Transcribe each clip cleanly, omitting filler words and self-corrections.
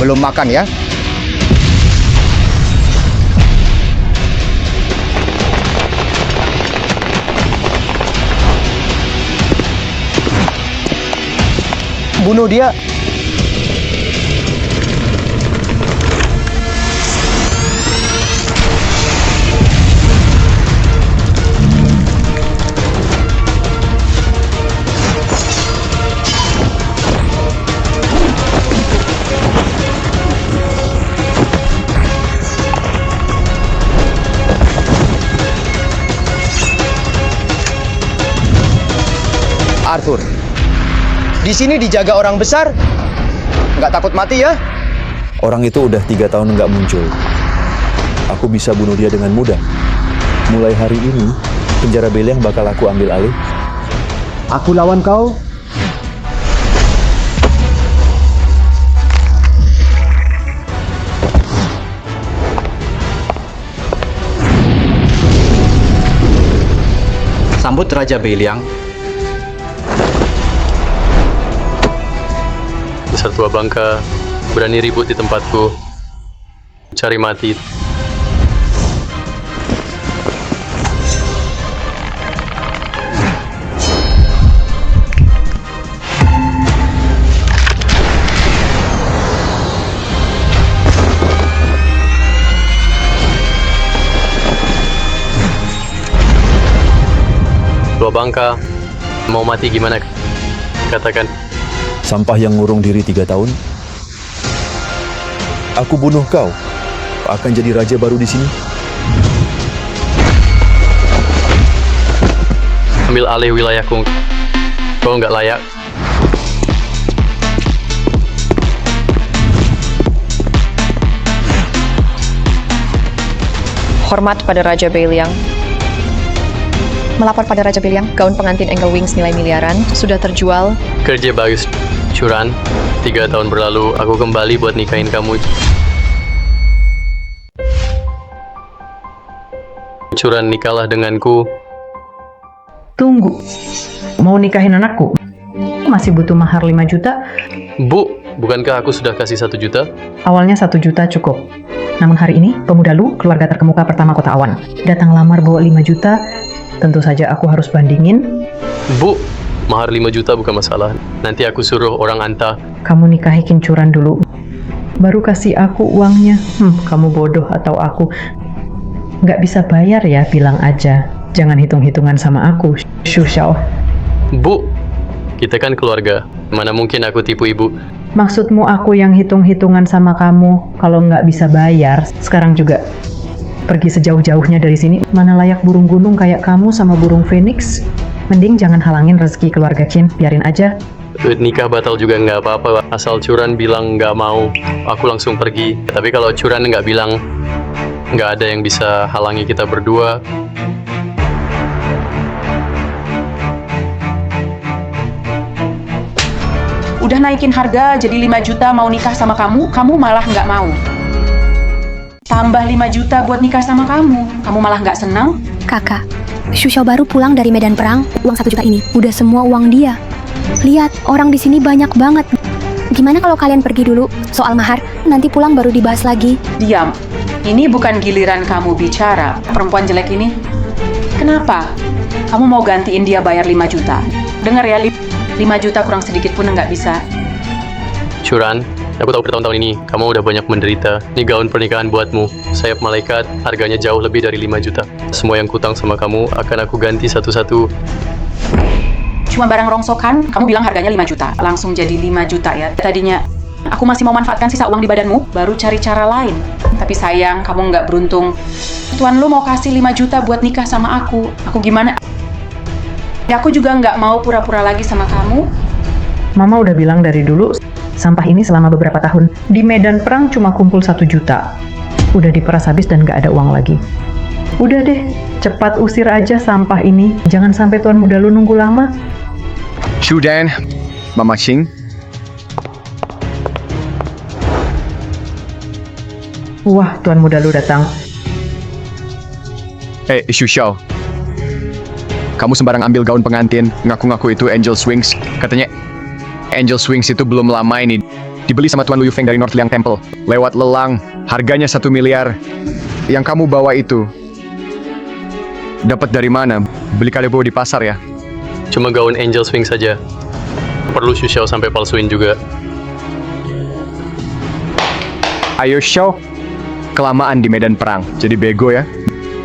Belum makan ya? Bunuh dia. Arthur, di sini dijaga orang besar. Nggak takut mati ya? Orang itu udah 3 tahun nggak muncul. Aku bisa bunuh dia dengan mudah. Mulai hari ini, penjara Beliang bakal aku ambil alih. Aku lawan kau. Sambut Raja Beliang. Besar tua bangka, berani ribut di tempatku, cari mati. Tua bangka, mau mati gimana? Katakan. Sampah yang ngurung diri 3 tahun. Aku bunuh kau. Kau akan jadi raja baru di sini. Ambil alih wilayahku. Kau nggak layak. Hormat pada Raja Beliang. Melapor pada Raja Beliang, gaun pengantin Angel Wings nilai miliaran sudah terjual. Kerja bagus, Curan. 3 tahun berlalu, aku kembali buat nikahin kamu. Curan, nikahlah denganku. Tunggu, mau nikahin anakku? Masih butuh mahar 5 juta? Bu, bukankah aku sudah kasih 1 juta? Awalnya 1 juta cukup. Namun hari ini, pemuda Lu, keluarga terkemuka pertama Kota Awan, datang lamar bawa 5 juta. Tentu saja aku harus bandingin. Bu, mahar 5 juta bukan masalah. Nanti aku suruh orang anta. Kamu nikahin Curan dulu, baru kasih aku uangnya. Kamu bodoh atau aku? Nggak bisa bayar ya, bilang aja. Jangan hitung-hitungan sama aku, Xu Xiao. Bu, kita kan keluarga. Mana mungkin aku tipu ibu? Maksudmu aku yang hitung-hitungan sama kamu? Kalau nggak bisa bayar, sekarang juga pergi sejauh-jauhnya dari sini. Mana layak burung gunung kayak kamu sama burung phoenix? Mending jangan halangin rezeki keluarga Qin, biarin aja. Nikah batal juga nggak apa-apa. Asal Curan bilang nggak mau, aku langsung pergi. Tapi kalau Curan nggak bilang, nggak ada yang bisa halangi kita berdua. Udah naikin harga jadi 5 juta mau nikah sama kamu, kamu malah nggak mau. Tambah 5 juta buat nikah sama kamu malah nggak senang? Kakak, Xu Xiao baru pulang dari medan perang. Uang 1 juta ini udah semua uang dia. Lihat, orang di sini banyak banget. Gimana kalau kalian pergi dulu? Soal mahar, nanti pulang baru dibahas lagi. Diam. Ini bukan giliran kamu bicara, perempuan jelek ini. Kenapa? Kamu mau gantiin dia bayar 5 juta? Dengar ya, 5 juta kurang sedikit pun nggak bisa. Curan, aku tahu bertahun-tahun ini kamu udah banyak menderita. Ini gaun pernikahan buatmu. Sayap malaikat, harganya jauh lebih dari 5 juta. Semua yang kutang sama kamu akan aku ganti satu-satu. Cuma barang rongsokan, kamu bilang harganya 5 juta. Langsung jadi 5 juta ya. Tadinya aku masih mau manfaatkan sisa uang di badanmu, baru cari cara lain. Tapi sayang, kamu nggak beruntung. Tuan lu mau kasih 5 juta buat nikah sama aku. Aku gimana? Ya, aku juga nggak mau pura-pura lagi sama kamu. Mama udah bilang dari dulu, sampah ini selama beberapa tahun di medan perang cuma kumpul 1 juta. Udah diperas habis dan nggak ada uang lagi. Udah deh, cepat usir aja sampah ini. Jangan sampai tuan muda lu nunggu lama. Xu Dan, Mama Qing. Wah, tuan muda lu datang. Xu Xiao. Kamu sembarang ambil gaun pengantin, ngaku-ngaku itu Angel Wings. Katanya Angel Wings itu belum lama ini Dibeli sama Tuan Lu Yufeng dari North Liang Temple. Lewat lelang, harganya 1 miliar. Yang kamu bawa itu, dapat dari mana? Beli kali bawa di pasar ya? Cuma gaun Angel Swing saja. Perlu Xu Xiao sampai palsuin juga. Ayo show. Kelamaan di medan perang, jadi bego ya.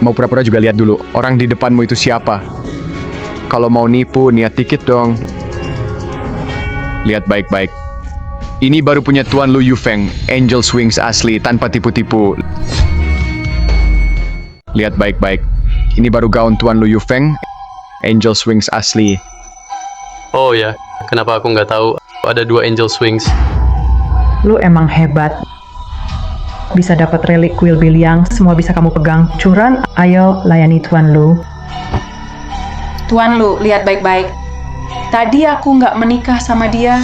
Mau pura-pura juga lihat dulu, orang di depanmu itu siapa. Kalau mau nipu, niat dikit dong. Lihat baik-baik. Ini baru punya Tuan Lu Yufeng, Angel Swings asli, tanpa tipu-tipu. Lihat baik-baik. Ini baru gaun Tuan Lu Yufeng, Angel Swings asli. Oh ya, kenapa aku nggak tahu ada 2 Angel Swings? Lu emang hebat. Bisa dapat relik kuil Beliang, semua bisa kamu pegang. Curan, ayo layani Tuan Lu. Tuan Lu, lihat baik-baik. Tadi aku nggak menikah sama dia.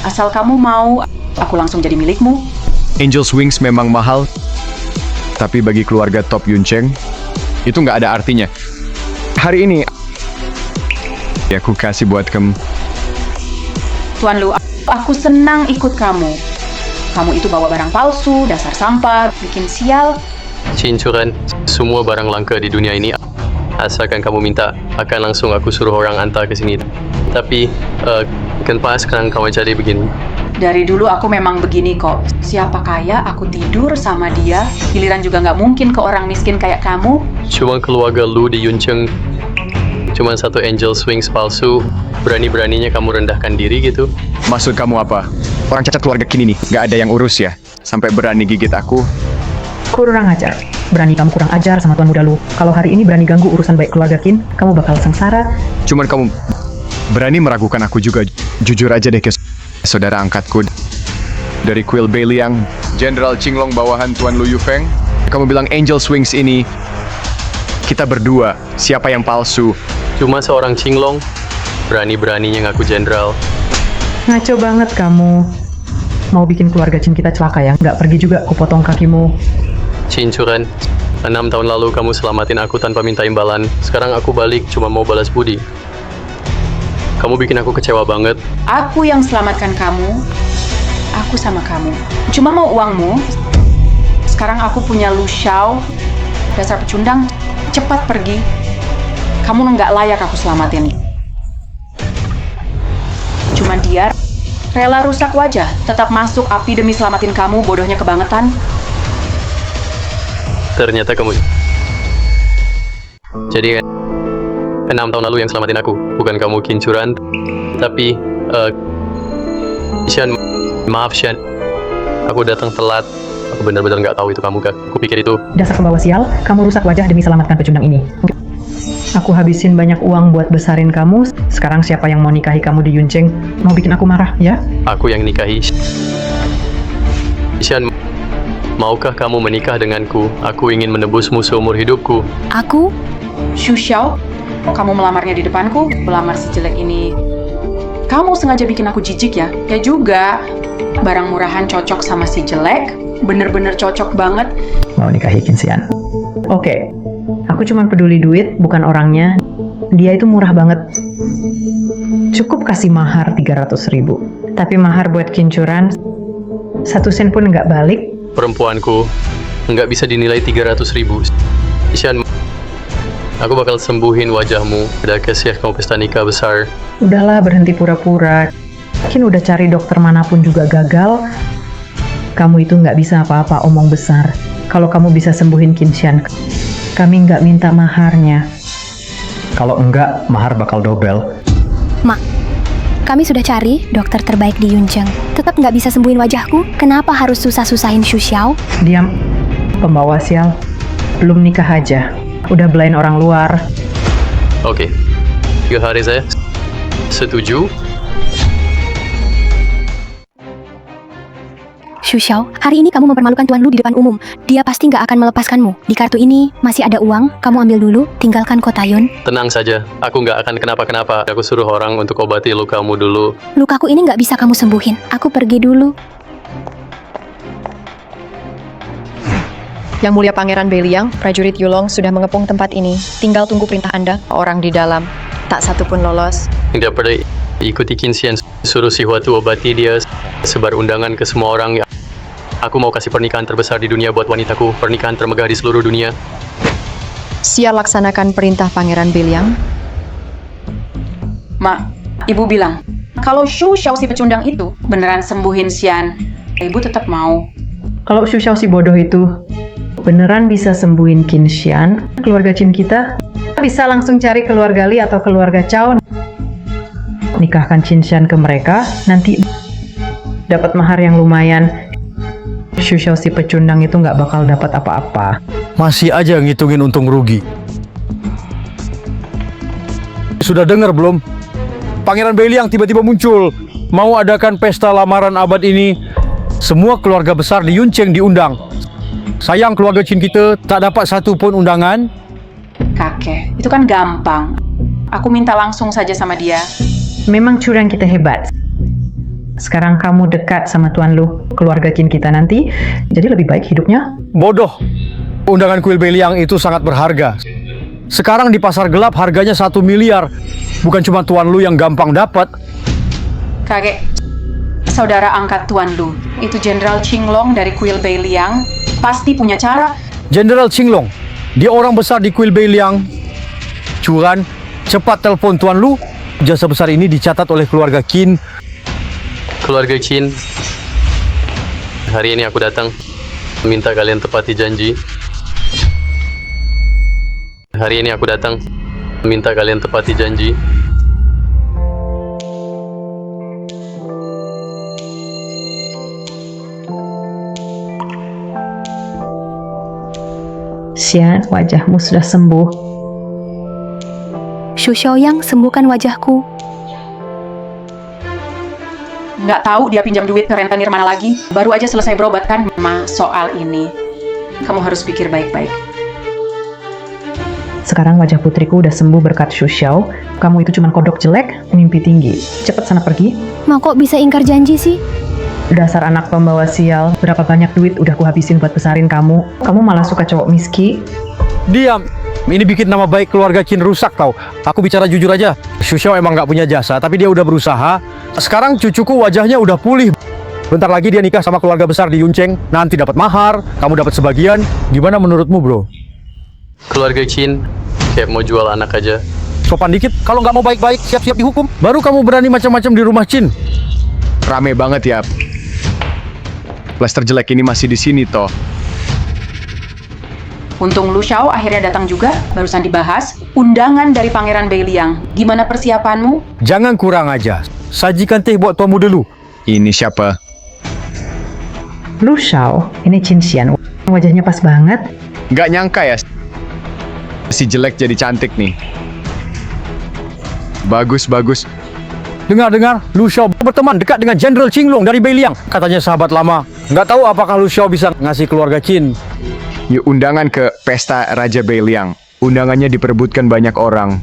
Asal kamu mau, aku langsung jadi milikmu. Angel Swings memang mahal, tapi bagi keluarga top Yuncheng, itu nggak ada artinya. Hari ini, aku kasih buat kamu. Tuan Lu, aku senang ikut kamu. Kamu itu bawa barang palsu, dasar sampah, bikin sial. Cincuran, semua barang langka di dunia ini, asalkan kamu minta, akan langsung aku suruh orang antar ke sini. Tapi, kenapa sekarang kamu jadi begini? Dari dulu aku memang begini kok. Siapa kaya, aku tidur sama dia. Giliran juga nggak mungkin ke orang miskin kayak kamu. Cuma keluarga lu di Yuncheng, cuma 1 Angel Swings palsu, berani-beraninya kamu rendahkan diri gitu? Maksud kamu apa? Orang cacat keluarga kini nih, nggak ada yang urus ya? Sampai berani gigit aku. Kurang ajar. Berani kamu kurang ajar sama Tuan Muda Lu. Kalau hari ini berani ganggu urusan baik keluarga Qin, kamu bakal sengsara. Cuman kamu berani meragukan aku juga. Jujur aja deh ke saudara angkatku. Dari kuil Beliang, Jenderal Qinglong bawahan Tuan Lu Yufeng. Kamu bilang Angel Swings ini, kita berdua, siapa yang palsu? Cuma seorang Qinglong, berani-beraninya ngaku jenderal. Ngaco banget kamu. Mau bikin keluarga Qin kita celaka ya? Nggak pergi juga, aku potong kakimu. Cincuran, 6 tahun lalu kamu selamatin aku tanpa minta imbalan. Sekarang aku balik cuma mau balas budi. Kamu bikin aku kecewa banget. Aku yang selamatkan kamu. Aku sama kamu. Cuma mau uangmu. Sekarang aku punya Lu Xiao. Dasar pecundang, cepat pergi. Kamu nggak layak aku selamatin. Cuma dia rela rusak wajah, tetap masuk api demi selamatin kamu, bodohnya kebangetan. Ternyata kamu... Jadi 6 tahun lalu yang selamatin aku, bukan kamu Kincuran. Tapi, Shan, maaf Shan. Aku datang telat. Aku benar-benar nggak tahu itu kamu kan. Aku pikir itu... Dasar pembawa sial, kamu rusak wajah demi selamatkan pecundang ini. Aku habisin banyak uang buat besarin kamu. Sekarang siapa yang mau nikahi kamu di Yuncheng? Mau bikin aku marah, ya? Aku yang nikahi. Shan, maukah kamu menikah denganku? Aku ingin menebusmu seumur hidupku. Aku? Xu Xiao, kamu melamarnya di depanku, pelamar si jelek ini. Kamu sengaja bikin aku jijik ya? Ya juga, barang murahan cocok sama si jelek, bener-bener cocok banget. Mau nikahi Qin Xian. Oke, aku cuma peduli duit, bukan orangnya. Dia itu murah banget. Cukup kasih mahar 300.000. Tapi mahar buat Kincuran 1 sen pun nggak balik. Perempuanku, nggak bisa dinilai 300.000. Shan, aku bakal sembuhin wajahmu. Udah kasih kamu pesta nikah besar. Udahlah, berhenti pura-pura. Qin udah cari dokter manapun juga gagal. Kamu itu nggak bisa apa-apa, omong besar. Kalau kamu bisa sembuhin Qin Xian, kami nggak minta maharnya. Kalau enggak, mahar bakal dobel. Mak, kami sudah cari dokter terbaik di Yuncheng. Tetap nggak bisa sembuhin wajahku. Kenapa harus susah-susahin Xu Xiao? Diam, pembawa sial. Belum nikah aja. Udah belain orang luar. Oke, 3 hari saya setuju. Xu Xiao, hari ini kamu mempermalukan Tuan Lu di depan umum. Dia pasti nggak akan melepaskanmu. Di kartu ini masih ada uang. Kamu ambil dulu, tinggalkan kota Yun. Tenang saja, aku nggak akan kenapa-kenapa. Aku suruh orang untuk obati lukamu dulu. Lukaku ini nggak bisa kamu sembuhin. Aku pergi dulu. Yang Mulia Pangeran Beliang, prajurit Yulong sudah mengepung tempat ini. Tinggal tunggu perintah Anda. Orang di dalam, tak satu pun lolos. Nggak pernah ikuti Qin Xian, suruh si Huatu obati dia. Sebar undangan ke semua orang. Aku mau kasih pernikahan terbesar di dunia buat wanitaku, pernikahan termegah di seluruh dunia. Sia laksanakan perintah Pangeran Beliang. Ma, ibu bilang, kalau Shu Xiao si pecundang itu beneran sembuhin Xian, ibu tetap mau. Kalau Xu Xiao si bodoh itu beneran bisa sembuhin Qin Xian, keluarga Qin kita bisa langsung cari keluarga Li atau keluarga Chao, nikahkan Qin Xian ke mereka, nanti dapat mahar yang lumayan. Xu Xiao si pecundang itu nggak bakal dapat apa-apa. Masih aja ngitungin untung rugi. Sudah dengar belum? Pangeran Beliang tiba-tiba muncul, mau adakan pesta lamaran abad ini. Semua keluarga besar di Yuncheng diundang. Sayang keluarga Qin kita tak dapat satu pun undangan. Kakek, itu kan gampang. Aku minta langsung saja sama dia. Memang curang kita hebat. Sekarang kamu dekat sama Tuan Lu, keluarga Qin kita nanti, jadi lebih baik hidupnya. Bodoh. Undangan kuil Beliang itu sangat berharga. Sekarang di pasar gelap harganya 1 miliar. Bukan cuma Tuan Lu yang gampang dapat. Kakek, saudara angkat Tuan Lu, itu Jenderal Qinglong dari kuil Beiliang, pasti punya cara. Jenderal Qinglong, dia orang besar di kuil Beliang. Curan, cepat telepon Tuan Lu. Jasa besar ini dicatat oleh keluarga Qin. Keluarga Qin, hari ini aku datang minta kalian tepati janji. Hari ini aku datang minta kalian tepati janji. Xian, wajahmu sudah sembuh. Xu Xiaoyang, sembuhkan wajahku. Nggak tahu dia pinjam duit ke rentenir mana lagi. Baru aja selesai berobat kan, Ma, soal ini. Kamu harus pikir baik-baik. Sekarang wajah putriku udah sembuh berkat Xu Xiao. Kamu itu cuma kodok jelek, mimpi tinggi. Cepat sana pergi. Ma, kok bisa ingkar janji sih? Dasar anak pembawa sial, berapa banyak duit udah kuhabisin buat besarin kamu. Kamu malah suka cowok miski. Diam. Ini bikin nama baik keluarga Qin rusak tau. Aku bicara jujur aja. Xu Xiao emang nggak punya jasa, tapi dia udah berusaha. Sekarang cucuku wajahnya udah pulih. Bentar lagi dia nikah sama keluarga besar di Yuncheng. Nanti dapat mahar, kamu dapat sebagian. Gimana menurutmu, bro? Keluarga Qin kayak mau jual anak aja. Sopan dikit. Kalau nggak mau baik-baik, siap-siap dihukum. Baru kamu berani macam-macam di rumah Qin. Rame banget ya. Blaster jelek ini masih di sini toh. Untung Lu Xiao akhirnya datang juga, barusan dibahas. Undangan dari Pangeran Beiliang. Gimana persiapanmu? Jangan kurang aja. Sajikan teh buat tuanmu dulu. Ini siapa? Lu Xiao, ini Qin Xian. Wajahnya pas banget. Nggak nyangka ya. Si jelek jadi cantik nih. Bagus, bagus. Dengar-dengar, Lu Xiao berteman dekat dengan Jenderal Qinglong dari Beiliang. Katanya sahabat lama. Nggak tahu apakah Lu Xiao bisa ngasih keluarga Qin. Yuk undangan ke pesta Raja Beiliang. Undangannya diperebutkan banyak orang.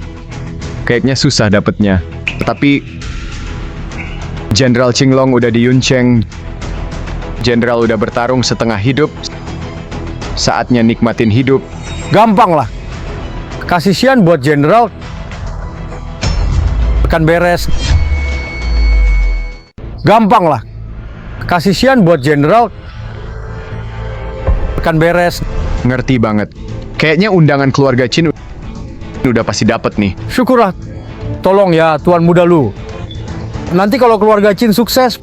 Kayaknya susah dapetnya. Tapi Jenderal Qinglong udah di Yuncheng. Jenderal udah bertarung setengah hidup. Saatnya nikmatin hidup. Gampang lah. Kasih Xian buat Jenderal. Akan beres. Gampang lah. Kasih Xian buat Jenderal. Akan beres. Ngerti banget. Kayaknya undangan keluarga Qin udah pasti dapet nih. Syukurlah. Tolong ya Tuan Muda Lu. Nanti kalau keluarga Qin sukses,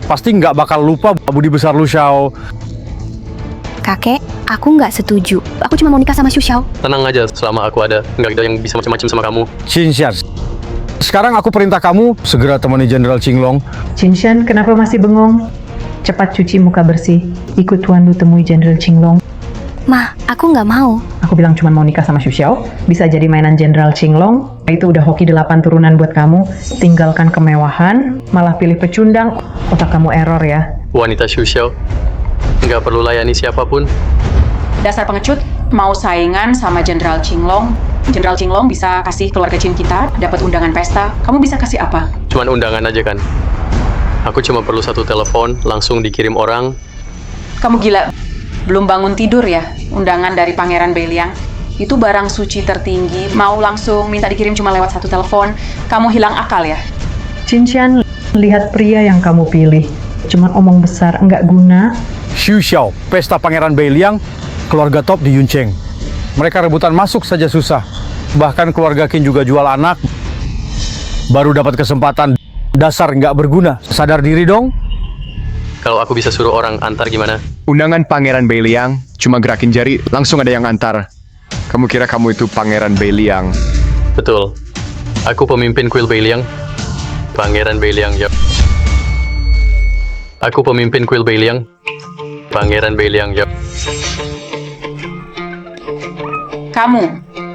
pasti nggak bakal lupa budi besar Lu Xiao. Kakek, aku nggak setuju. Aku cuma mau nikah sama Xu Xiao. Tenang aja, selama aku ada, nggak ada yang bisa macam-macam sama kamu. Qin Xian. Sekarang aku perintah kamu segera temani Jenderal Qinglong. Qin Xian, kenapa masih bengong? Cepat cuci muka bersih. Ikut Tuan Lu temui Jenderal Qinglong. Ma, aku nggak mau. Aku bilang cuma mau nikah sama Xu Xiao. Bisa jadi mainan Jenderal Qinglong. Itu udah hoki 8 turunan buat kamu. Tinggalkan kemewahan, malah pilih pecundang. Otak kamu error ya. Wanita Xu Xiao nggak perlu layani siapapun. Dasar pengecut, mau saingan sama Jenderal Qinglong. Jenderal Qinglong bisa kasih keluarga Qin kita dapat undangan pesta. Kamu bisa kasih apa? Cuman undangan aja kan. Aku cuma perlu satu telepon, langsung dikirim orang. Kamu gila. Belum bangun tidur ya? Undangan dari Pangeran Beiliang. Itu barang suci tertinggi. Mau langsung minta dikirim cuma lewat satu telepon. Kamu hilang akal ya? Qin Xian, Lihat pria yang kamu pilih. Cuman omong besar, enggak guna. Xu Xiao, pesta Pangeran Beiliang, keluarga top di Yuncheng. Mereka rebutan masuk saja susah. Bahkan keluarga Qin juga jual anak. Baru dapat kesempatan, dasar nggak berguna. Sadar diri dong. Kalau aku bisa suruh orang antar gimana? Undangan Pangeran Beiliang, cuma gerakin jari, langsung ada yang antar. Kamu kira kamu itu Pangeran Beiliang? Betul. Aku pemimpin kuil Beiliang. Pangeran Beiliang, ya. Aku pemimpin kuil Beiliang. Pangeran Beiliang, ya. Kamu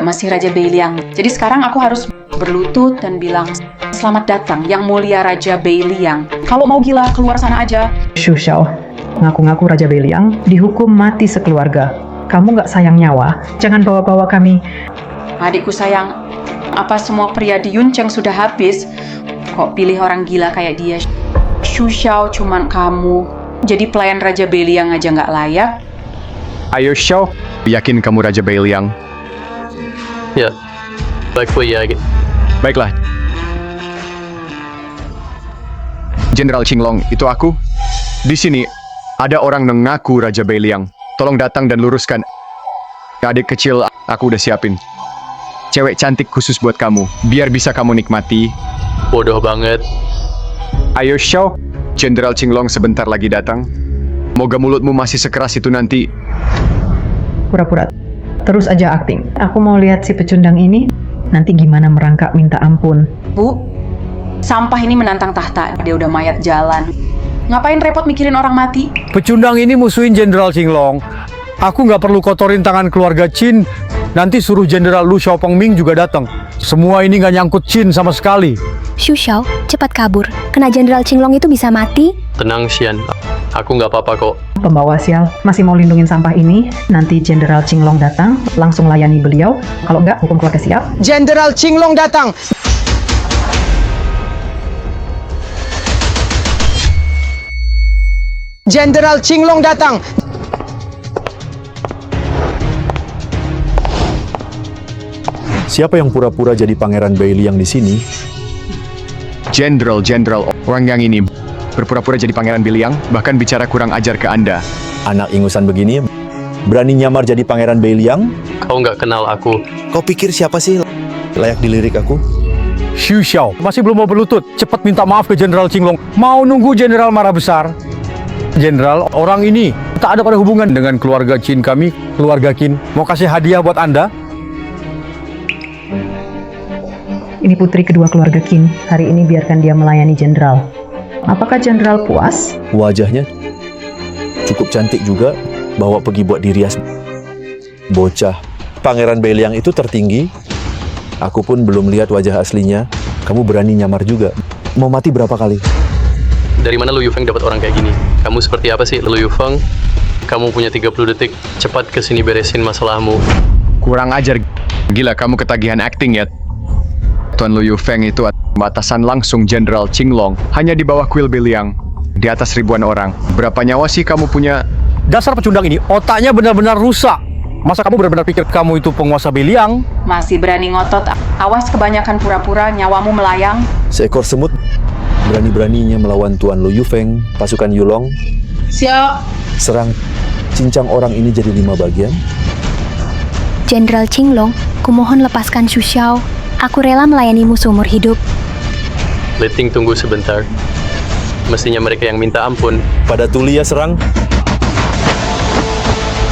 masih Raja Beiliang. Jadi sekarang aku harus berlutut dan bilang, selamat datang yang mulia Raja Beiliang. Kalau mau gila, keluar sana aja. Xu Xiao, ngaku-ngaku Raja Beiliang, dihukum mati sekeluarga. Kamu nggak sayang nyawa? Jangan bawa-bawa kami. Adikku sayang, apa semua pria di Yuncheng sudah habis? Kok pilih orang gila kayak dia? Xu Xiao cuman kamu. Jadi pelayan Raja Beiliang aja nggak layak? Ayo Xiao, yakin kamu Raja Beiliang? Ya. Baik, ya. Baiklah. Jenderal Qinglong, itu aku. Di sini ada orang mengaku Raja Beiliang. Tolong datang dan luruskan. Adik kecil aku udah siapin. Cewek cantik khusus buat kamu, biar bisa kamu nikmati. Bodoh banget. Ayo Xiao, Jenderal Qinglong sebentar lagi datang. Moga mulutmu masih sekeras itu nanti. Pura-pura. Terus aja akting. Aku mau lihat si pecundang ini. Nanti gimana merangkak minta ampun. Bu, sampah ini menantang tahta. Dia udah mayat jalan. Ngapain repot mikirin orang mati? Pecundang ini musuhin Jenderal Qinglong. Aku nggak perlu kotorin tangan keluarga Qin. Nanti suruh Jenderal Lu Xiaopengming juga datang. Semua ini nggak nyangkut Qin sama sekali. Xu Xiao, cepat kabur. Kena Jenderal Qinglong itu bisa mati. Tenang, Xian. Aku nggak apa-apa kok. Pembawa sial, masih mau lindungin sampah ini. Nanti Jenderal Qinglong datang, langsung layani beliau. Kalau enggak, hukum keluarga siap. Jenderal Qinglong datang. Jenderal Qinglong datang. Siapa yang pura-pura jadi Pangeran Beiliang di sini? Jenderal, orang yang ini berpura-pura jadi Pangeran Beiliang, bahkan bicara kurang ajar ke Anda. Anak ingusan begini, berani nyamar jadi Pangeran Beiliang? Kau nggak kenal aku. Kau pikir siapa sih layak dilirik aku? Xu Xiao, masih belum mau berlutut. Cepat minta maaf ke Jenderal Qinglong. Mau nunggu Jenderal marah besar. Jenderal, orang ini tak ada pada hubungan dengan keluarga Qin kami. Keluarga Qin mau kasih hadiah buat Anda. Ini putri kedua keluarga Qin. Hari ini biarkan dia melayani Jenderal. Apakah Jenderal puas? Wajahnya cukup cantik juga, bawa pergi buat dirias. Bocah, Pangeran Beiliang itu tertinggi. Aku pun belum lihat wajah aslinya. Kamu berani nyamar juga. Mau mati berapa kali? Dari mana Lu Yufeng dapat orang kayak gini? Kamu seperti apa sih, Lu Yufeng? Kamu punya 30 detik. Cepat kesini beresin masalahmu. Kurang ajar. Gila, kamu ketagihan acting ya. Tuan Lu Yufeng itu batasan langsung Jenderal Qinglong. Hanya di bawah kuil Beiliang. Di atas ribuan orang. Berapa nyawa sih kamu punya? Dasar pecundang ini, otaknya benar-benar rusak. Masa kamu benar-benar pikir kamu itu penguasa Beiliang? Masih berani ngotot. Awas kebanyakan pura-pura, nyawamu melayang. Seekor semut berani-beraninya melawan Tuan Lu Yufeng, pasukan Yulong. Siap. Serang, cincang orang ini jadi 5 bagian. Jenderal Qinglong, kumohon lepaskan Xu Xiao. Aku rela melayanimu seumur hidup. Liting, tunggu sebentar. Mestinya mereka yang minta ampun. Pada tuli ya serang.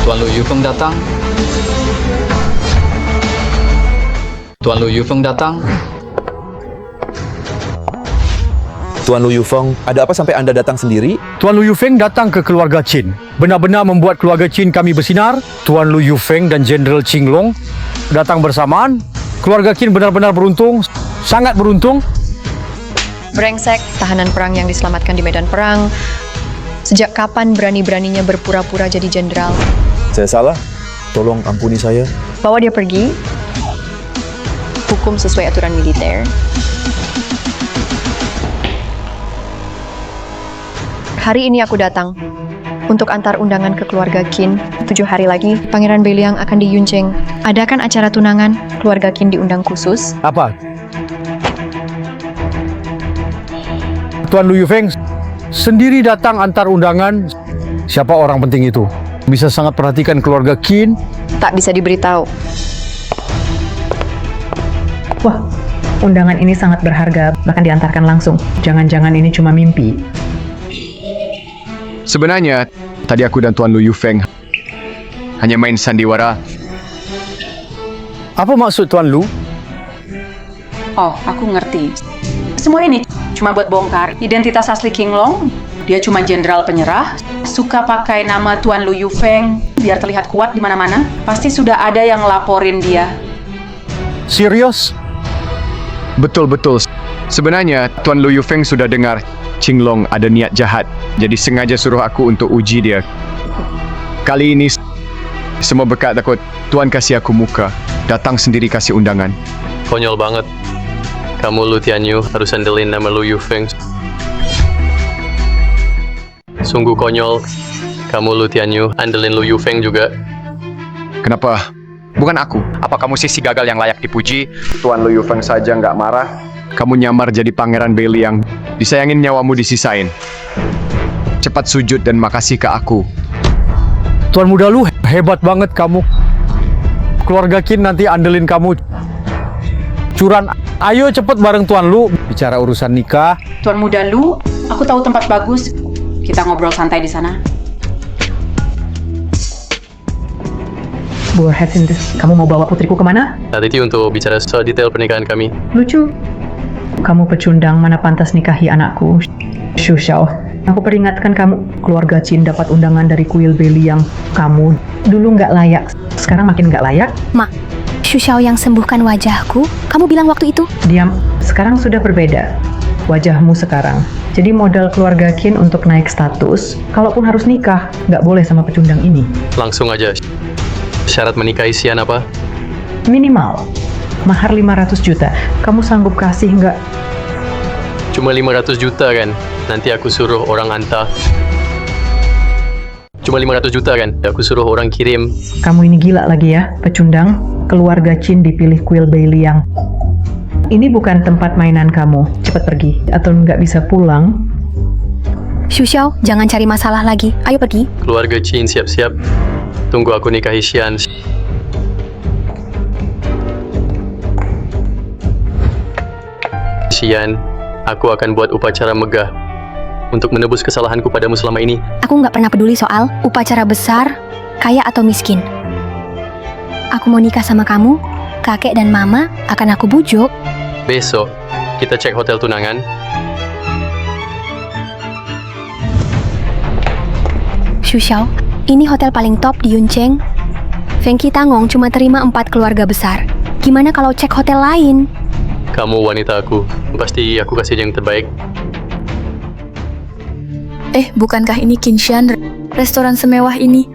Tuan Lu Yufeng datang. Tuan Lu Yufeng datang. Tuan Lu Yufeng, ada apa sampai Anda datang sendiri? Tuan Lu Yufeng datang ke keluarga Qin. Benar-benar membuat keluarga Qin kami bersinar. Tuan Lu Yufeng dan Jenderal Qinglong datang bersamaan. Keluarga Qin benar-benar beruntung, sangat beruntung. Brengsek, tahanan perang yang diselamatkan di medan perang. Sejak kapan berani-beraninya berpura-pura jadi jenderal? Saya salah. Tolong ampuni saya. Bawa dia pergi. Hukum sesuai aturan militer. Hari ini aku datang untuk antar undangan ke keluarga Qin. 7 hari lagi, Pangeran Beiliang akan di Yuncheng. Adakan acara tunangan, keluarga Qin diundang khusus. Apa? Tuan Lu Yufeng sendiri datang antar undangan. Siapa orang penting itu? Bisa sangat perhatikan keluarga Qin. Tak bisa diberitahu. Wah, undangan ini sangat berharga, bahkan diantarkan langsung. Jangan-jangan ini cuma mimpi. Sebenarnya, tadi aku dan Tuan Lu Yufeng hanya main sandiwara. Apa maksud Tuan Lu? Oh, aku ngerti. Semua ini cuma buat bongkar identitas asli Qinglong. Dia cuma jenderal penyerah, suka pakai nama Tuan Lu Yufeng biar terlihat kuat di mana-mana. Pasti sudah ada yang laporin dia. Serius? Betul-betul. Sebenarnya, Tuan Lu Yufeng sudah dengar Qinglong ada niat jahat. Jadi sengaja suruh aku untuk uji dia. Kali ini, semua berkat takut Tuan kasih aku muka. Datang sendiri kasih undangan. Konyol banget. Kamu Lu Tianyu harus andelin nama Lu Yufeng. Sungguh konyol. Kamu Lu Tianyu andelin Lu Yufeng juga. Kenapa? Bukan aku. Apa kamu sisi gagal yang layak dipuji? Tuan Lu Yufeng saja nggak marah. Kamu nyamar jadi Pangeran Beiliang. Disayangin nyawamu disisain. Cepat sujud dan makasih ke aku. Tuan muda Lu hebat banget kamu. Keluarga Qin nanti andelin kamu. Curan, ayo cepet bareng Tuan Lu bicara urusan nikah. Tuan muda Lu, aku tahu tempat bagus. Kita ngobrol santai di sana. Bu Hesindes, kamu mau bawa putriku kemana? Saat itu untuk bicara soal detail pernikahan kami. Lucu. Kamu pecundang, mana pantas nikahi anakku. Xu Xiao, aku peringatkan kamu, keluarga Qin dapat undangan dari kuil Beiliang. Kamu dulu nggak layak, sekarang makin nggak layak. Mak, Xu Xiao yang sembuhkan wajahku, kamu bilang waktu itu? Diam, sekarang sudah berbeda. Wajahmu sekarang. Jadi modal keluarga Qin untuk naik status, kalaupun harus nikah, nggak boleh sama pecundang ini. Langsung aja. Syarat menikahi Xian apa? Minimal. Mahar 500 juta. Kamu sanggup kasih nggak? Cuma 500 juta kan? Nanti aku suruh orang hantar. Cuma 500 juta kan? Aku suruh orang kirim. Kamu ini gila lagi ya, pecundang. Keluarga Qin dipilih kuil Beiliang. Ini bukan tempat mainan kamu. Cepat pergi, atau nggak bisa pulang. Xu Xiao, jangan cari masalah lagi. Ayo pergi. Keluarga Qin siap-siap. Tunggu aku nikahi Xian. Xian, aku akan buat upacara megah untuk menebus kesalahanku padamu selama ini. Aku nggak pernah peduli soal upacara besar, kaya atau miskin. Aku mau nikah sama kamu, kakek dan mama akan aku bujuk. Besok, kita cek hotel tunangan. Xu Xiao, ini hotel paling top di Yuncheng. Feng Qitangong cuma terima 4 keluarga besar. Gimana kalau cek hotel lain? Kamu wanita aku. Pasti aku kasih yang terbaik. Bukankah ini Qinshan, restoran semewah ini?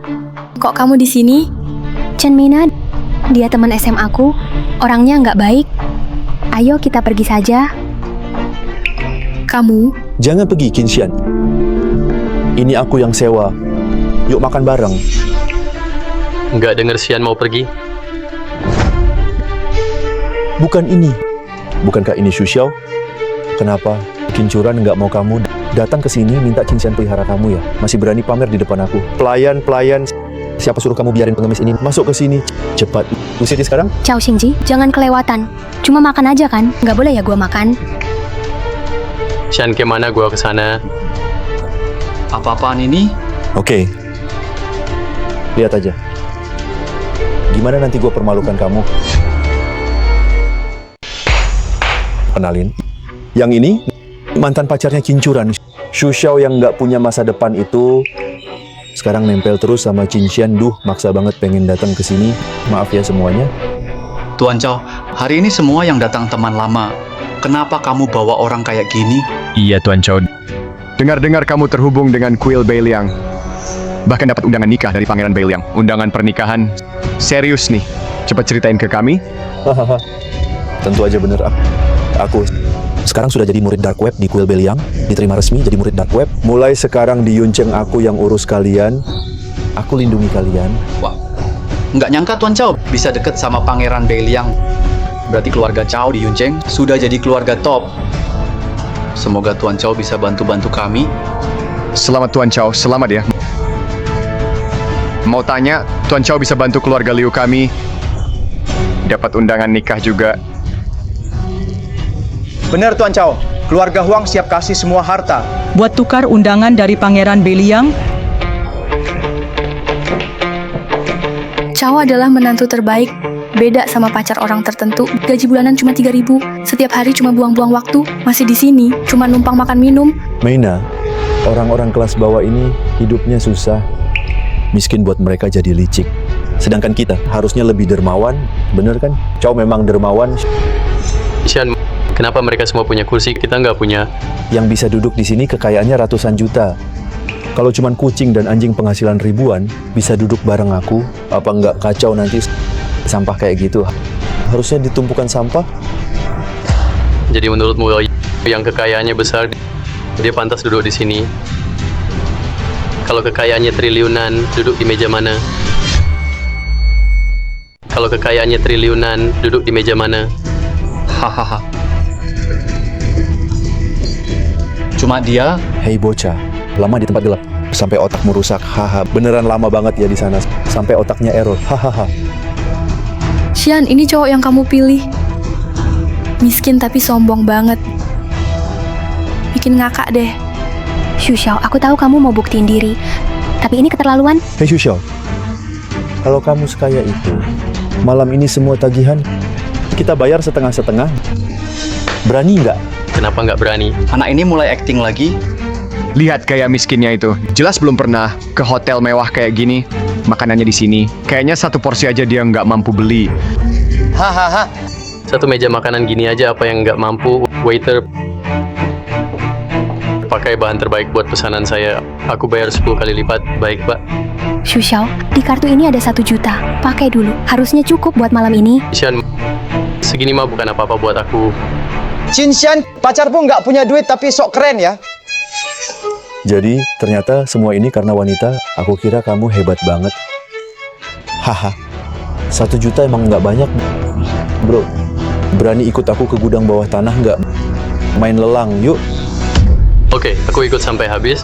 Kok kamu di sini? Chen Mina, dia teman SMA aku. Orangnya nggak baik. Ayo kita pergi saja. Kamu? Jangan pergi, Qinshan. Ini aku yang sewa. Yuk makan bareng. Nggak denger Xian mau pergi? Bukan ini. Bukankah ini Xu Xiao? Kenapa Kincuran nggak mau kamu datang ke sini minta Qinshan pelihara kamu ya? Masih berani pamer di depan aku. Pelayan, siapa suruh kamu biarin pengemis ini masuk ke sini? Cepat, usir dia sekarang. Cao Xingji, jangan kelewatan. Cuma makan aja kan? Nggak boleh ya gua makan? Xian kemana gua kesana? Apa-apaan ini? Oke. Lihat aja. Gimana nanti gue permalukan kamu? Kenalin. Yang ini mantan pacarnya Kincuran. Xu Xiao yang nggak punya masa depan itu sekarang nempel terus sama Qinshan. Maksa banget pengen datang ke sini. Maaf ya semuanya. Tuan Chow, hari ini semua yang datang teman lama. Kenapa kamu bawa orang kayak gini? Iya, Tuan Chow. Dengar-dengar kamu terhubung dengan kuil Beiliang. Bahkan dapat undangan nikah dari Pangeran Beiliang. Undangan pernikahan. Serius nih. Cepat ceritain ke kami. Hahaha. Tentu aja bener. Aku sekarang sudah jadi murid Dark Web di kuil Beiliang. Diterima resmi jadi murid Dark Web. Mulai sekarang di Yuncheng aku yang urus kalian. Aku lindungi kalian. Wah, nggak nyangka Tuan Chow bisa deket sama Pangeran Beiliang. Berarti keluarga Chow di Yuncheng sudah jadi keluarga top. Semoga Tuan Chow bisa bantu-bantu kami. Selamat Tuan Chow, selamat ya. Mau tanya, Tuan Chow bisa bantu keluarga Liu kami dapat undangan nikah juga. Benar Tuan Chow, keluarga Huang siap kasih semua harta. Buat tukar undangan dari Pangeran Beiliang, Chow adalah menantu terbaik. Beda sama pacar orang tertentu, gaji bulanan cuma 3.000. Setiap hari cuma buang-buang waktu. Masih di sini, cuma numpang makan minum. Meina, orang-orang kelas bawah ini hidupnya susah. Miskin buat mereka jadi licik. Sedangkan kita harusnya lebih dermawan, bener kan? Chow memang dermawan. Xian, kenapa mereka semua punya kursi, kita nggak punya? Yang bisa duduk di sini kekayaannya ratusan juta. Kalau cuman kucing dan anjing penghasilan ribuan bisa duduk bareng aku, apa nggak kacau nanti sampah kayak gitu? Harusnya ditumpukan sampah. Jadi menurutmu yang kekayaannya besar, dia pantas duduk di sini? Kalau kekayaannya triliunan, duduk di meja mana? Kalau kekayaannya triliunan, duduk di meja mana? Hahaha. Cuma dia. Hei bocah, lama di tempat gelap sampai otakmu rusak. Haha, beneran lama banget ya di sana sampai otaknya error. Hahaha. Xian, ini cowok yang kamu pilih. Miskin tapi sombong banget. Bikin ngakak deh. Xu Xiao, aku tahu kamu mau buktiin diri, tapi ini keterlaluan. Hei Xu Xiao, kalau kamu sekaya itu, malam ini semua tagihan kita bayar setengah-setengah. Berani nggak? Kenapa nggak berani? Anak ini mulai acting lagi. Lihat gaya miskinnya itu. Jelas belum pernah ke hotel mewah kayak gini. Makanannya di sini. Kayaknya satu porsi aja dia nggak mampu beli. Hahaha. Satu meja makanan gini aja apa yang nggak mampu? Waiter, pakai bahan terbaik buat pesanan saya. Aku bayar 10 kali lipat. Baik, Pak. Xu Xiao, di kartu ini ada 1 juta. Pakai dulu, harusnya cukup buat malam ini. Xian, segini mah bukan apa-apa buat aku. Chin Xian, pacarmu nggak punya duit tapi sok keren ya. Jadi ternyata semua ini karena wanita. Aku kira kamu hebat banget. Haha, 1 juta emang nggak banyak, bro. Berani ikut aku ke gudang bawah tanah nggak? Main lelang, yuk. Oke, aku ikut sampai habis.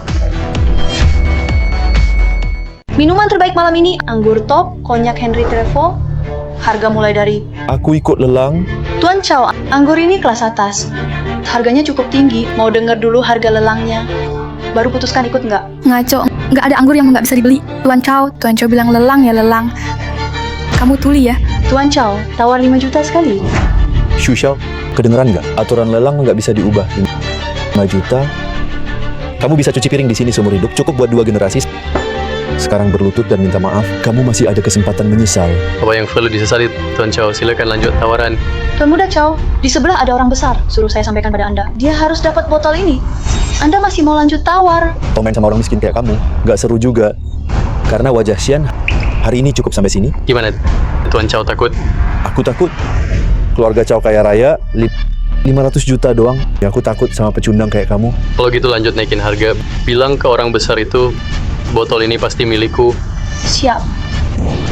Minuman terbaik malam ini, anggur top, konyak Henry Trevo, harga mulai dari... Aku ikut lelang. Tuan Chow, anggur ini kelas atas. Harganya cukup tinggi, mau denger dulu harga lelangnya. Baru putuskan ikut nggak? Ngaco, nggak ada anggur yang nggak bisa dibeli. Tuan Chow bilang lelang ya lelang. Kamu tuli ya? Tuan Chow, tawar 5 juta sekali. Xu Xiao, kedengeran nggak? Aturan lelang nggak bisa diubah. 5 juta. Kamu bisa cuci piring di sini seumur hidup, cukup buat 2 generasi. Sekarang berlutut dan minta maaf, kamu masih ada kesempatan menyesal. Apa yang perlu disesali, Tuan Chow? Silakan lanjut tawaran. Tuan Muda Chow, di sebelah ada orang besar. Suruh saya sampaikan pada Anda. Dia harus dapat botol ini. Anda masih mau lanjut tawar? Komen sama orang miskin kayak kamu, nggak seru juga. Karena wajah Xian hari ini cukup sampai sini. Gimana? Tuan Chow takut? Aku takut. Keluarga Chow kaya raya, 500 juta doang. Ya aku takut sama pecundang kayak kamu. Kalau gitu lanjut naikin harga. Bilang ke orang besar itu, botol ini pasti milikku. Siap.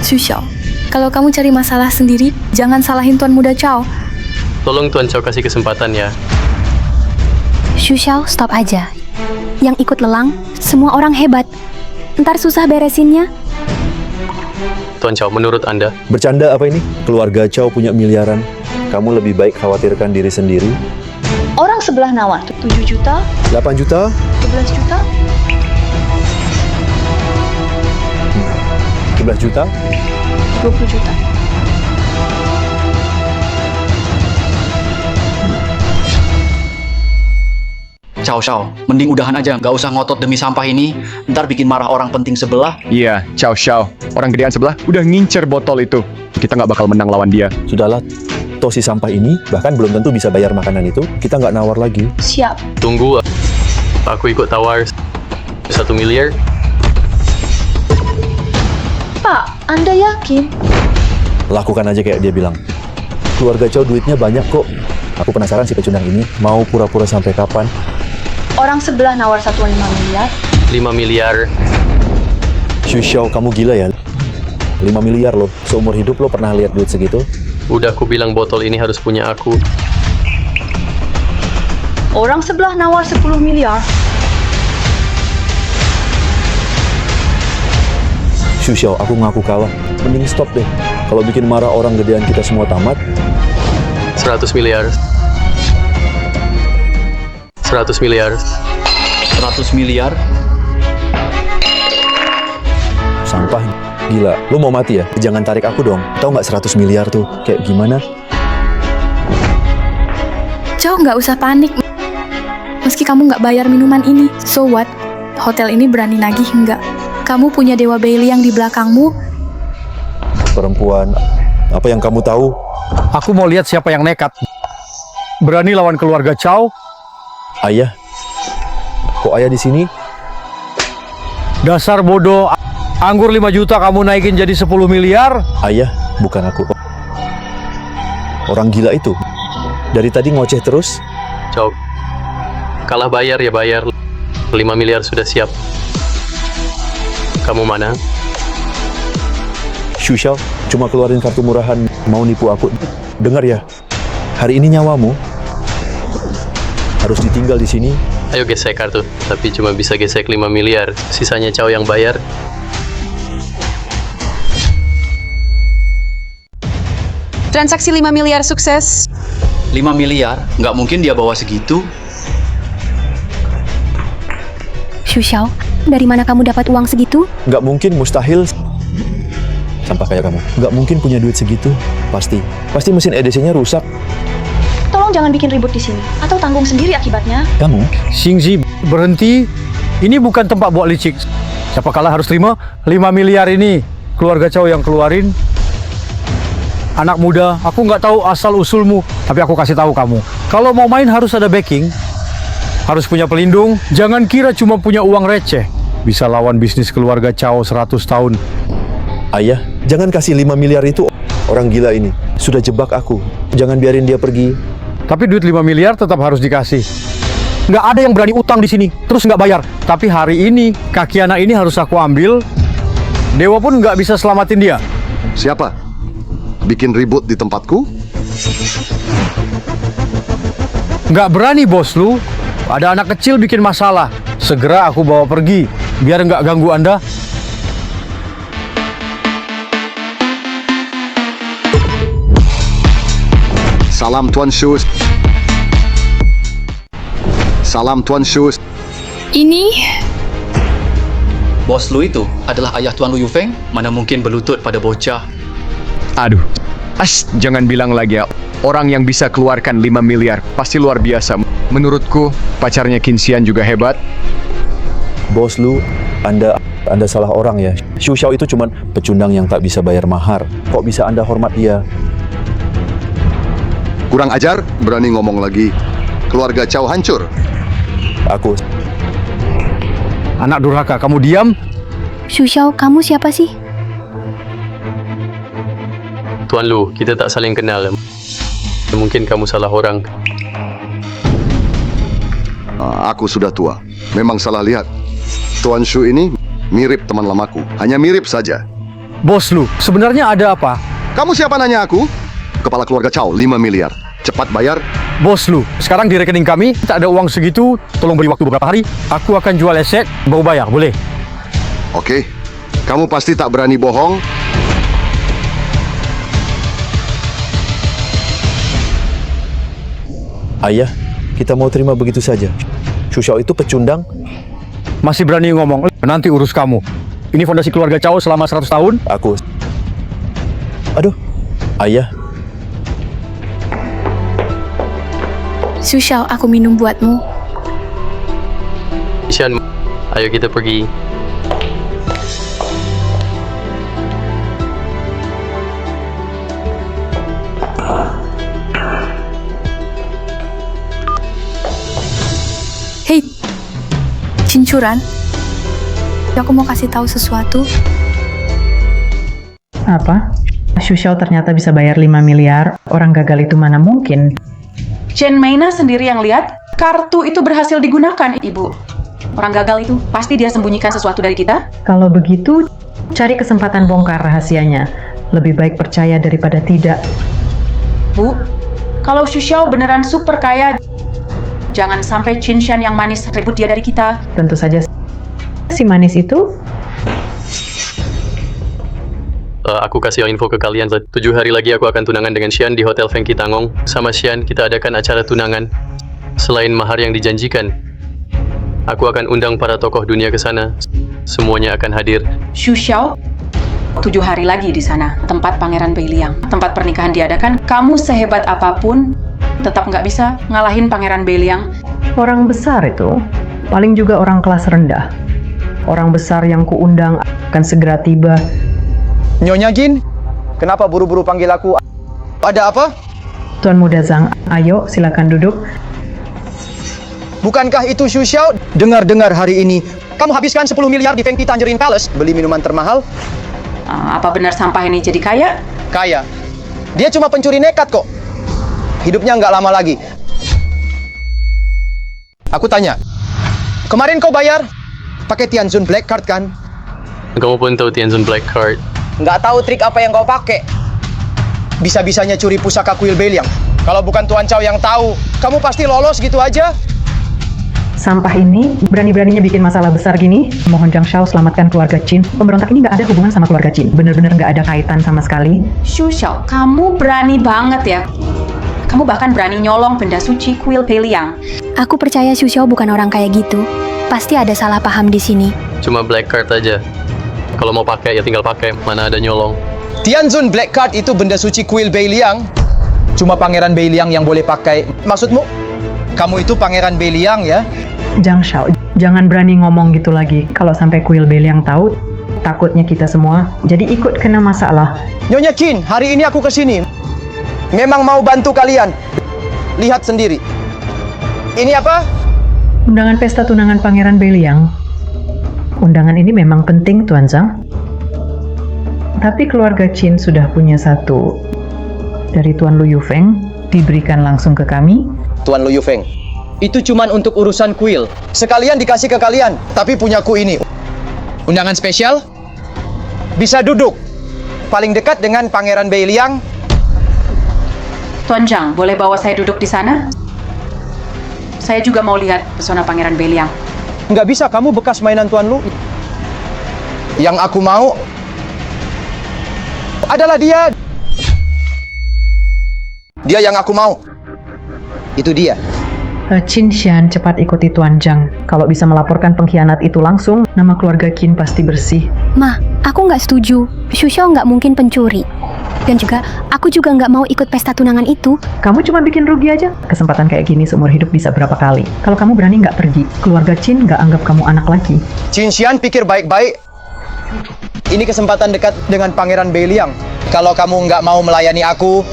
Xu Xiao, kalau kamu cari masalah sendiri, jangan salahin Tuan Muda Chow. Tolong Tuan Chow kasih kesempatan ya. Xu Xiao, stop aja. Yang ikut lelang, semua orang hebat. Ntar susah beresinnya. Tuan Chow, menurut Anda? Bercanda apa ini? Keluarga Chow punya miliaran. Kamu lebih baik khawatirkan diri sendiri. Orang sebelah nawar, 7 juta, 8 juta, 11 juta, 11 juta, 20 juta. Chow, mending udahan aja, nggak usah ngotot demi sampah ini. Ntar bikin marah orang penting sebelah. Iya, Chow Xiao. Orang gedean sebelah udah ngincer botol itu. Kita nggak bakal menang lawan dia. Sudahlah, toh si sampah ini bahkan belum tentu bisa bayar makanan itu. Kita nggak nawar lagi. Siap. Tunggu, aku ikut tawar 1 miliar. Pak, Anda yakin? Lakukan aja kayak dia bilang. Keluarga Chow duitnya banyak kok. Aku penasaran si pecundang ini mau pura-pura sampai kapan. Orang sebelah nawar 1,5 miliar. 5 miliar. Xu Xiao, kamu gila ya? 5 miliar loh. Seumur hidup lo pernah lihat duit segitu? Udah aku bilang botol ini harus punya aku. Orang sebelah nawar 10 miliar. Xu Xiao, aku ngaku kalah. Mending stop deh. Kalau bikin marah orang gedean kita semua tamat. 100 miliar. 100 miliar. 100 miliar? Sampah. Gila, lu mau mati ya? Jangan tarik aku dong. Tahu nggak 100 miliar tuh kayak gimana? Chow, nggak usah panik. Meski kamu nggak bayar minuman ini, so what? Hotel ini berani nagih nggak? Kamu punya Dewa Bailey yang di belakangmu. Perempuan, apa yang kamu tahu? Aku mau lihat siapa yang nekat. Berani lawan keluarga Chow? Ayah. Kok ayah di sini? Dasar bodoh. Anggur 5 juta kamu naikin jadi 10 miliar? Ayah, bukan aku. Orang gila itu. Dari tadi ngoceh terus. Chow, kalah bayar ya bayar. 5 miliar sudah siap. Kamu mana? Xu Xiao, cuma keluarin kartu murahan mau nipu aku. Dengar ya, hari ini nyawamu harus ditinggal di sini. Ayo gesek kartu, tapi cuma bisa gesek 5 miliar. Sisanya Chow yang bayar. Transaksi 5 miliar sukses. 5 miliar? Nggak mungkin dia bawa segitu. Xu Xiao, dari mana kamu dapat uang segitu? Nggak mungkin, mustahil. Sampah kayak kamu. Nggak mungkin punya duit segitu. Pasti mesin EDC-nya rusak. Tolong jangan bikin ribut di sini, atau tanggung sendiri akibatnya. Kamu? Xingzi, berhenti. Ini bukan tempat buat licik. Siapa kalah harus terima 5 miliar ini. Keluarga Chow yang keluarin. Anak muda, aku nggak tahu asal-usulmu, tapi aku kasih tahu kamu. Kalau mau main harus ada backing. Harus punya pelindung. Jangan kira cuma punya uang receh bisa lawan bisnis keluarga Chow 100 tahun. Ayah, jangan kasih 5 miliar itu. Orang gila ini sudah jebak aku. Jangan biarin dia pergi. Tapi duit 5 miliar tetap harus dikasih. Nggak ada yang berani utang di sini, terus nggak bayar. Tapi hari ini, kaki anak ini harus aku ambil. Dewa pun nggak bisa selamatin dia. Siapa? Bikin ribut di tempatku? Nggak berani, bos lu. Ada anak kecil bikin masalah. Segera aku bawa pergi, biar nggak ganggu Anda. Salam Tuan Shu. Salam Tuan Shu. Ini... Bos lu itu adalah ayah Tuan Lu Yufeng? Mana mungkin berlutut pada bocah. Aduh, jangan bilang lagi ya. Orang yang bisa keluarkan 5 miliar pasti luar biasa. Menurutku, pacarnya Qin Xian juga hebat. Bos lu, Anda salah orang ya. Xu Xiao itu cuman pecundang yang tak bisa bayar mahar. Kok bisa Anda hormat dia? Kurang ajar, berani ngomong lagi. Keluarga Chow hancur. Aku. Anak durhaka, kamu diam? Xu Xiao, kamu siapa sih? Tuan Lu, kita tak saling kenal. Mungkin kamu salah orang. Aku sudah tua. Memang salah lihat. Tuan Shu ini mirip teman lamaku. Hanya mirip saja. Bos lu, sebenarnya ada apa? Kamu siapa nanya aku? Kepala keluarga Chow, 5 miliar. Cepat bayar. Bos lu, sekarang di rekening kami tak ada uang segitu. Tolong beri waktu beberapa hari. Aku akan jual aset, baru bayar, boleh? Oke. Kamu pasti tak berani bohong. Ayah, kita mau terima begitu saja. Xu Xiao itu pecundang. Masih berani ngomong, nanti urus kamu. Ini fondasi keluarga Chow selama 100 tahun. Aku. Aduh, ayah. Xu Xiao, aku minum buatmu. Xian, ayo kita pergi. Hei, Cincuran. Aku mau kasih tahu sesuatu. Apa? Xu Xiao ternyata bisa bayar 5 miliar. Orang gagal itu mana mungkin? Chen Meina sendiri yang lihat kartu itu berhasil digunakan, Ibu. Orang gagal itu pasti dia sembunyikan sesuatu dari kita. Kalau begitu, cari kesempatan bongkar rahasianya. Lebih baik percaya daripada tidak. Bu, kalau Xu Xiao beneran super kaya, Jangan sampai Qinshan yang manis rebut dia dari kita. Tentu saja si manis itu Aku kasih info ke kalian. 7 hari lagi aku akan tunangan dengan Xian di Hotel Feng Kitangong. Sama Xian kita adakan acara tunangan. Selain mahar yang dijanjikan, aku akan undang para tokoh dunia ke sana. Semuanya akan hadir. Xu Xiao, 7 hari lagi di sana, tempat Pangeran Beiliang. Tempat pernikahan diadakan. Kamu sehebat apapun, tetap nggak bisa ngalahin Pangeran Beiliang. orang besar itu, paling juga orang kelas rendah. Orang besar yang kuundang akan segera tiba. Nyonya Jin, kenapa buru-buru panggil aku? Ada apa? Tuan Muda Zhang, ayo silakan duduk. Bukankah itu Xu Xiao? Dengar-dengar hari ini kamu habiskan 10 miliar di Fengki Tangerine Palace beli minuman termahal? Apa benar sampah ini jadi kaya? Kaya. Dia cuma pencuri nekat kok. Hidupnya nggak lama lagi. Aku tanya, kemarin kau bayar pakai Tianzun Black Card kan? Kamu pun tahu Tianzun Black Card. Nggak tahu trik apa yang kau pakai. Bisa-bisanya curi pusaka kuil Beiliang. Kalau bukan Tuan Chow yang tahu, kamu pasti lolos gitu aja. Sampah ini berani-beraninya bikin masalah besar gini. Mohon Zhang Xiao selamatkan keluarga Qin. Pemberontak ini nggak ada hubungan sama keluarga Qin. Bener-bener nggak ada kaitan sama sekali. Xu Xiao, kamu berani banget ya. Kamu bahkan berani nyolong benda suci kuil Beiliang. Aku percaya Xu Xiao bukan orang kayak gitu. Pasti ada salah paham di sini. Cuma Black Card aja. Kalau mau pakai ya tinggal pakai, mana ada nyolong. Tianzun Black Card itu benda suci kuil Beiliang. Cuma Pangeran Beiliang yang boleh pakai. Maksudmu, kamu itu Pangeran Beiliang ya? Zhang Xiao, jangan berani ngomong gitu lagi. Kalau sampai kuil Beiliang tahu, takutnya kita semua jadi ikut kena masalah. Nyonya Qin, hari ini aku kesini. Memang mau bantu kalian. Lihat sendiri. Ini apa? Undangan pesta tunangan Pangeran Beiliang. Undangan ini memang penting, Tuan Zhang. Tapi keluarga Qin sudah punya satu. Dari Tuan Lu Yufeng, diberikan langsung ke kami. Tuan Lu Yufeng, itu cuman untuk urusan kuil. Sekalian dikasih ke kalian, tapi punyaku ini. Undangan spesial? Bisa duduk. Paling dekat dengan Pangeran Beiliang. Tuan Zhang, boleh bawa saya duduk di sana? Saya juga mau lihat pesona Pangeran Beiliang. Nggak bisa, kamu bekas mainan Tuan Lu. Yang aku mau adalah dia. Dia yang aku mau. Itu dia. Qinshan, cepat ikuti Tuan Zhang. Kalau bisa melaporkan pengkhianat itu langsung, nama keluarga Qin pasti bersih. Ma, aku nggak setuju. Xu Xiao nggak mungkin pencuri. Dan juga, aku juga nggak mau ikut pesta tunangan itu. Kamu cuma bikin rugi aja. Kesempatan kayak gini seumur hidup bisa berapa kali. Kalau kamu berani nggak pergi, keluarga Qin nggak anggap kamu anak lagi. Qinshan, pikir baik-baik. Ini kesempatan dekat dengan Pangeran Beiliang. Kalau kamu nggak mau melayani aku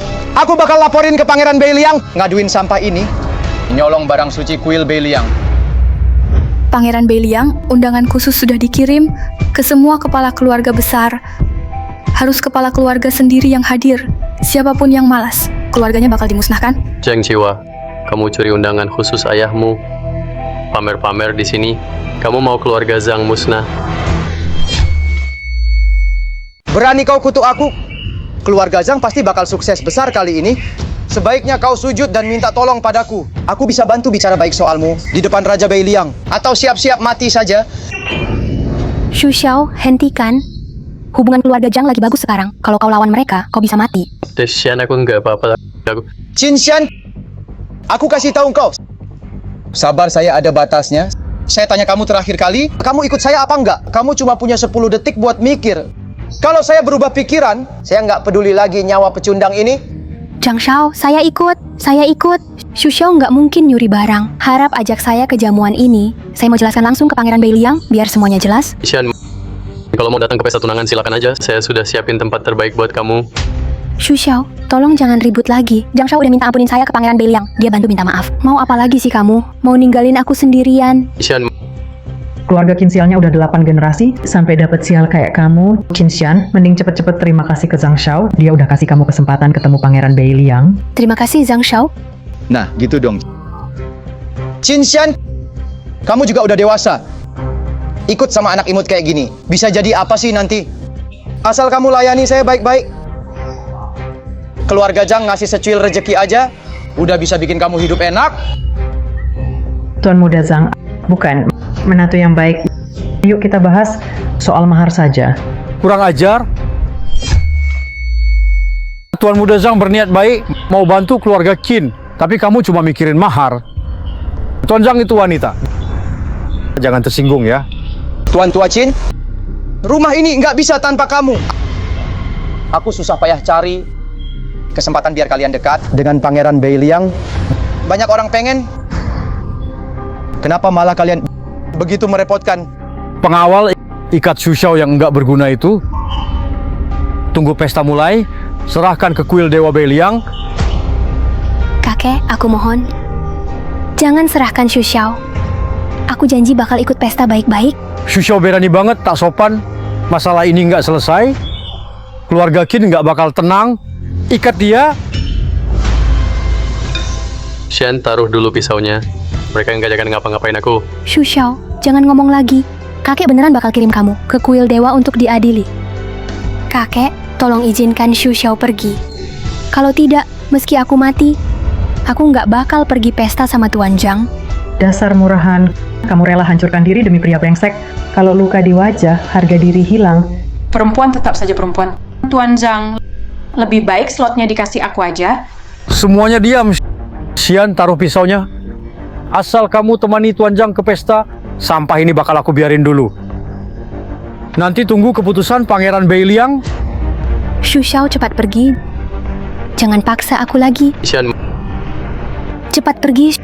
bakal laporin ke Pangeran Beiliang. Ngaduin sampah ini. Nyolong barang suci kuil Beiliang. Pangeran Beiliang, undangan khusus sudah dikirim ke semua kepala keluarga besar. Harus kepala keluarga sendiri yang hadir. Siapapun yang malas, keluarganya bakal dimusnahkan. Zhang Jiwa, kamu curi undangan khusus ayahmu. Pamer-pamer di sini. Kamu mau keluarga Zhang musnah. Berani kau kutuk aku? Keluarga Zhang pasti bakal sukses besar kali ini. Sebaiknya kau sujud dan minta tolong padaku. Aku bisa bantu bicara baik soalmu di depan Raja Beiliang. Atau siap-siap mati saja. Xu Xiao, hentikan. Hubungan keluarga Zhang lagi bagus sekarang. Kalau kau lawan mereka, kau bisa mati. Xian, aku nggak apa-apa. Qinshan, aku kasih tahu kau. Sabar, saya ada batasnya. Saya tanya kamu terakhir kali, kamu ikut saya apa enggak? Kamu cuma punya 10 detik buat mikir. Kalau saya berubah pikiran, saya nggak peduli lagi nyawa pecundang ini. Zhang Xiao, saya ikut. Xu Xiao nggak mungkin nyuri barang. Harap ajak saya ke jamuan ini. Saya mau jelaskan langsung ke Pangeran Beiliang, biar semuanya jelas. Xian, kalau mau datang ke pesta tunangan silakan aja. Saya sudah siapin tempat terbaik buat kamu. Xu Xiao, tolong jangan ribut lagi. Zhang Xiao udah minta ampunin saya ke Pangeran Beiliang. Dia bantu minta maaf. Mau apa lagi sih kamu? Mau ninggalin aku sendirian? Xian, Keluarga Qin sialnya udah 8 generasi, sampai dapet sial kayak kamu. Qinshan, mending cepet-cepet terima kasih ke Zhang Xiao. Dia udah kasih kamu kesempatan ketemu Pangeran Beiliang. Terima kasih Zhang Xiao. Nah, gitu dong. Qinshan, kamu juga udah dewasa. Ikut sama anak imut kayak gini. Bisa jadi apa sih nanti? Asal kamu layani saya baik-baik. Keluarga Zhang ngasih secuil rezeki aja, udah bisa bikin kamu hidup enak. Tuan Muda Zhang, bukan, menantu yang baik. Yuk kita bahas soal mahar saja. Kurang ajar. Tuan Muda Zhang berniat baik, mau bantu keluarga Qin, tapi kamu cuma mikirin mahar. Tuan Zhang itu wanita. Jangan tersinggung ya. Tuan Tua Qin, rumah ini nggak bisa tanpa kamu. Aku susah payah cari kesempatan biar kalian dekat dengan Pangeran Beiliang. Banyak orang pengen. Kenapa malah kalian begitu merepotkan? Pengawal ikat Shushao yang nggak berguna itu, tunggu pesta mulai, serahkan ke kuil Dewa Beiliang. Kakek, aku mohon. Jangan serahkan Shushao. Aku janji bakal ikut pesta baik-baik. Shushao berani banget, tak sopan. Masalah ini nggak selesai. Keluarga Qin nggak bakal tenang. Ikat dia. Xian, taruh dulu pisaunya. Mereka nggak akan ngapa-ngapain aku. Shushao, jangan ngomong lagi. Kakek beneran bakal kirim kamu ke kuil dewa untuk diadili. Kakek, tolong izinkan Shushao pergi. Kalau tidak, meski aku mati, aku nggak bakal pergi pesta sama Tuan Zhang. Dasar murahan, kamu rela hancurkan diri demi pria brengsek. Kalau luka di wajah, harga diri hilang. Perempuan tetap saja perempuan. Tuan Zhang, lebih baik slotnya dikasih aku aja. Semuanya diam. Xian, taruh pisaunya. Asal kamu temani Tuan Zhang ke pesta, sampah ini bakal aku biarin dulu. Nanti tunggu keputusan Pangeran Beiliang. Shushao, cepat pergi. Jangan paksa aku lagi. Xian, Cepat pergi.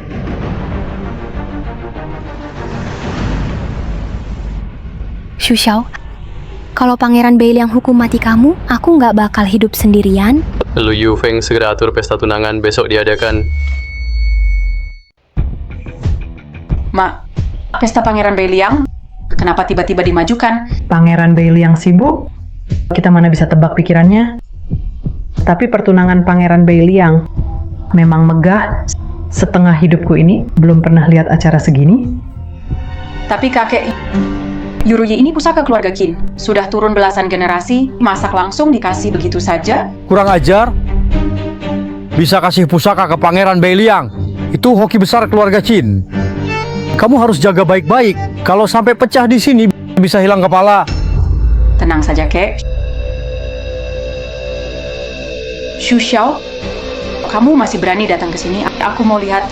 Shushao, kalau Pangeran Beiliang hukum mati kamu, aku nggak bakal hidup sendirian. Lu Yufeng segera atur pesta tunangan besok diadakan. Mak, pesta Pangeran Beiliang, kenapa tiba-tiba dimajukan? Pangeran Beiliang sibuk, kita mana bisa tebak pikirannya. Tapi pertunangan Pangeran Beiliang memang megah. Setengah hidupku ini belum pernah lihat acara segini. Tapi kakek, Yuruyi ini pusaka keluarga Qin. Sudah turun belasan generasi, masak langsung dikasih begitu saja. Kurang ajar. Bisa kasih pusaka ke Pangeran Beiliang. Itu hoki besar keluarga Qin. Kamu harus jaga baik-baik. Kalau sampai pecah di sini, bisa hilang kepala. Tenang saja, Kek. Shushao, kamu masih berani datang ke sini? Aku mau lihat.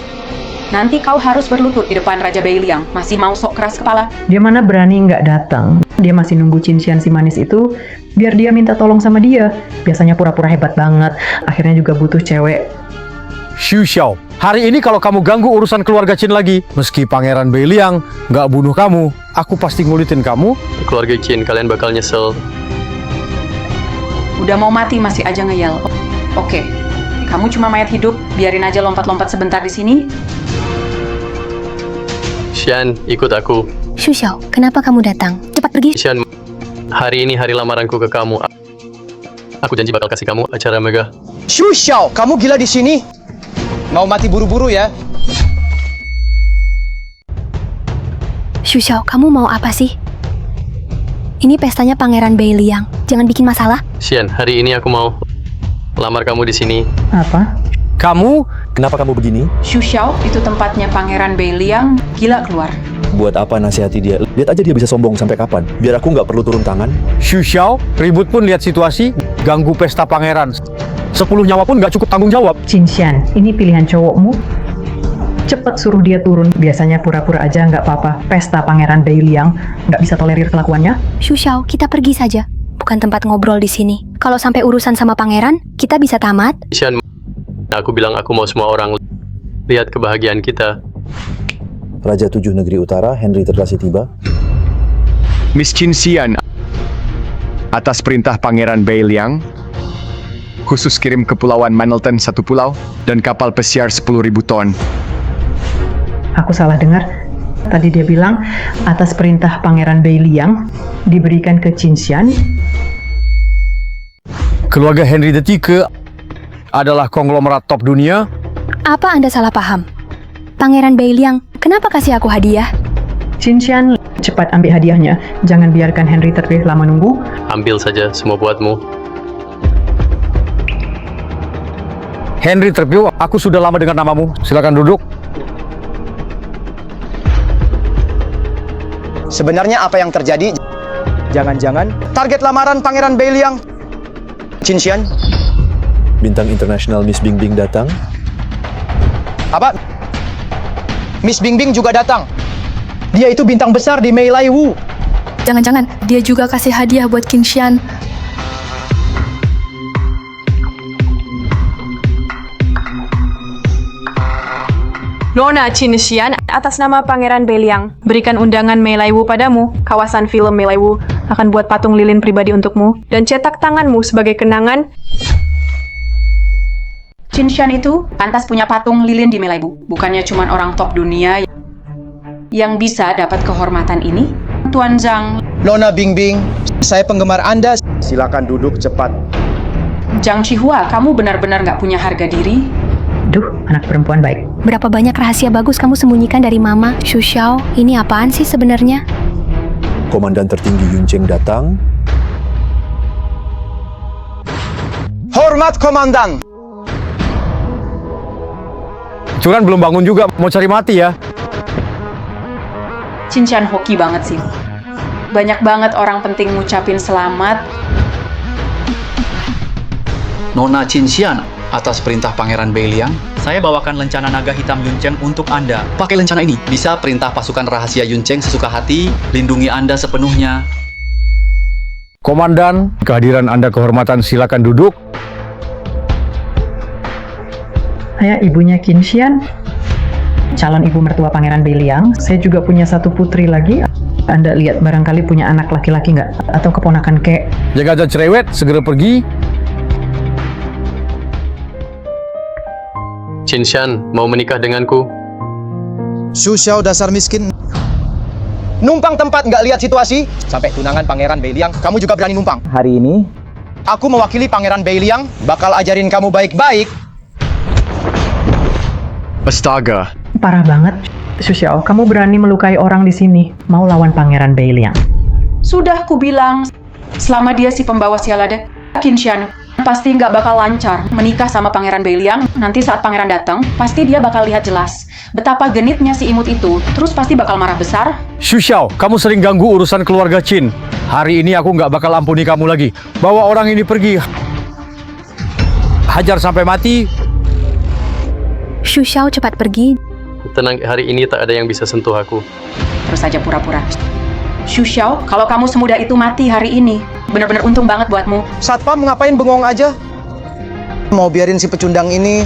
Nanti kau harus berlutut di depan Raja Beiliang. Masih mau sok keras kepala? Dia mana berani nggak datang. Dia masih nunggu Qin Xian si manis itu, biar dia minta tolong sama dia. Biasanya pura-pura hebat banget, akhirnya juga butuh cewek. Shushao, hari ini kalau kamu ganggu urusan keluarga Qin lagi, meski Pangeran Beiliang nggak bunuh kamu, aku pasti ngulitin kamu. Keluarga Qin, kalian bakal nyesel. Udah mau mati masih aja ngeyel. Oke, kamu cuma mayat hidup, biarin aja lompat-lompat sebentar di sini. Xian, ikut aku. Shushao, kenapa kamu datang? Cepat pergi. Xian, hari ini hari lamaranku ke kamu. Aku janji bakal kasih kamu acara megah. Shushao, kamu gila di sini? Mau mati buru-buru ya? Shushao, kamu mau apa sih? Ini pestanya Pangeran Beiliang. Jangan bikin masalah. Xian, hari ini aku mau lamar kamu di sini. Apa? Kamu? Kenapa kamu begini? Shushao, itu tempatnya Pangeran Beiliang. Gila keluar. Buat apa nasihati dia? Lihat aja dia bisa sombong sampai kapan. Biar aku nggak perlu turun tangan. Shushao, ribut pun lihat situasi, ganggu pesta pangeran. 10 nyawa pun nggak cukup tanggung jawab. Qin Xian, ini pilihan cowokmu. Cepet suruh dia turun. Biasanya pura-pura aja nggak apa-apa. Pesta Pangeran Beiliang nggak bisa tolerir kelakuannya. Shushao, kita pergi saja. Bukan tempat ngobrol di sini. Kalau sampai urusan sama pangeran, kita bisa tamat. Xian, aku bilang aku mau semua orang lihat kebahagiaan kita. Raja 7 Negeri Utara, Henry terkasih tiba. Miss Qin Xian, atas perintah Pangeran Beiliang, khusus kirim Kepulauan Manelton 1 pulau dan kapal pesiar 10.000 ton. Aku salah dengar. Tadi dia bilang atas perintah Pangeran Beiliang diberikan ke Qin Xian. Keluarga Henry III adalah konglomerat top dunia. Apa Anda salah paham? Pangeran Beiliang, kenapa kasih aku hadiah? Qin Xian, cepat ambil hadiahnya. Jangan biarkan Henry terpilih lama nunggu. Ambil saja, semua buatmu. Henry terpilih, aku sudah lama dengar namamu. Silakan duduk. Sebenarnya apa yang terjadi? Jangan-jangan target lamaran Pangeran Beiliang Qin Xian? Bintang internasional Miss Bingbing datang. Apa? Miss Bingbing juga datang. Dia itu bintang besar di Mei Lai Wu. Jangan-jangan dia juga kasih hadiah buat Qin Xian. Nona Qin Xian, atas nama Pangeran Beiliang, berikan undangan Mei Lai Wu padamu. Kawasan film Mei Lai Wu akan buat patung lilin pribadi untukmu dan cetak tanganmu sebagai kenangan. Qin Xian itu pantas punya patung lilin di Mei Lai Wu. Bukannya cuma orang top dunia yang bisa dapat kehormatan ini. Tuan Zhang. Nona Bingbing, saya penggemar Anda. Silakan duduk cepat. Zhang Qihua, kamu benar-benar nggak punya harga diri. Duh, anak perempuan baik. Berapa banyak rahasia bagus kamu sembunyikan dari Mama, Xu Xiao? Ini apaan sih sebenarnya? Komandan tertinggi Yun Cheng datang. Hormat Komandan. Curan belum bangun juga, mau cari mati ya. Qin Xian hoki banget sih. Banyak banget orang penting ngucapin selamat. Nona Qin Xian, atas perintah Pangeran Beiliang, saya bawakan lencana naga hitam Yun Cheng untuk Anda. Pakai lencana ini, bisa perintah pasukan rahasia Yun Cheng sesuka hati, lindungi Anda sepenuhnya. Komandan, kehadiran Anda kehormatan, silakan duduk. Saya ibunya Qin Xian, calon ibu mertua Pangeran Beiliang. Saya juga punya satu putri lagi. Anda lihat barangkali punya anak laki-laki nggak? Atau keponakan kek? Jaga aja cerewet, segera pergi. Qin Xian, mau menikah denganku? Xu Xiao dasar miskin. Numpang tempat nggak lihat situasi. Sampai tunangan Pangeran Beiliang, kamu juga berani numpang. Hari ini, aku mewakili Pangeran Beiliang, bakal ajarin kamu baik-baik. Astaga. Parah banget. Xu Xiao, kamu berani melukai orang di sini. Mau lawan Pangeran Beiliang. Sudah ku bilang, selama dia si pembawa sialada, Qin Xian pasti nggak bakal lancar menikah sama Pangeran Beiliang. Nanti saat Pangeran datang, pasti dia bakal lihat jelas betapa genitnya si imut itu. Terus pasti bakal marah besar. Xu Xiao, kamu sering ganggu urusan keluarga Qin. Hari ini aku nggak bakal ampuni kamu lagi. Bawa orang ini pergi. Hajar sampai mati. Xu Xiao cepat pergi. Tenang, hari ini tak ada yang bisa sentuh aku. Terus aja pura-pura. Xu Xiao, kalau kamu semudah itu mati hari ini, benar-benar untung banget buatmu. Satpam ngapain bengong aja? Mau biarin si pecundang ini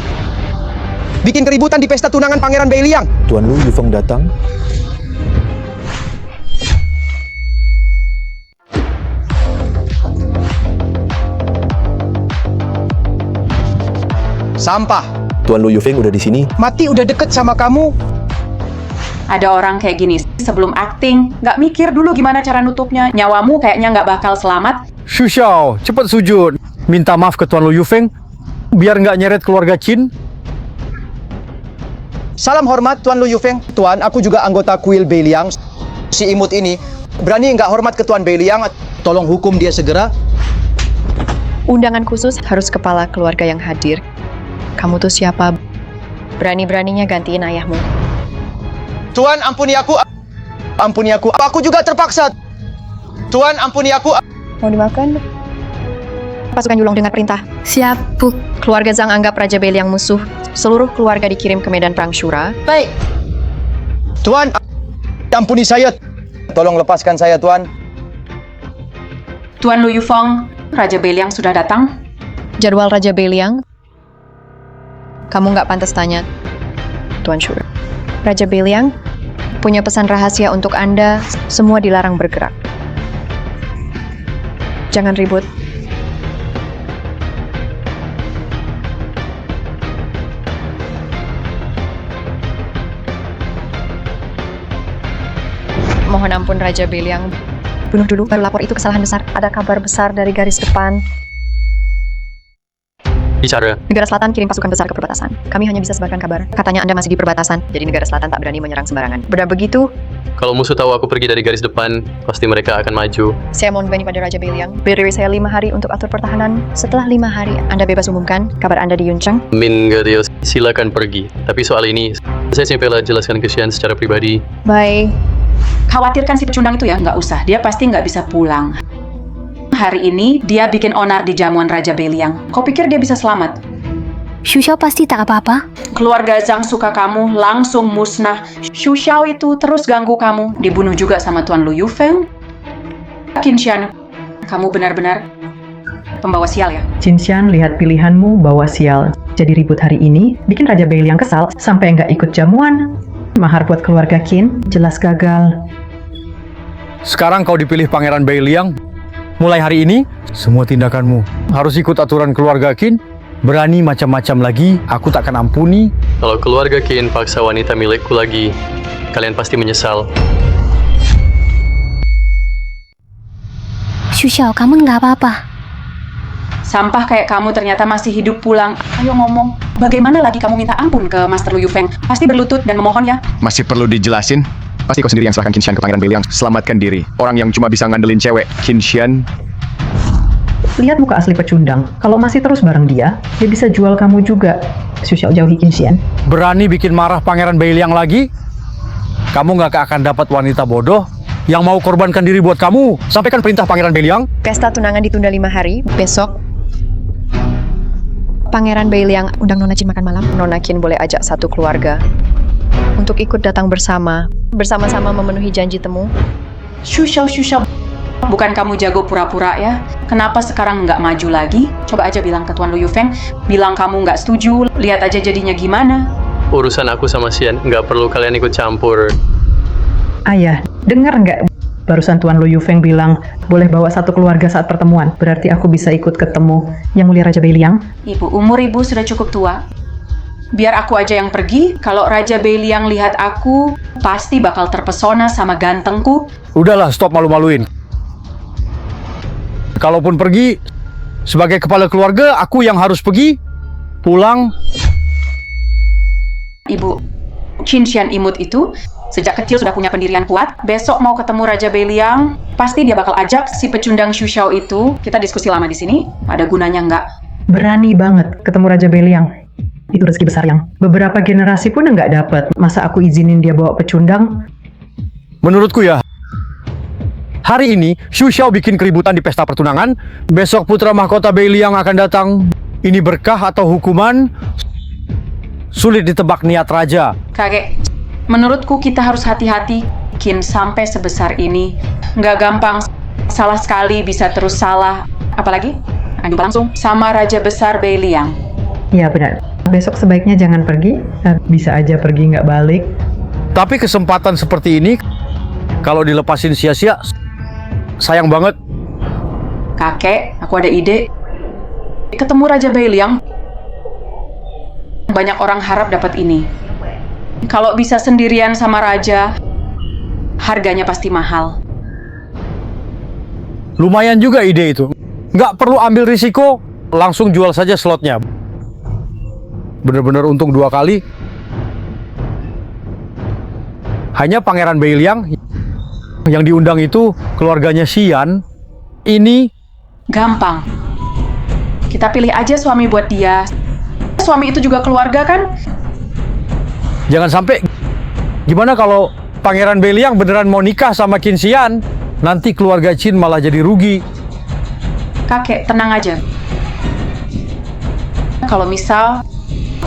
bikin keributan di pesta tunangan Pangeran Beiliang. Tuan Lu Yufeng datang. Sampah. Tuan Lu Yufeng udah di sini. Mati udah deket sama kamu. Ada orang kayak gini, sebelum acting, nggak mikir dulu gimana cara nutupnya. Nyawamu kayaknya nggak bakal selamat. Xu Xiao, cepat sujud. Minta maaf ke Tuan Lu Yufeng, biar nggak nyeret keluarga Qin. Salam hormat Tuan Lu Yufeng. Tuan, aku juga anggota kuil Beiliang. Si imut ini berani nggak hormat ke Tuan Beiliang. Tolong hukum dia segera. Undangan khusus harus kepala keluarga yang hadir. Kamu tuh siapa? Berani-beraninya gantiin ayahmu. Tuan, ampuni aku. Ampuni aku. Aku juga terpaksa. Tuan, ampuni aku. Mau dimakan? Pasukan Yulong dengar perintah. Siap, Bu. Keluarga Zhang anggap Raja Beiliang musuh. Seluruh keluarga dikirim ke medan perang Shura. Baik. Tuan, ampuni saya. Tolong lepaskan saya, Tuan. Tuan Lu Yufeng, Raja Beiliang sudah datang. Jadwal Raja Beiliang? Kamu nggak pantas tanya, Tuan Shura. Raja Beiliang punya pesan rahasia untuk Anda. Semua dilarang bergerak. Jangan ribut. Mohon ampun Raja Beiliang. Bunuh dulu, baru lapor, itu kesalahan besar. Ada kabar besar dari garis depan. Bicara. Negara Selatan kirim pasukan besar ke perbatasan. Kami hanya bisa sebarkan kabar. Katanya Anda masih di perbatasan, jadi negara Selatan tak berani menyerang sembarangan. Benar begitu? Kalau musuh tahu aku pergi dari garis depan, pasti mereka akan maju. Saya mohon bani pada Raja Beiliang. Beri saya 5 hari untuk atur pertahanan. Setelah 5 hari, Anda bebas umumkan kabar Anda di Yun Cheng. Min Garios, silakan pergi. Tapi soal ini, saya simpelnya jelaskan ke Xian secara pribadi. Bye. Khawatirkan si pecundang itu ya, nggak usah. Dia pasti nggak bisa pulang. Hari ini dia bikin onar di jamuan Raja Beiliang. Kau pikir dia bisa selamat? Xu Xiao pasti tak apa-apa. Keluarga Zhang suka kamu, langsung musnah. Xu Xiao itu terus ganggu kamu. Dibunuh juga sama Tuan Lu Yufeng. Qin Xian, kamu benar-benar pembawa sial ya? Qin Xian, lihat pilihanmu bawa sial. Jadi ribut hari ini, bikin Raja Beiliang kesal sampai nggak ikut jamuan. Mahar buat keluarga Qin, jelas gagal. Sekarang kau dipilih Pangeran Beiliang. Mulai hari ini, semua tindakanmu harus ikut aturan keluarga Qin. Berani macam-macam lagi, aku tak akan ampuni. Kalau keluarga Qin paksa wanita milikku lagi, kalian pasti menyesal. Xu Xiao, kamu nggak apa-apa. Sampah kayak kamu ternyata masih hidup pulang. Ayo ngomong, bagaimana lagi kamu minta ampun ke Master Lu Yufeng? Pasti berlutut dan memohon ya? Masih perlu dijelasin? Pasti kau sendiri yang serahkan Qin Xian ke Pangeran Beiliang. Selamatkan diri. Orang yang cuma bisa ngandelin cewek. Qin Xian. Lihat muka asli pecundang. Kalau masih terus bareng dia bisa jual kamu juga. Xu Xiao, jauhi Qin Xian. Berani bikin marah Pangeran Beiliang lagi? Kamu nggak akan dapat wanita bodoh yang mau korbankan diri buat kamu. Sampaikan perintah Pangeran Beiliang. Pesta tunangan ditunda 5 hari. Besok Pangeran Beiliang undang Nona Qin makan malam. Nona Qin boleh ajak satu keluarga untuk ikut datang bersama-sama memenuhi janji temu. Xu Xiao, bukan kamu jago pura-pura ya? Kenapa sekarang nggak maju lagi? Coba aja bilang ke Tuan Lu Yufeng, bilang kamu nggak setuju, lihat aja jadinya gimana. Urusan aku sama Xian, nggak perlu kalian ikut campur. Ayah, dengar nggak? Barusan Tuan Lu Yufeng bilang boleh bawa satu keluarga saat pertemuan. Berarti aku bisa ikut ketemu Yang Mulia Raja Beiliang. Ibu, umur ibu sudah cukup tua. Biar aku aja yang pergi. Kalau Raja Beiliang lihat aku, pasti bakal terpesona sama gantengku. Udahlah, stop malu-maluin. Kalaupun pergi, sebagai kepala keluarga, aku yang harus pergi, pulang. Ibu, Qin Xian imut itu sejak kecil sudah punya pendirian kuat. Besok mau ketemu Raja Beiliang, pasti dia bakal ajak si pecundang Xu Xiao itu. Kita diskusi lama di sini, ada gunanya nggak? Berani banget ketemu Raja Beiliang. Itu rezeki besar yang beberapa generasi pun nggak dapat. Masa aku izinin dia bawa pecundang? Menurutku ya, hari ini Xu Xiao bikin keributan di pesta pertunangan. Besok putra mahkota Beiliang akan datang. Ini berkah atau hukuman? Sulit ditebak niat raja. Kakek, menurutku kita harus hati-hati. Qin sampai sebesar ini nggak gampang. Salah sekali bisa terus salah. Apalagi jumpa langsung sama Raja Besar Beiliang. Iya benar. Besok sebaiknya jangan pergi. Bisa aja pergi nggak balik. Tapi kesempatan seperti ini, kalau dilepasin sia-sia, sayang banget. Kakek, aku ada ide. Ketemu Raja Beiliang. Banyak orang harap dapat ini. Kalau bisa sendirian sama Raja, harganya pasti mahal. Lumayan juga ide itu. Nggak perlu ambil risiko, langsung jual saja slotnya. Bener-bener untung 2 kali. Hanya Pangeran Beiliang yang diundang itu keluarganya Xian. Ini gampang. Kita pilih aja suami buat dia. Suami itu juga keluarga kan? jangan sampai. Gimana kalau Pangeran Beiliang beneran mau nikah sama Qin Xian? Nanti keluarga Qin malah jadi rugi. Kakek, tenang aja. Kalau misal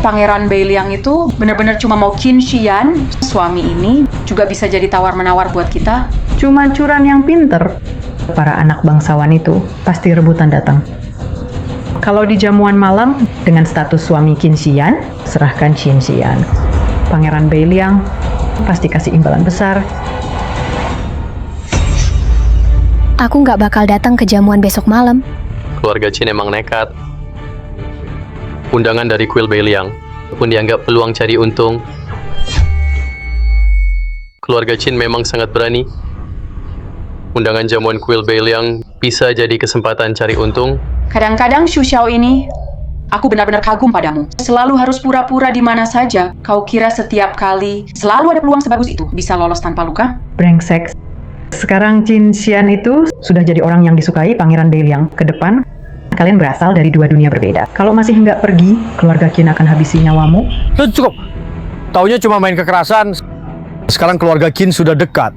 Pangeran Beiliang itu benar-benar cuma mau Qin Xian, suami ini juga bisa jadi tawar-menawar buat kita. Cuma curan yang pinter. Para anak bangsawan itu pasti rebutan datang. Kalau di jamuan malam dengan status suami Qin Xian, serahkan Qin Xian. Pangeran Beiliang pasti kasih imbalan besar. Aku nggak bakal datang ke jamuan besok malam. Keluarga Qin emang nekat. Undangan dari kuil Beiliang pun dianggap peluang cari untung. Keluarga Qin memang sangat berani. Undangan jamuan kuil Beiliang bisa jadi kesempatan cari untung. Kadang-kadang Xu Xiao ini, aku benar-benar kagum padamu. Selalu harus pura-pura di mana saja. Kau kira setiap kali selalu ada peluang sebagus itu bisa lolos tanpa luka? Brengsek. Sekarang Qin Xian itu sudah jadi orang yang disukai Pangeran Beiliang. Ke depan, kalian berasal dari 2 dunia berbeda. Kalau masih nggak pergi, keluarga Qin akan habisi nyawamu. Cukup. Taunya cuma main kekerasan. Sekarang keluarga Qin sudah dekat.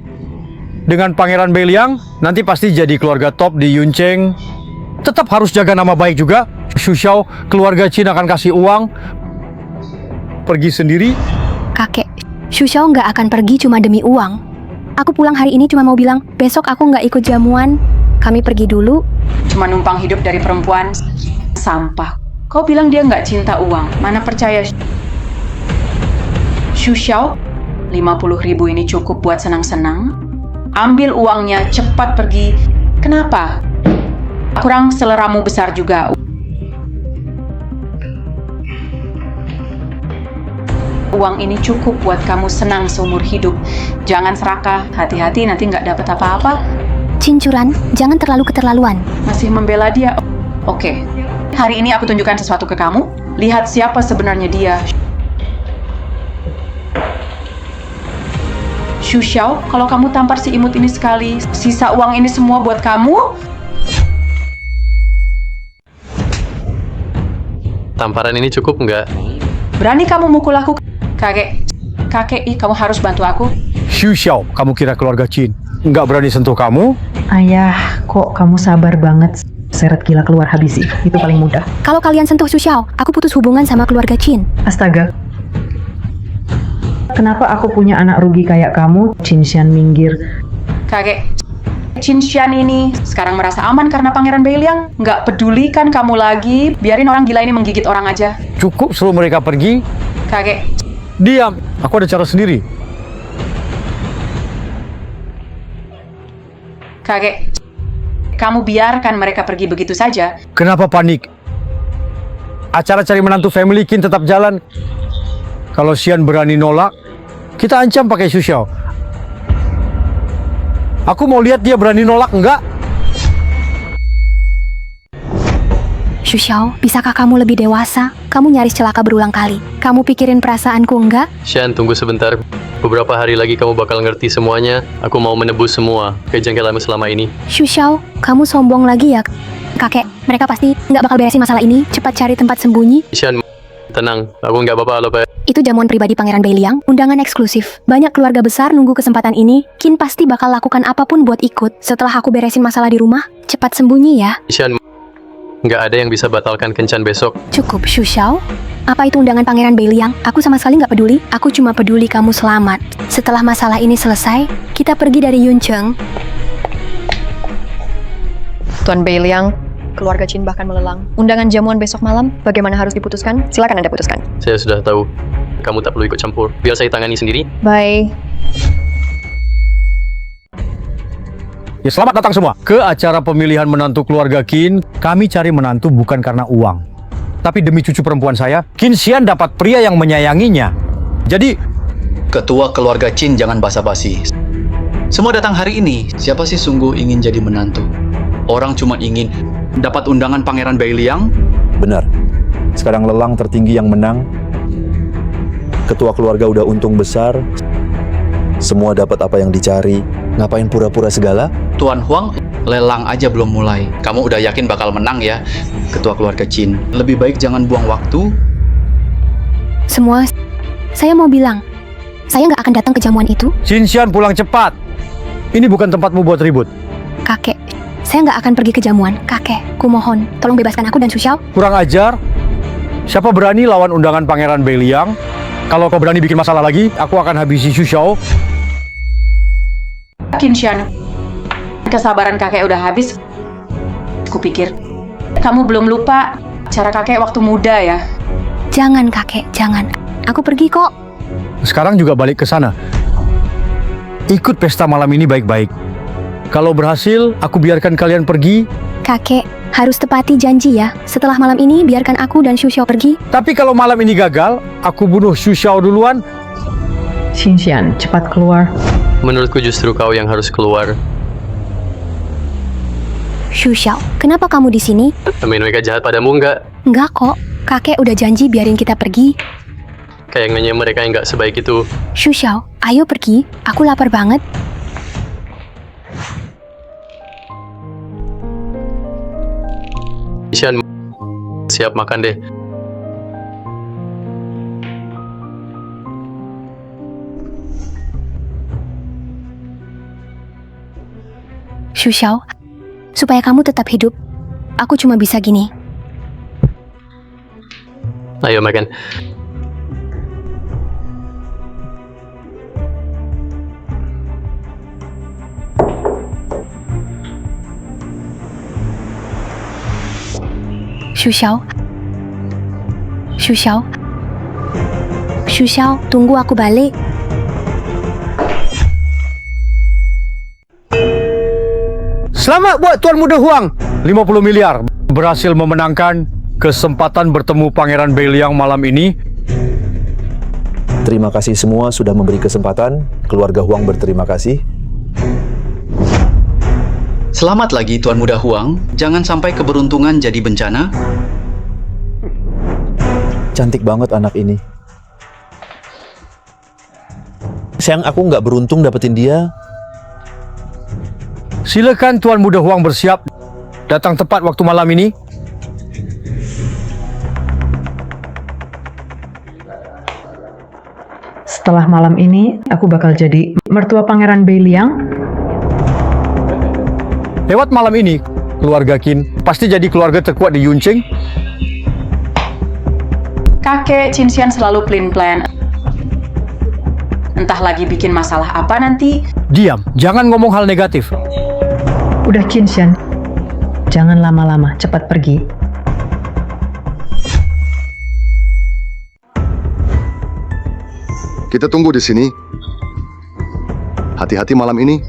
dengan Pangeran Beiliang, nanti pasti jadi keluarga top di Yuncheng. Tetap harus jaga nama baik juga. Xu Xiao, keluarga Qin akan kasih uang. Pergi sendiri. Kakek, Xu Xiao nggak akan pergi cuma demi uang. Aku pulang hari ini cuma mau bilang, besok aku nggak ikut jamuan. Kami pergi dulu. Cuma numpang hidup dari perempuan sampah. Kau bilang dia nggak cinta uang. Mana percaya. Xu Xiao, 50.000 ini cukup buat senang-senang. Ambil uangnya, cepat pergi. Kenapa? Kurang seleramu besar juga. Uang ini cukup buat kamu senang seumur hidup. Jangan serakah, hati-hati nanti nggak dapat apa-apa. Cincuran, jangan terlalu keterlaluan. Masih membela dia? Oke, hari ini aku tunjukkan sesuatu ke kamu. Lihat siapa sebenarnya dia. Xu Xiao, kalau kamu tampar si imut ini sekali, sisa uang ini semua buat kamu. Tamparan ini cukup nggak? Berani kamu mukul aku? Kakek, kamu harus bantu aku. Xu Xiao, kamu kira keluarga Qin nggak berani sentuh kamu? Ayah, kok kamu sabar banget? Seret gila keluar habisi, itu paling mudah. Kalau kalian sentuh Xu Xiao, aku putus hubungan sama keluarga Qin. Astaga. Kenapa aku punya anak rugi kayak kamu? Qin Xian minggir. Kakek, Qin Xian ini sekarang merasa aman karena Pangeran Beiliang. Nggak peduli kan kamu lagi. Biarin orang gila ini menggigit orang aja. Cukup suruh mereka pergi. Kakek, Diam, aku ada cara sendiri. kakek, kamu biarkan mereka pergi begitu saja. Kenapa panik? Acara cari menantu family Qin tetap jalan. Kalau Xian berani nolak, kita ancam pakai Xu Xiao. Aku mau lihat dia berani nolak enggak? Xu Xiao, bisakah kamu lebih dewasa? Kamu nyaris celaka berulang kali. Kamu pikirin perasaanku enggak? Xian, tunggu sebentar. Beberapa hari lagi kamu bakal ngerti semuanya. Aku mau menebus semua kejanggalanmu selama ini. Xu Xiao, kamu sombong lagi ya? Kakek, mereka pasti nggak bakal beresin masalah ini. Cepat cari tempat sembunyi. Xian, tenang. Aku nggak apa-apa, Lope. Itu jamuan pribadi Pangeran Beiliang, undangan eksklusif. Banyak keluarga besar nunggu kesempatan ini. Qin pasti bakal lakukan apapun buat ikut. Setelah aku beresin masalah di rumah, cepat sembunyi ya. Xian, nggak ada yang bisa batalkan kencan besok. Cukup, Xu Xiao. Apa itu undangan Pangeran Beiliang? Aku sama sekali nggak peduli. Aku cuma peduli kamu selamat. Setelah masalah ini selesai, kita pergi dari Yuncheng. Tuan Beiliang, keluarga Qin bahkan melelang. Undangan jamuan besok malam, bagaimana harus diputuskan? Silakan Anda putuskan. Saya sudah tahu. Kamu tak perlu ikut campur. Biar saya tangani sendiri. Bye. Ya, selamat datang semua ke acara pemilihan menantu keluarga Qin. Kami cari menantu bukan karena uang, tapi demi cucu perempuan saya. Qin Xian dapat pria yang menyayanginya. Jadi, Ketua keluarga Qin jangan basa-basi. Semua datang hari ini. Siapa sih sungguh ingin jadi menantu? Orang cuma ingin dapat undangan Pangeran Beiliang. Benar. Sekarang lelang tertinggi yang menang. Ketua keluarga udah untung besar. Semua dapat apa yang dicari. Ngapain pura-pura segala? Tuan Huang, lelang aja belum mulai. Kamu udah yakin bakal menang ya, Ketua keluarga Qin. Lebih baik jangan buang waktu. Semua, saya mau bilang, saya nggak akan datang ke jamuan itu. Qin Xian pulang cepat. Ini bukan tempatmu buat ribut. Kakek, saya nggak akan pergi ke jamuan. Kakek, kumohon, tolong bebaskan aku dan Xu Xiao. Kurang ajar. Siapa berani lawan undangan Pangeran Beiliang? Kalau kau berani bikin masalah lagi, aku akan habisi Xu Xiao. Qin Xian, kesabaran kakek udah habis. Kupikir, kamu belum lupa cara kakek waktu muda ya? Jangan kakek, jangan. Aku pergi kok. Sekarang juga balik ke sana. Ikut pesta malam ini baik-baik. Kalau berhasil, aku biarkan kalian pergi. Kakek, harus tepati janji ya. Setelah malam ini, biarkan aku dan Xu Xiao pergi. Tapi kalau malam ini gagal, aku bunuh Xu Xiao duluan. Qin Xian, cepat keluar. Menurutku justru kau yang harus keluar. Xu Xiao, kenapa kamu di sini? Mereka jahat padamu nggak? Enggak kok. Kakek udah janji biarin kita pergi. Kayaknya mereka yang nggak sebaik itu. Xu Xiao, ayo pergi. Aku lapar banget. Xian, siap makan deh. Xu Xiao, supaya kamu tetap hidup, aku cuma bisa gini. Ayo makan. Xu Xiao. Xu Xiao. Xu Xiao, tunggu aku balik. Selamat buat Tuan Muda Huang. 50 miliar berhasil memenangkan kesempatan bertemu Pangeran Beiliang malam ini. Terima kasih semua sudah memberi kesempatan. Keluarga Huang berterima kasih. Selamat lagi Tuan Muda Huang. Jangan sampai keberuntungan jadi bencana. Cantik banget anak ini. Sayang, aku nggak beruntung dapetin dia. Silakan Tuan Muda Huang bersiap. Datang tepat waktu malam ini. Setelah malam ini, aku bakal jadi mertua Pangeran Beiliang. Lewat malam ini, keluarga Qin pasti jadi keluarga terkuat di Yunqing. Kakek Qin Xian selalu plan-plan. Entah lagi bikin masalah apa nanti. Diam, jangan ngomong hal negatif. Udah Qin Xian, jangan lama-lama, cepat pergi. Kita tunggu di sini. Hati-hati malam ini.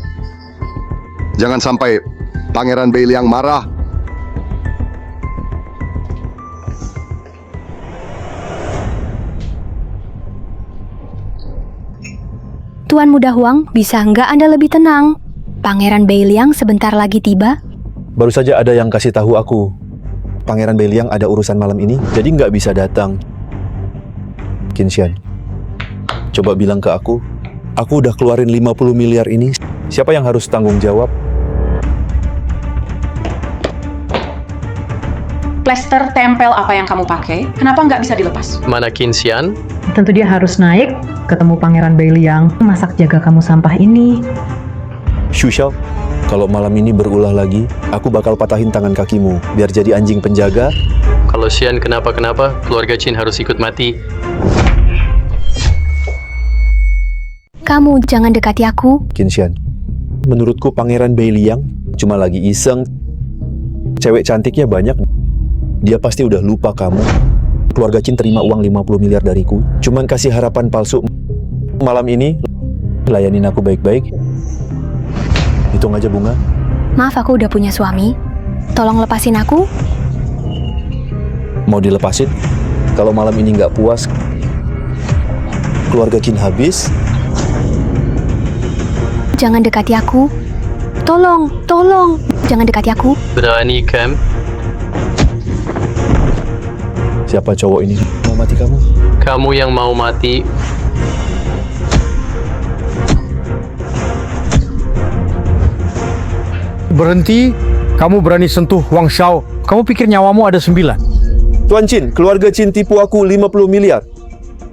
Jangan sampai Pangeran Beiliang marah. Tuan Muda Huang, bisa nggak Anda lebih tenang? Pangeran Beiliang sebentar lagi tiba. Baru saja ada yang kasih tahu aku. Pangeran Beiliang ada urusan malam ini, jadi nggak bisa datang. Qin Xian, coba bilang ke aku udah keluarin 50 miliar ini. Siapa yang harus tanggung jawab? Plester tempel apa yang kamu pakai? Kenapa nggak bisa dilepas? Mana Qin Xian? Tentu dia harus naik, ketemu Pangeran Beiliang, masak jaga kamu sampah ini. Xu Xiao, kalau malam ini berulah lagi, aku bakal patahin tangan kakimu, biar jadi anjing penjaga. Kalau Xian kenapa-kenapa, keluarga Qin harus ikut mati. Kamu jangan dekati aku. Qin Xian, menurutku Pangeran Beiliang cuma lagi iseng. Cewek cantiknya banyak, dia pasti udah lupa kamu. Keluarga Qin terima uang 50 miliar dariku, cuman kasih harapan palsu. Malam ini, layanin aku baik-baik. Hitung aja bunga. Maaf, aku udah punya suami. Tolong lepasin aku. Mau dilepasin? Kalau malam ini nggak puas, keluarga Qin habis. Jangan dekati aku. Tolong, jangan dekati aku. Berani kan? Siapa cowok ini? Mau mati kamu? Kamu yang mau mati. Berhenti, kamu berani sentuh Huang Xiao. Kamu pikir nyawamu ada 9? Tuan Qin, keluarga Qin tipu aku 50 miliar.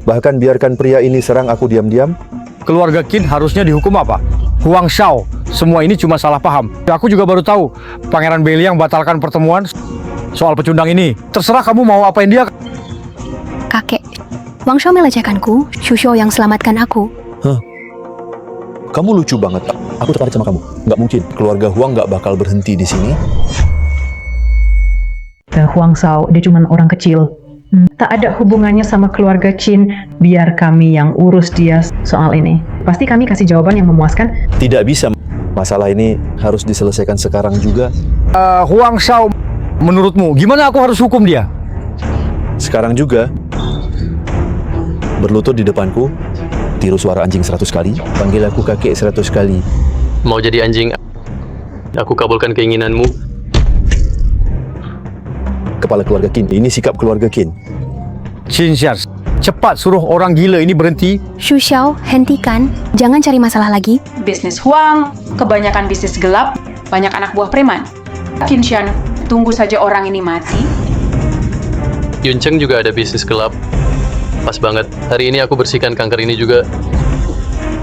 Bahkan biarkan pria ini serang aku diam-diam. Keluarga Qin harusnya dihukum apa? Huang Xiao, semua ini cuma salah paham. Aku juga baru tahu, Pangeran Beiliang batalkan pertemuan soal pecundang ini. Terserah kamu mau apain dia. Kakek, Huang Xiao melecehkanku, Xu Xiao yang selamatkan aku. Hah? Kamu lucu banget. Aku tertarik sama kamu. Nggak mungkin, keluarga Huang nggak bakal berhenti di sini. Huang Xiao, dia cuma orang kecil. Tak ada hubungannya sama keluarga Qin. Biar kami yang urus dia soal ini. Pasti kami kasih jawaban yang memuaskan. Tidak bisa. Masalah ini harus diselesaikan sekarang juga. Huang Xiao, menurutmu gimana aku harus hukum dia? Sekarang juga. Berlutut di depanku. Tiru suara anjing 100 kali. Panggil aku kakek 100 kali. Mau jadi anjing? Aku kabulkan keinginanmu. Kepala keluarga Qin. Ini sikap keluarga Qin. Qin Xian, cepat suruh orang gila ini berhenti. Xu Xiao, hentikan. Jangan cari masalah lagi. Bisnis Huang, kebanyakan bisnis gelap, banyak anak buah preman. Qin Xian, tunggu saja orang ini mati. Yunqing juga ada bisnis gelap. Pas banget. Hari ini aku bersihkan kanker ini juga.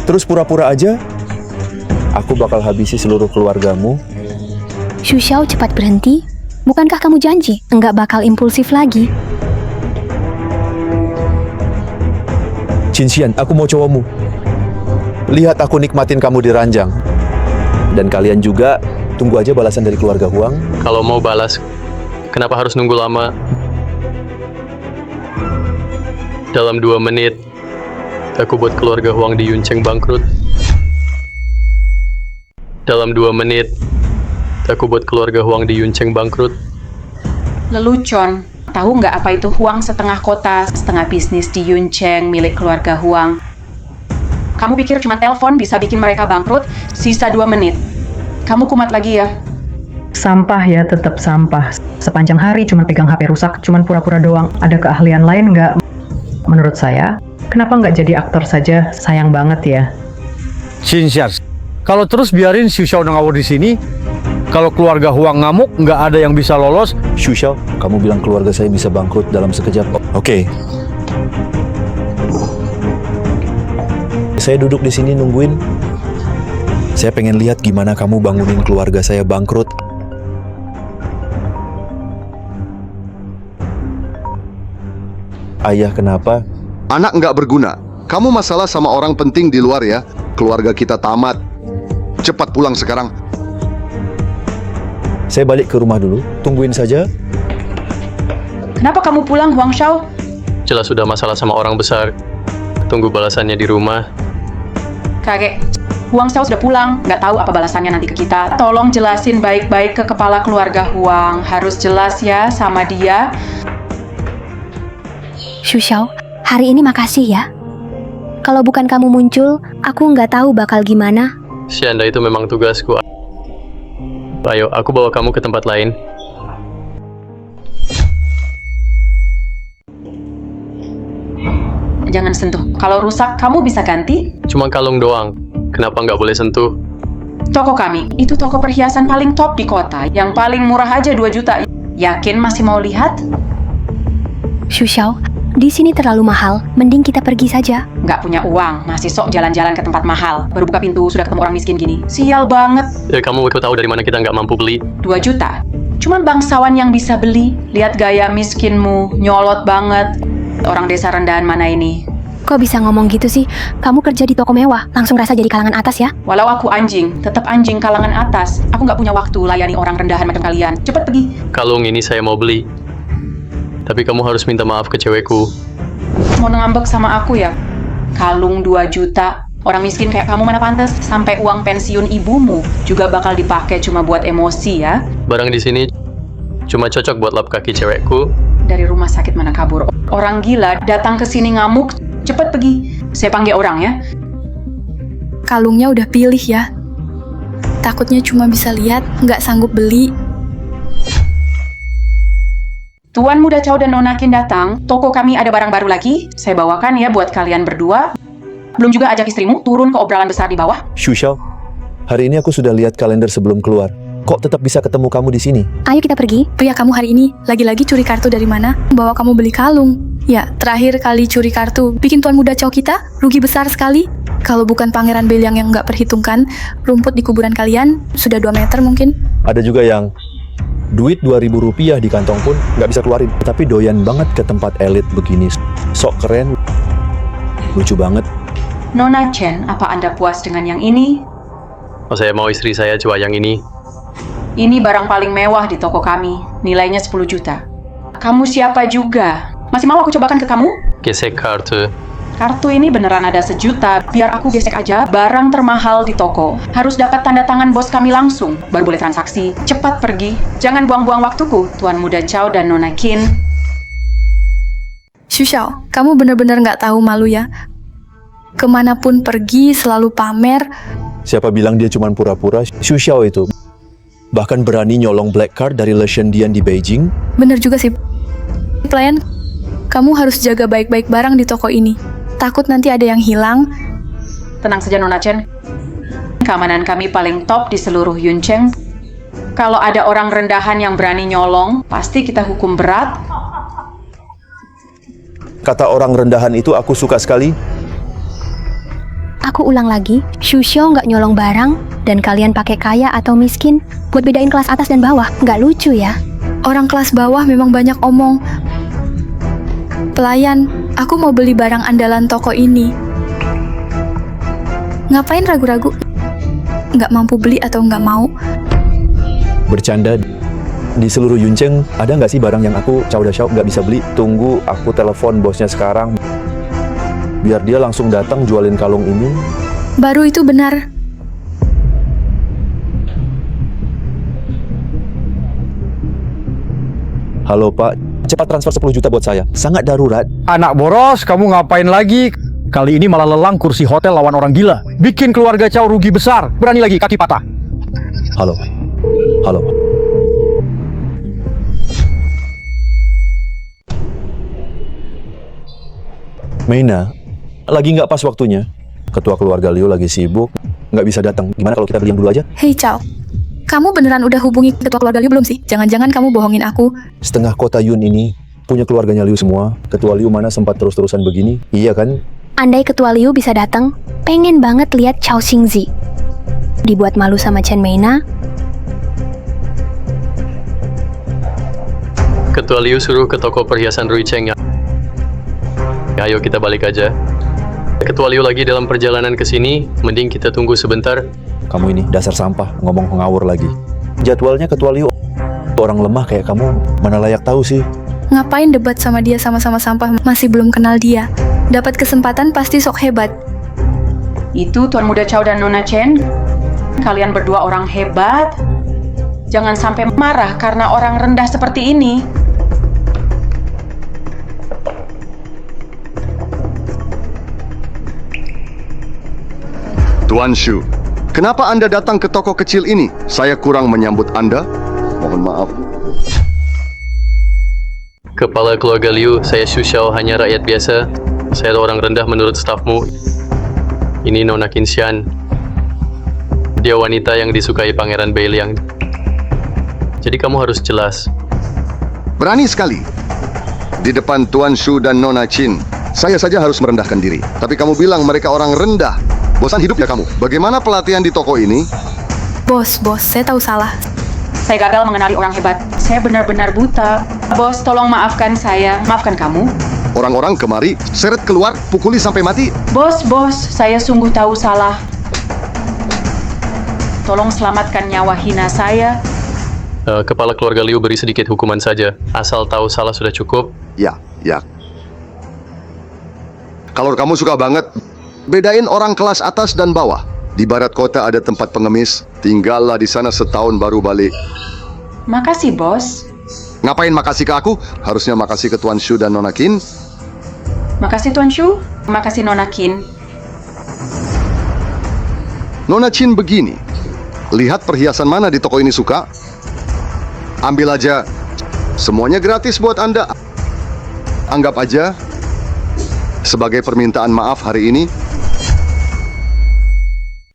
Terus pura-pura aja. Aku bakal habisi seluruh keluargamu. Xu Xiao cepat berhenti. Bukankah kamu janji enggak bakal impulsif lagi? Qin Xian, aku mau cowokmu. Lihat aku nikmatin kamu di ranjang. Dan kalian juga, tunggu aja balasan dari keluarga Huang. Kalau mau balas, kenapa harus nunggu lama? Dalam 2 menit, aku buat keluarga Huang di Yuncheng bangkrut. Dalam 2 menit, aku buat keluarga Huang di Yuncheng bangkrut. Lelucon, tahu nggak apa itu Huang setengah kota, setengah bisnis di Yuncheng milik keluarga Huang? Kamu pikir cuma telepon bisa bikin mereka bangkrut? Sisa 2 menit. Kamu kumat lagi ya. Sampah ya, tetap sampah. Sepanjang hari cuma pegang HP rusak, cuma pura-pura doang. Ada keahlian lain nggak? Menurut saya, kenapa nggak jadi aktor saja? Sayang banget ya. Qin Xian, kalau terus biarin Xu Xiao ngawur di sini, kalau keluarga Huang ngamuk, nggak ada yang bisa lolos. Xu Xiao, kamu bilang keluarga saya bisa bangkrut dalam sekejap. Oke. Saya duduk di sini nungguin. Saya pengen lihat gimana kamu bangunin keluarga saya bangkrut. Ayah, kenapa? Anak nggak berguna. Kamu masalah sama orang penting di luar ya. Keluarga kita tamat. Cepat pulang sekarang. Saya balik ke rumah dulu. Tungguin saja. Kenapa kamu pulang, Huang Xiao? Jelas sudah masalah sama orang besar. Tunggu balasannya di rumah. Kakek, Huang Xiao sudah pulang. Nggak tahu apa balasannya nanti ke kita. Tolong jelasin baik-baik ke kepala keluarga Huang. Harus jelas ya sama dia. Xu Xiao, hari ini makasih ya. Kalau bukan kamu muncul, aku nggak tahu bakal gimana. Xianda, itu memang tugasku. Ayo, aku bawa kamu ke tempat lain. Jangan sentuh. Kalau rusak, kamu bisa ganti. Cuma kalung doang. Kenapa nggak boleh sentuh? Toko kami, itu toko perhiasan paling top di kota. Yang paling murah aja 2 juta. Yakin masih mau lihat? Xu Xiao, di sini terlalu mahal. Mending kita pergi saja. Nggak punya uang, masih sok jalan-jalan ke tempat mahal. Baru buka pintu, sudah ketemu orang miskin gini. Sial banget. Ya, kamu tahu dari mana kita nggak mampu beli? 2 juta. Cuman bangsawan yang bisa beli. Lihat gaya miskinmu, nyolot banget. Orang desa rendahan mana ini? Kok bisa ngomong gitu sih? Kamu kerja di toko mewah, langsung rasa jadi kalangan atas ya? Walau aku anjing, tetap anjing kalangan atas. Aku nggak punya waktu layani orang rendahan macam kalian. Cepet pergi. Kalung ini saya mau beli. Tapi kamu harus minta maaf ke cewekku. Mau ngambek sama aku ya? Kalung 2 juta. Orang miskin kayak kamu mana pantas. Sampai uang pensiun ibumu juga bakal dipakai cuma buat emosi ya. Barang di sini cuma cocok buat lap kaki cewekku. Dari rumah sakit mana kabur. Orang gila datang ke sini ngamuk. Cepet pergi. Saya panggil orang ya. Kalungnya udah pilih ya. Takutnya cuma bisa lihat, nggak sanggup beli. Tuan Muda Chow dan Nona Qin datang. Toko kami ada barang baru lagi. Saya bawakan ya buat kalian berdua. Belum juga ajak istrimu turun ke obrolan besar di bawah. Xu Xiao, hari ini aku sudah lihat kalender sebelum keluar. Kok tetap bisa ketemu kamu di sini? Ayo kita pergi. Pria kamu hari ini lagi-lagi curi kartu dari mana? Bawa kamu beli kalung. Ya, terakhir kali curi kartu bikin Tuan Muda Chow kita rugi besar sekali. Kalau bukan Pangeran Beliang yang nggak perhitungkan, rumput di kuburan kalian sudah 2 meter mungkin. Ada juga yang duit 2.000 rupiah di kantong pun nggak bisa keluarin. Tapi doyan banget ke tempat elit begini. Sok keren. Lucu banget. Nona Chen, apa Anda puas dengan yang ini? Oh, saya mau istri saya coba yang ini. Ini barang paling mewah di toko kami. Nilainya 10 juta. Kamu siapa juga? Masih mau aku cobakan ke kamu? Gesek kartu. Kartu ini beneran ada 1 juta. Biar aku gesek aja. Barang termahal di toko. Harus dapat tanda tangan bos kami langsung. Baru boleh transaksi. Cepat pergi. Jangan buang-buang waktuku, Tuan Muda Chow dan Nona Qin. Xu Xiao, kamu benar-benar nggak tahu malu ya? Kemanapun pergi selalu pamer. Siapa bilang dia cuma pura-pura? Xu Xiao itu bahkan berani nyolong black card dari Le Shendian di Beijing. Bener juga sih. Pelayan, kamu harus jaga baik-baik barang di toko ini. Takut nanti ada yang hilang. Tenang saja Nona Chen. Keamanan kami paling top di seluruh Yuncheng. Kalau ada orang rendahan yang berani nyolong, pasti kita hukum berat. Kata orang rendahan itu aku suka sekali. Aku ulang lagi, Xu Xiao nggak nyolong barang, dan kalian pakai kaya atau miskin buat bedain kelas atas dan bawah. Nggak lucu ya? Orang kelas bawah memang banyak omong. Pelayan, aku mau beli barang andalan toko ini. Ngapain ragu-ragu? Nggak mampu beli atau nggak mau? Bercanda. Di seluruh Yuncheng, ada nggak sih barang yang aku Chow Da Xiao nggak bisa beli? Tunggu, aku telepon bosnya sekarang. Biar dia langsung datang jualin kalung ini. Baru itu benar. Halo Pak, cepat transfer 10 juta buat saya. Sangat darurat. Anak boros, kamu ngapain lagi? Kali ini malah lelang kursi hotel lawan orang gila. Bikin keluarga Chow rugi besar. Berani lagi, kaki patah. Halo. Halo. Meina, lagi nggak pas waktunya. Ketua keluarga Liu lagi sibuk, nggak bisa datang. Gimana kalau kita beli yang dulu aja? Hei Chow, kamu beneran udah hubungi ketua keluarga Liu belum sih? Jangan-jangan kamu bohongin aku. Setengah kota Yun ini punya keluarganya Liu semua. Ketua Liu mana sempat terus-terusan begini? Iya kan? Andai ketua Liu bisa datang, pengen banget lihat Chao Xingzi dibuat malu sama Chen Meina. Ketua Liu suruh ke toko perhiasan Rui Cheng ya. Ayo kita balik aja. Ketua Liu lagi dalam perjalanan ke sini, mending kita tunggu sebentar. Kamu ini dasar sampah, ngomong ngawur lagi. Jadwalnya Ketua Liu orang lemah kayak kamu, mana layak tahu sih? Ngapain debat sama dia sama-sama sampah, masih belum kenal dia. Dapat kesempatan pasti sok hebat. Itu Tuan Muda Chow dan Nona Chen. Kalian berdua orang hebat. Jangan sampai marah karena orang rendah seperti ini. Tuan Shu, kenapa Anda datang ke toko kecil ini? Saya kurang menyambut Anda? Mohon maaf. Kepala keluarga Liu, saya Xu Xiao, hanya rakyat biasa. Saya orang rendah menurut stafmu. Ini Nona Qin Xian. Dia wanita yang disukai Pangeran Beiliang. Jadi kamu harus jelas. Berani sekali. Di depan Tuan Shu dan Nona Qin, saya saja harus merendahkan diri. Tapi kamu bilang mereka orang rendah. Bosan hidup ya kamu? Bagaimana pelatihan di toko ini? Bos, saya tahu salah. Saya gagal mengenali orang hebat. Saya benar-benar buta. Bos, tolong maafkan saya. Maafkan kamu. Orang-orang kemari, seret keluar, pukuli sampai mati. Bos, saya sungguh tahu salah. Tolong selamatkan nyawa hina saya. Kepala keluarga Liu beri sedikit hukuman saja. Asal tahu salah sudah cukup. Ya. Kalau kamu suka banget, bedain orang kelas atas dan bawah. Di barat kota ada tempat pengemis. Tinggallah di sana setahun baru balik. Makasih, Bos. Ngapain makasih ke aku? Harusnya makasih ke Tuan Shu dan Nona Qin. Makasih, Tuan Shu. Makasih, Nona Qin. Nona Qin begini. Lihat perhiasan mana di toko ini suka. Ambil aja. Semuanya gratis buat Anda. Anggap aja sebagai permintaan maaf hari ini.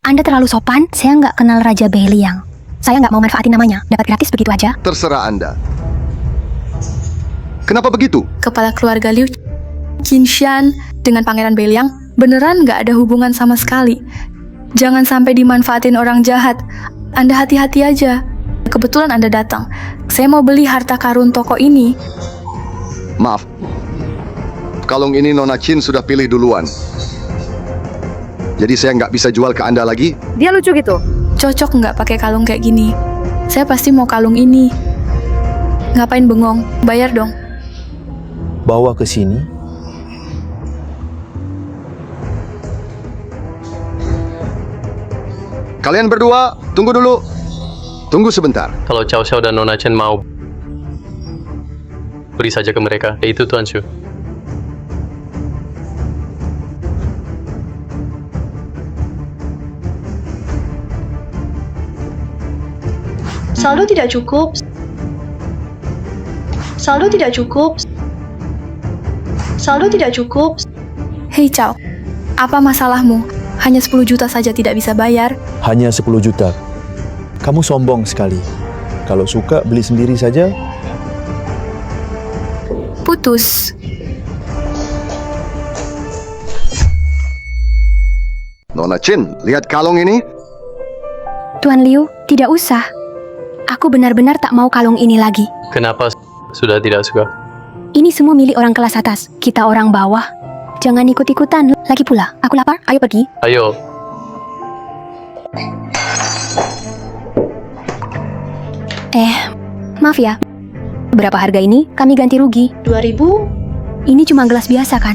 Anda terlalu sopan, saya nggak kenal Raja Beiliang. Saya nggak mau manfaatin namanya, dapat gratis begitu aja. Terserah Anda. Kenapa begitu? Kepala keluarga Liu, Qin Xian, dengan Pangeran Beiliang beneran nggak ada hubungan sama sekali. Jangan sampai dimanfaatin orang jahat. Anda hati-hati aja. Kebetulan Anda datang. Saya mau beli harta karun toko ini. Maaf. Kalung ini Nona Qin sudah pilih duluan. Jadi saya nggak bisa jual ke Anda lagi. Dia lucu gitu? Cocok nggak pakai kalung kayak gini? Saya pasti mau kalung ini. Ngapain bengong? Bayar dong. Bawa ke sini. Kalian berdua, tunggu dulu. Tunggu sebentar. Kalau Chow Xiao dan Nona Chen mau, beri saja ke mereka. Itu Tuan Shu. Saldo tidak cukup. Saldo tidak cukup. Saldo tidak cukup. Hei Chow, apa masalahmu? Hanya 10 juta saja tidak bisa bayar. Hanya 10 juta. Kamu sombong sekali. Kalau suka beli sendiri saja. Putus. Nona Chin, lihat kalung ini. Tuan Liu, tidak usah. Aku benar-benar tak mau kalung ini lagi. Kenapa sudah tidak suka? Ini semua milik orang kelas atas. Kita orang bawah. Jangan ikut-ikutan. Lagi pula, aku lapar. Ayo pergi. Ayo. Maaf ya. Berapa harga ini? Kami ganti rugi. 2.000? Ini cuma gelas biasa kan?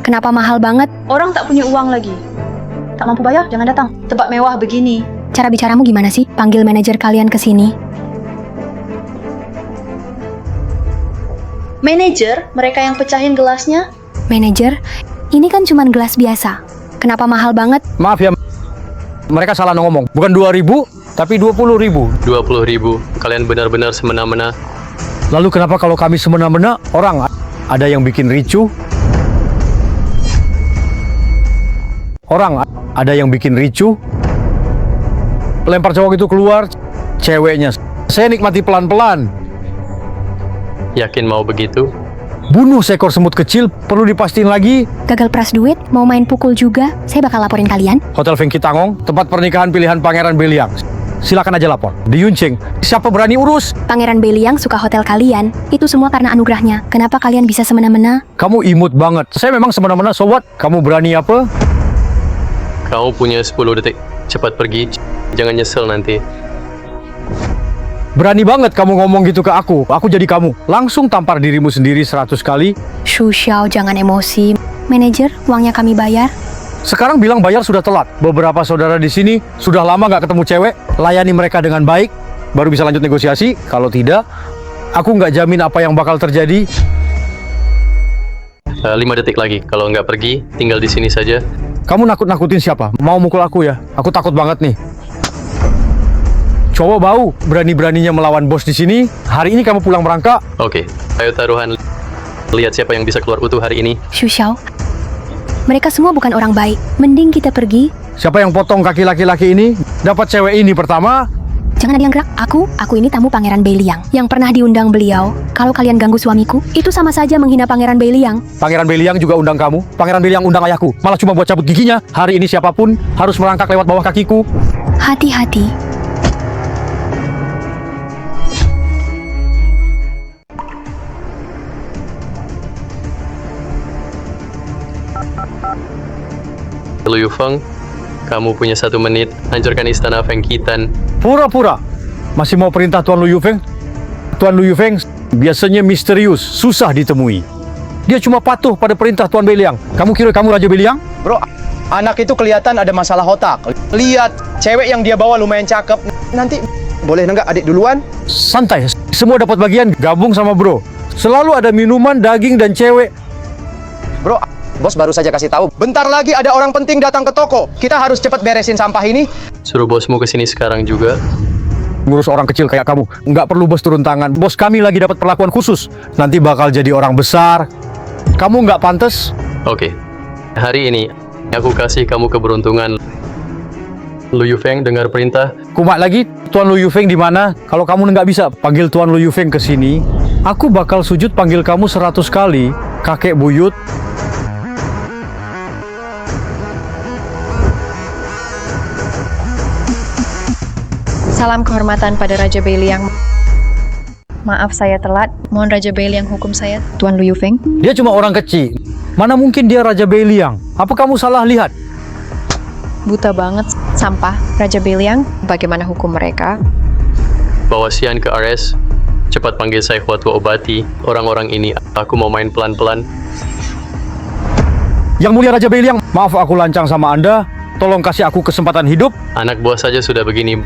Kenapa mahal banget? Orang tak punya uang lagi. Tak mampu bayar, jangan datang. Tempat mewah begini. Cara bicaramu gimana sih? Panggil manajer kalian ke sini. Manajer, mereka yang pecahin gelasnya. Manajer, ini kan cuma gelas biasa. Kenapa mahal banget? Maaf ya, mereka salah ngomong. Bukan 2.000, tapi 20.000. 20.000. Kalian benar-benar semena-mena. Lalu kenapa kalau kami semena-mena, orang ada yang bikin ricuh? Orang ada yang bikin ricuh? Lempar cowok itu keluar, ceweknya. Saya nikmati pelan-pelan. Yakin mau begitu? Bunuh seekor semut kecil, perlu dipastiin lagi. Gagal peras duit, mau main pukul juga. Saya bakal laporin kalian. Hotel Feng Kitangong, tempat pernikahan pilihan Pangeran Beliang. Silakan aja lapor. Di Yuncheng, siapa berani urus? Pangeran Beliang suka hotel kalian. Itu semua karena anugerahnya. Kenapa kalian bisa semena-mena? Kamu imut banget. Saya memang semena-mena, so what? Kamu berani apa? Kamu punya 10 detik. Cepat pergi. Jangan nyesel nanti. Berani banget kamu ngomong gitu ke aku. Aku jadi kamu. Langsung tampar dirimu sendiri 100 kali. Shu Xiao, jangan emosi. Manajer, uangnya kami bayar. Sekarang bilang bayar sudah telat. Beberapa saudara di sini sudah lama nggak ketemu cewek. Layani mereka dengan baik, baru bisa lanjut negosiasi. Kalau tidak, aku nggak jamin apa yang bakal terjadi. 5 detik lagi. Kalau nggak pergi, tinggal di sini saja. Kamu nakut-nakutin siapa? Mau mukul aku ya? Aku takut banget nih. Cowok bau, berani-beraninya melawan bos di sini. Hari ini kamu pulang merangkak. Oke, ayo taruhan. Lihat siapa yang bisa keluar utuh hari ini. Shu Xiao, mereka semua bukan orang baik. Mending kita pergi. Siapa yang potong kaki laki-laki ini? Dapat cewek ini pertama. Jangan ada yang gerak. Aku ini tamu Pangeran Beiliang yang pernah diundang beliau. Kalau kalian ganggu suamiku, itu sama saja menghina Pangeran Beiliang. Pangeran Beliang juga undang kamu. Pangeran Beliang undang ayahku. Malah cuma buat cabut giginya. Hari ini siapapun harus merangkak lewat bawah kakiku. Hati-hati. Lu Yufeng, kamu punya 1 menit. Hancurkan istana Feng Kitan. Pura-pura. Masih mau perintah Tuan Lu Yufeng? Tuan Lu Yufeng biasanya misterius, susah ditemui. Dia cuma patuh pada perintah Tuan Beliang. Kamu kira kamu Raja Beliang? Bro, anak itu kelihatan ada masalah otak. Lihat, cewek yang dia bawa lumayan cakep. Nanti boleh nggak adik duluan? Santai, semua dapat bagian. Gabung sama bro. Selalu ada minuman, daging, dan cewek. Bro, bos baru saja kasih tahu. Bentar lagi ada orang penting datang ke toko. Kita harus cepat beresin sampah ini. Suruh bosmu ke sini sekarang juga. Ngurus orang kecil kayak kamu, nggak perlu bos turun tangan. Bos kami lagi dapat perlakuan khusus. Nanti bakal jadi orang besar. Kamu nggak pantas. Oke, hari ini aku kasih kamu keberuntungan. Lu Yufeng dengar perintah. Kumat lagi, Tuan Lu Yufeng di mana? Kalau kamu nggak bisa panggil Tuan Lu Yufeng ke sini, aku bakal sujud panggil kamu 100 kali, kakek buyut. Salam kehormatan pada Raja Beiliang. Maaf saya telat. Mohon Raja Beiliang hukum saya, Tuan Lu Yufeng. Dia cuma orang kecil. Mana mungkin dia Raja Beiliang? Apa kamu salah lihat? Buta banget. Sampah. Raja Beiliang, bagaimana hukum mereka? Bawa Xian ke RS. Cepat panggil saya buat obati orang-orang ini. Aku mau main pelan-pelan. Yang mulia Raja Beiliang, maaf aku lancang sama Anda. Tolong kasih aku kesempatan hidup. Anak buah saja sudah begini.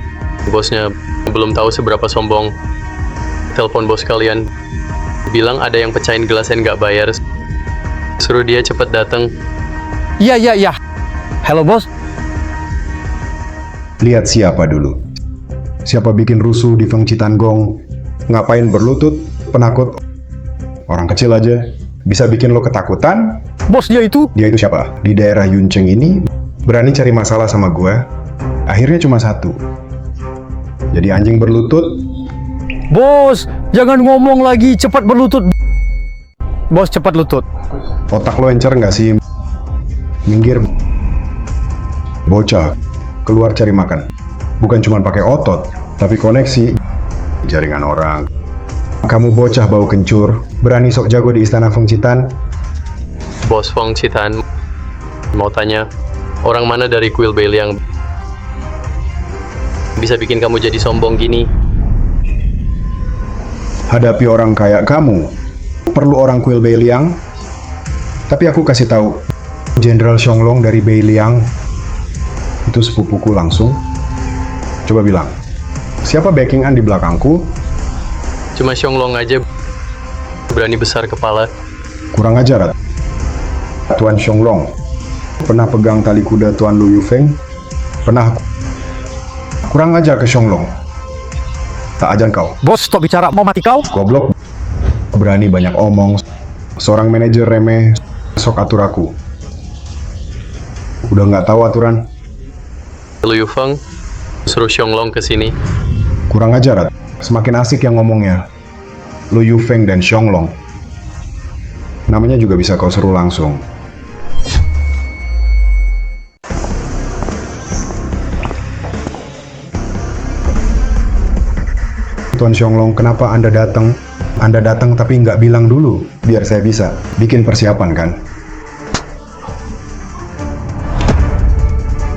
Bosnya belum tahu seberapa sombong. Telepon bos kalian. Bilang ada yang pecahin gelas dan nggak bayar. Suruh dia cepat datang. Iya. Halo bos. Lihat siapa dulu. Siapa bikin rusuh di Feng Chitanggong? Ngapain berlutut? Penakut. Orang kecil aja bisa bikin lo ketakutan. Bos dia itu? Dia itu siapa? Di daerah Yuncheng ini berani cari masalah sama gua. Akhirnya cuma satu. Jadi anjing berlutut. Bos, jangan ngomong lagi. Cepat berlutut. Bos, cepat lutut. Otak lo encer nggak sih? Minggir. bocah keluar cari makan. Bukan cuma pakai otot, tapi koneksi, jaringan orang. Kamu bocah bau kencur, berani sok jago di istana Feng Chitan. Bos Feng Chitan, mau tanya, orang mana dari kuil Beiliang bisa bikin kamu jadi sombong gini? Hadapi orang kayak kamu, perlu orang kuil Beiliang. Tapi aku kasih tahu, Jenderal Xianglong dari Beiliang itu sepupuku langsung. Coba bilang, siapa backingan di belakangku? Cuma Xianglong aja berani besar kepala. Kurang ajar, Tuan Xianglong. Pernah pegang tali kuda Tuan Lu Yufeng? Pernah. Kurang ajar ke Xianglong. Tak ajan kau. Bos, stop bicara, mau mati kau? Goblok. Berani banyak omong. Seorang manajer remeh, sok atur aku. Udah nggak tahu aturan. Lu Yufeng suruh Xianglong ke sini. Kurang ajar, semakin asik yang ngomongnya. Lu Yufeng dan Xianglong. Namanya juga bisa kau seru langsung. Tuan Xianglong, kenapa Anda datang? Anda datang tapi nggak bilang dulu, biar saya bisa bikin persiapan kan?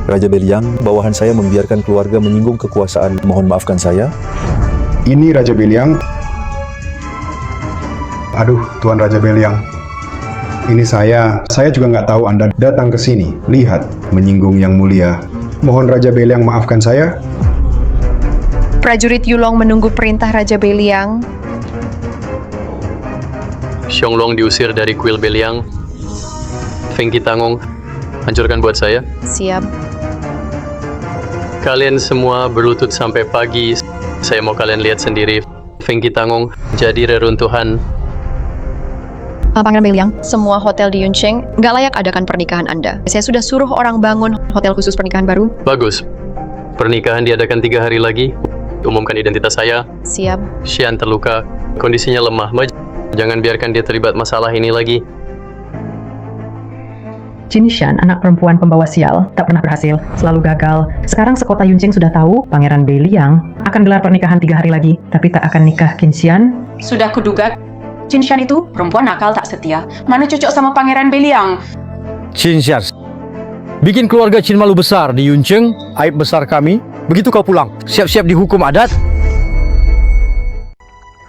Raja Beiliang, bawahan saya membiarkan keluarga menyinggung kekuasaan. Mohon maafkan saya. Ini Raja Beiliang. Aduh, Tuan Raja Beiliang. Ini saya juga nggak tahu Anda datang ke sini. Lihat, menyinggung yang mulia. Mohon Raja Beiliang maafkan saya. Prajurit Yulong menunggu perintah Raja Beiliang. Xianglong diusir dari kuil Beiliang. Feng Qitangong, hancurkan buat saya. Siap. Kalian semua berlutut sampai pagi. Saya mau kalian lihat sendiri. Feng Qitangong jadi reruntuhan. Pangeran Beiliang, semua hotel di Yuncheng nggak layak adakan pernikahan Anda. Saya sudah suruh orang bangun hotel khusus pernikahan baru. Bagus. Pernikahan diadakan 3 hari lagi. Umumkan identitas saya. Siap. Xian terluka. Kondisinya lemah. Jangan biarkan dia terlibat masalah ini lagi. Qin Xian, anak perempuan pembawa sial, tak pernah berhasil, selalu gagal. Sekarang sekota Yuncheng sudah tahu Pangeran Beiliang akan gelar pernikahan 3 hari lagi, tapi tak akan nikah Qin Xian. Sudah kuduga, Qin Xian itu perempuan nakal tak setia. Mana cocok sama Pangeran Beiliang? Qin Xian, bikin keluarga Qin malu besar di Yuncheng, aib besar kami. Begitu kau pulang, siap-siap dihukum adat.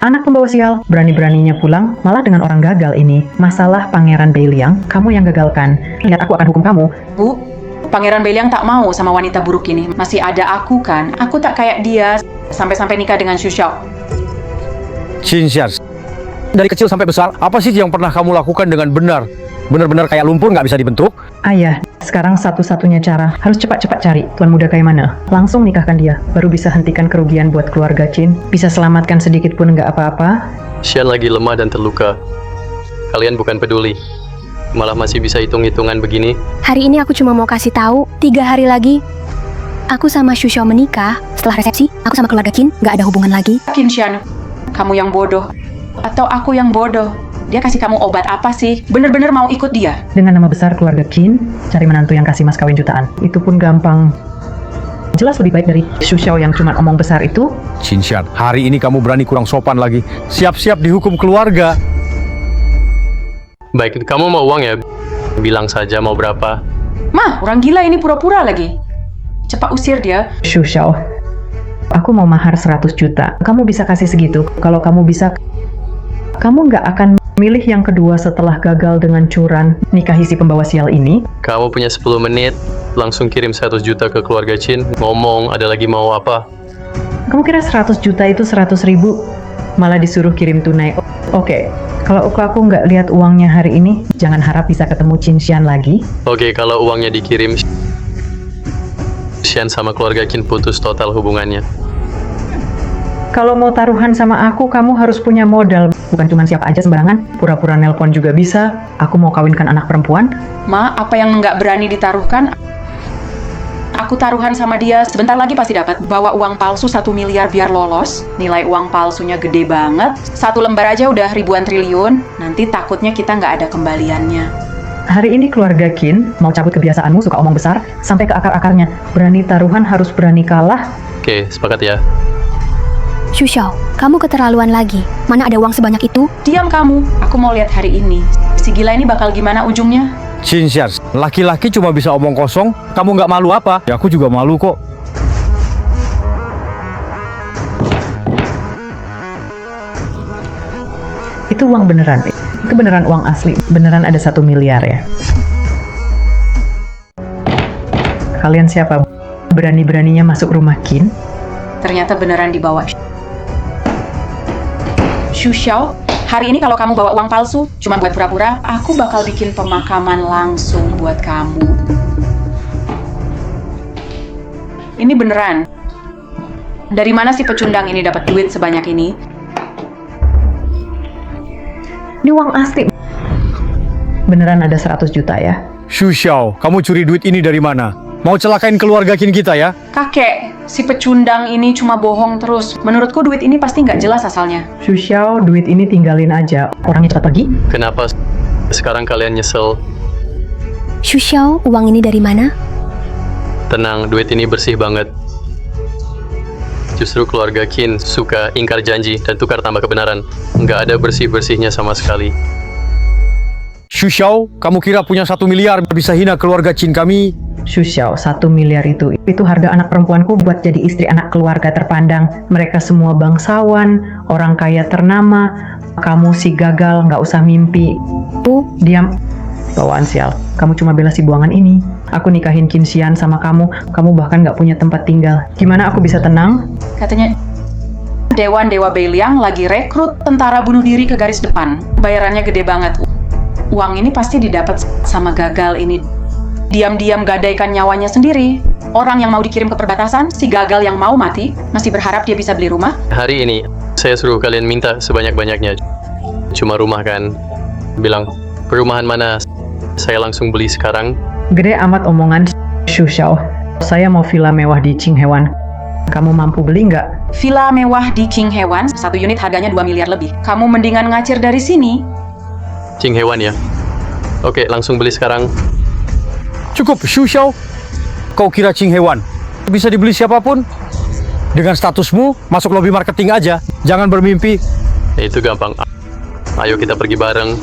Anak pembawa sial, berani-beraninya pulang, malah dengan orang gagal ini. Masalah Pangeran Beiliang, kamu yang gagalkan. Lihat, aku akan hukum kamu. Bu, Pangeran Beiliang tak mau sama wanita buruk ini. Masih ada aku kan? Aku tak kayak dia sampai-sampai nikah dengan Xu Xiao. Qin Xian, dari kecil sampai besar, apa sih yang pernah kamu lakukan dengan benar? Benar-benar kayak lumpur nggak bisa dibentuk? Ayah, sekarang satu-satunya cara, harus cepat-cepat cari tuan muda kayak mana. Langsung nikahkan dia, baru bisa hentikan kerugian buat keluarga Qin. Bisa selamatkan sedikit pun nggak apa-apa. Xian lagi lemah dan terluka. Kalian bukan peduli. Malah masih bisa hitung-hitungan begini. Hari ini aku cuma mau kasih tahu, 3 hari lagi aku sama Xu Xiao menikah. Setelah resepsi, aku sama keluarga Qin nggak ada hubungan lagi. Qin Xian, kamu yang bodoh. Atau aku yang bodoh? Dia kasih kamu obat apa sih? Bener-bener mau ikut dia? Dengan nama besar keluarga Qin, cari menantu yang kasih mas kawin jutaan. Itu pun gampang. Jelas lebih baik dari Xu Xiao yang cuma omong besar itu. Qin Xian, hari ini kamu berani kurang sopan lagi. Siap-siap dihukum keluarga. Baik, kamu mau uang ya? Bilang saja mau berapa. Mah, orang gila ini pura-pura lagi. Cepat usir dia. Xu Xiao, aku mau mahar 100 juta. Kamu bisa kasih segitu. Kalau kamu bisa, kamu nggak akan milih yang kedua setelah gagal dengan curan nikahi si pembawa sial ini. Kamu punya 10 menit, langsung kirim 100 juta ke keluarga Qin. Ngomong, ada lagi mau apa? Kamu kira 100 juta itu 100 ribu? Malah disuruh kirim tunai. Oke, kalau aku nggak lihat uangnya hari ini, jangan harap bisa ketemu Qin Xian lagi. Oke, kalau uangnya dikirim, Xian sama keluarga Qin putus total hubungannya. Kalau mau taruhan sama aku, kamu harus punya modal. Bukan cuma siapa aja sembarangan, pura-pura nelpon juga bisa. Aku mau kawinkan anak perempuan. Ma, apa yang nggak berani ditaruhkan? Aku taruhan sama dia, sebentar lagi pasti dapat. Bawa uang palsu 1 miliar biar lolos. Nilai uang palsunya gede banget. 1 lembar aja udah ribuan triliun. Nanti takutnya kita nggak ada kembaliannya. Hari ini keluarga Qin mau cabut kebiasaanmu suka omong besar sampai ke akar-akarnya. Berani taruhan harus berani kalah. Oke, sepakat ya. Xu Xiao, kamu keterlaluan lagi. Mana ada uang sebanyak itu? Diam kamu. Aku mau lihat hari ini. Si gila ini bakal gimana ujungnya? Qin Xian, laki-laki cuma bisa omong kosong. Kamu nggak malu apa? Ya aku juga malu kok. Itu uang beneran. Itu beneran uang asli. Beneran ada 1 miliar ya. Kalian siapa? Berani-beraninya masuk rumah Qin? Ternyata beneran dibawa. Xu Xiao, hari ini kalau kamu bawa uang palsu, cuma buat pura-pura, aku bakal bikin pemakaman langsung buat kamu. Ini beneran. Dari mana si pecundang ini dapat duit sebanyak ini? Ini uang asli. Beneran ada 100 juta ya? Xu Xiao, kamu curi duit ini dari mana? Mau celakain keluarga Qin kita ya? Kakek, si pecundang ini cuma bohong terus. Menurutku duit ini pasti nggak jelas asalnya. Xu Xiao, duit ini tinggalin aja. Orangnya cepat pergi. Kenapa sekarang kalian nyesel? Xu Xiao, uang ini dari mana? Tenang, duit ini bersih banget. Justru keluarga Qin suka ingkar janji dan tukar tambah kebenaran. Nggak ada bersih-bersihnya sama sekali. Xu Xiao, kamu kira punya 1 miliar bisa hina keluarga Qin kami? Xu Xiao, 1 miliar itu harga anak perempuanku buat jadi istri anak keluarga terpandang. Mereka semua bangsawan, orang kaya ternama. Kamu si gagal, nggak usah mimpi. Diam. Bawaan sial. Kamu cuma bela si buangan ini. Aku nikahin Qin Xian sama kamu. Kamu bahkan nggak punya tempat tinggal. Gimana aku bisa tenang? Katanya Dewa Beiliang lagi rekrut tentara bunuh diri ke garis depan. Bayarannya gede banget. Uang ini pasti didapat sama gagal ini. Diam-diam gadaikan nyawanya sendiri. Orang yang mau dikirim ke perbatasan, si gagal yang mau mati, masih berharap dia bisa beli rumah. Hari ini, saya suruh kalian minta sebanyak-banyaknya. Cuma rumah kan? Bilang, perumahan mana? Saya langsung beli sekarang. Gede amat omongan Xu Xiao. Saya mau villa mewah di Qing Hewan. Kamu mampu beli nggak? Villa mewah di Qing Hewan, 1 unit harganya 2 miliar lebih. Kamu mendingan ngacir dari sini. Qing Hewan ya? Oke, langsung beli sekarang. Cukup, Xu Xiao. Kau kira Qing Hewan bisa dibeli siapapun? Dengan statusmu, masuk lobby marketing aja. Jangan bermimpi. Itu gampang. Ayo kita pergi bareng.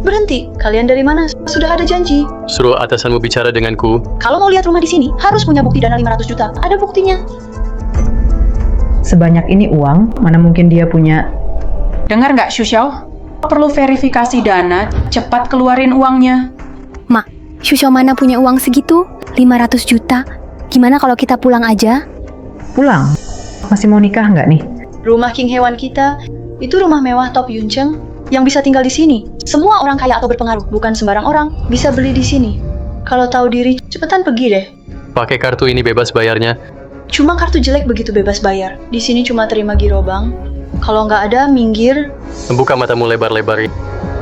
Berhenti, kalian dari mana? Sudah ada janji. Suruh atasanmu bicara denganku. Kalau mau lihat rumah di sini, harus punya bukti dana 500 juta. Ada buktinya. Sebanyak ini uang, mana mungkin dia punya. Dengar nggak, Xu Xiao? Perlu verifikasi dana, cepat keluarin uangnya. Ma, Xu Xiao mana punya uang segitu? 500 juta. Gimana kalau kita pulang aja? Pulang? Masih mau nikah nggak nih? Rumah King Hewan kita, itu rumah mewah top Yuncheng yang bisa tinggal di sini. Semua orang kaya atau berpengaruh, bukan sembarang orang, bisa beli di sini. Kalau tahu diri, cepetan pergi deh. Pakai kartu ini bebas bayarnya. Cuma kartu jelek begitu bebas bayar. Di sini cuma terima girobang. Kalau nggak ada, minggir. Buka matamu lebar-lebar.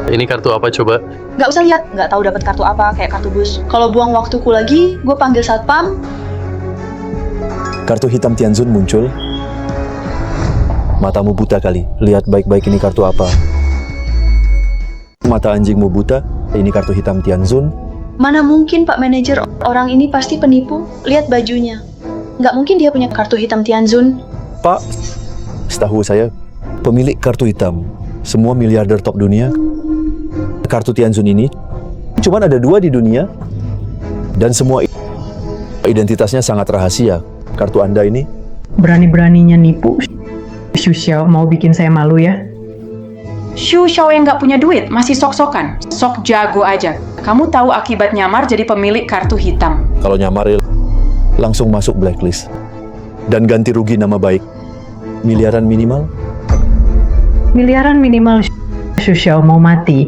Ini kartu apa coba? Nggak usah lihat, nggak tahu dapat kartu apa, kayak kartu bus. Kalau buang waktuku lagi, gue panggil satpam. Kartu hitam Tianzun muncul. Matamu buta kali. Lihat baik-baik ini kartu apa. Mata anjingmu buta. Ini kartu hitam Tianzun. Mana mungkin Pak Manajer, orang ini pasti penipu. Lihat bajunya. Nggak mungkin dia punya kartu hitam Tianzun. Pak, setahu saya, pemilik kartu hitam, semua miliarder top dunia, kartu Tianzun ini cuma ada 2 di dunia, dan semua identitasnya sangat rahasia. Kartu Anda ini Berani-beraninya nipu. Xu Xiao mau bikin saya malu ya? Xu Xiao yang nggak punya duit, masih sok-sokan. Sok jago aja. Kamu tahu akibat nyamar jadi pemilik kartu hitam. kalau nyamar langsung masuk blacklist dan ganti rugi nama baik. Miliaran minimal? Miliaran minimal. Xu Xiao mau mati.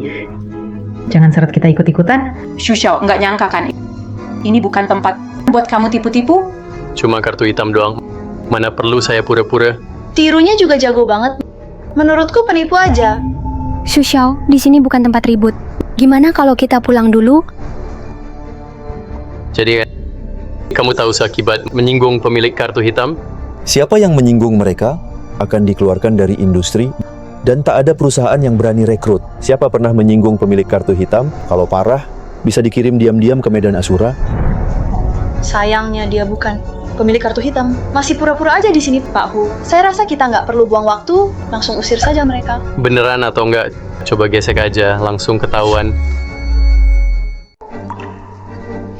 Jangan seret kita ikut-ikutan. Xu Xiao, nggak nyangka kan? Ini bukan tempat buat kamu tipu-tipu. Cuma kartu hitam doang. Mana perlu saya pura-pura? Tirunya juga jago banget. Menurutku penipu aja. Xu Xiao, di sini bukan tempat ribut. Gimana kalau kita pulang dulu? Jadi, kamu tahu seakibat menyinggung pemilik kartu hitam? Siapa yang menyinggung mereka? akan dikeluarkan dari industri dan tak ada perusahaan yang berani rekrut. Siapa pernah menyinggung pemilik kartu hitam? Kalau parah, bisa dikirim diam-diam ke Medan Asura. Sayangnya dia bukan pemilik kartu hitam. Masih pura-pura aja di sini, Pak Hu. Saya rasa kita nggak perlu buang waktu, langsung usir saja mereka. Beneran atau enggak? Coba gesek aja, langsung ketahuan.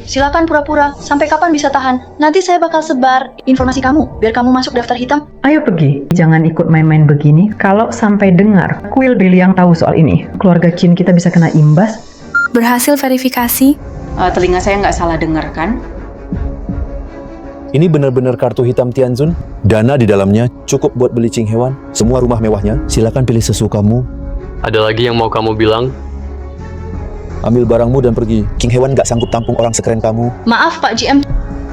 Silakan pura-pura. Sampai kapan bisa tahan? Nanti saya bakal sebar informasi kamu, biar kamu masuk daftar hitam. Ayo pergi, jangan ikut main-main begini. Kalau sampai dengar kuil Beliang tahu soal ini, keluarga Qin kita bisa kena imbas. Berhasil verifikasi. Telinga saya nggak salah dengar kan? Ini benar-benar kartu hitam Tianzun. Dana di dalamnya cukup buat beli Qing Hewan. Semua rumah mewahnya, silakan pilih sesukamu. Ada lagi yang mau kamu bilang? Ambil barangmu dan pergi. Qing Hewan nggak sanggup tampung orang sekeren kamu. Maaf Pak GM,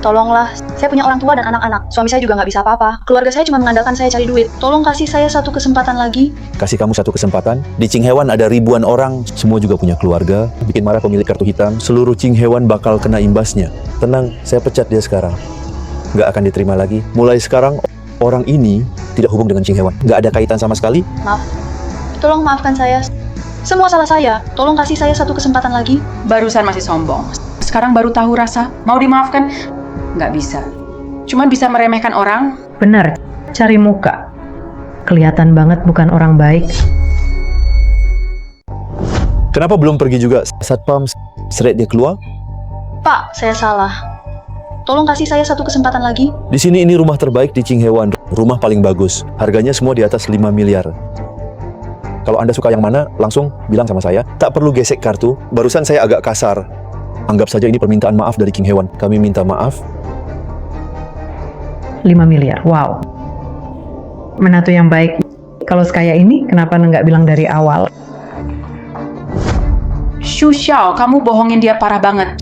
tolonglah. Saya punya orang tua dan anak-anak. Suami saya juga nggak bisa apa-apa. Keluarga saya cuma mengandalkan saya cari duit. Tolong kasih saya satu kesempatan lagi. Kasih kamu satu kesempatan. Di Qing Hewan ada ribuan orang, semua juga punya keluarga. Bikin marah pemilik kartu hitam, seluruh Qing Hewan bakal kena imbasnya. Tenang, saya pecat dia sekarang. Nggak akan diterima lagi. Mulai sekarang, orang ini tidak hubung dengan Qing Hewan. Nggak ada kaitan sama sekali. Maaf. Tolong maafkan saya. Semua salah saya. Tolong kasih saya satu kesempatan lagi. Barusan masih sombong. Sekarang baru tahu rasa. Mau dimaafkan? Nggak bisa. Cuman bisa meremehkan orang. Benar, cari muka. Kelihatan banget bukan orang baik. Kenapa belum pergi juga? Satpam seret dia keluar? Pak, saya salah. Tolong kasih saya satu kesempatan lagi. Di sini ini rumah terbaik di Qing Hewan. Rumah paling bagus. Harganya semua di atas 5 miliar. Kalau Anda suka yang mana, langsung bilang sama saya. Tak perlu gesek kartu. Barusan saya agak kasar. Anggap saja ini permintaan maaf dari Qing Hewan. Kami minta maaf. 5 miliar, wow. Menantu yang baik. Kalau sekaya ini, kenapa nggak bilang dari awal? Xu Xiao, kamu bohongin dia parah banget.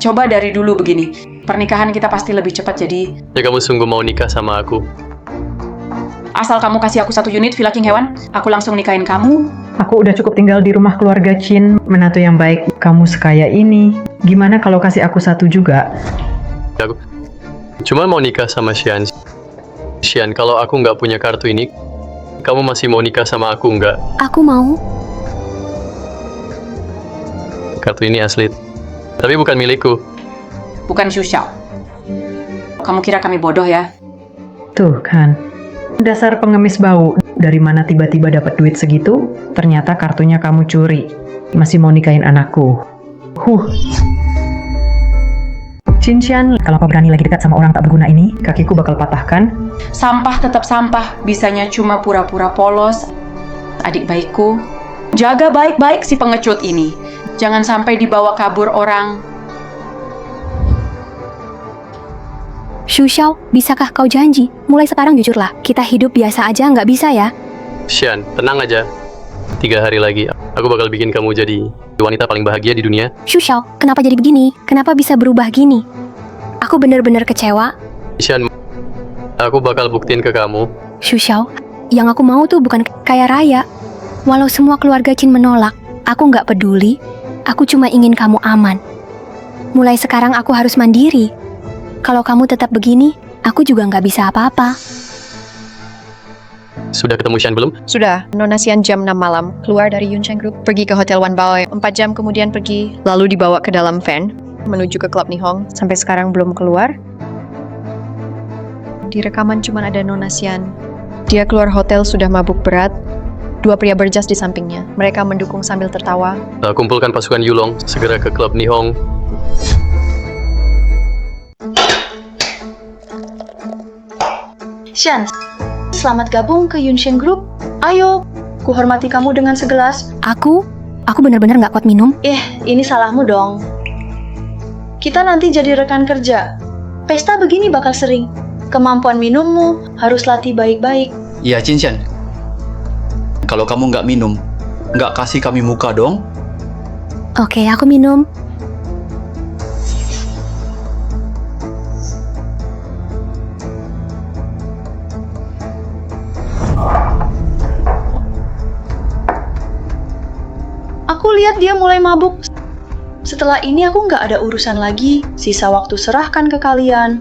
Coba dari dulu begini. Pernikahan kita pasti lebih cepat jadi... Ya kamu sungguh mau nikah sama aku? Asal kamu kasih aku 1 unit Villa Qing Hewan, aku langsung nikahin kamu. Aku udah cukup tinggal di rumah keluarga Qin. Menantu yang baik, kamu sekaya ini. Gimana kalau kasih aku 1 juga? Aku cuma mau nikah sama Xian. Xian, kalau aku nggak punya kartu ini, kamu masih mau nikah sama aku nggak? Aku mau. Kartu ini asli, tapi bukan milikku. Bukan Xu Xiao. Kamu kira kami bodoh ya? Tuh kan. Dasar pengemis bau. Dari mana tiba-tiba dapat duit segitu? Ternyata kartunya kamu curi. Masih mau nikahin anakku. Xian, kalau kau berani lagi dekat sama orang tak berguna ini, kakiku bakal patahkan. Sampah tetap sampah. Bisanya cuma pura-pura polos. Adik baikku, jaga baik-baik si pengecut ini. Jangan sampai dibawa kabur orang. Xu Xiao, bisakah kau janji? Mulai sekarang jujurlah, kita hidup biasa aja nggak bisa ya? Xian, tenang aja. 3 hari lagi, aku bakal bikin kamu jadi wanita paling bahagia di dunia. Xu Xiao, kenapa jadi begini? Kenapa bisa berubah gini? Aku benar-benar kecewa. Xian, aku bakal buktiin ke kamu. Xu Xiao, yang aku mau tuh bukan kaya raya. Walau semua keluarga Qin menolak, aku nggak peduli. Aku cuma ingin kamu aman. Mulai sekarang aku harus mandiri. Kalau kamu tetap begini, aku juga nggak bisa apa-apa. Sudah ketemu Xian belum? Sudah, Nona Xian jam 6 malam, keluar dari Yuncheng Group, pergi ke Hotel Wan Bao, 4 jam kemudian pergi, lalu dibawa ke dalam van, menuju ke klub Nihong, sampai sekarang belum keluar. Di rekaman cuma ada Nona Xian. Dia keluar hotel sudah mabuk berat, 2 pria berjas di sampingnya. Mereka mendukung sambil tertawa. Kumpulkan pasukan Yulong, segera ke klub Nihong. Xian, selamat gabung ke Yuncheng Group. Ayo, ku hormati kamu dengan segelas. Aku benar-benar nggak kuat minum. Ini salahmu dong. Kita nanti jadi rekan kerja. Pesta begini bakal sering. Kemampuan minummu harus latih baik-baik. Iya, Xian. Kalau kamu nggak minum, nggak kasih kami muka dong. Oke, aku minum. Aku lihat dia mulai mabuk. Setelah ini aku nggak ada urusan lagi. Sisa waktu serahkan ke kalian.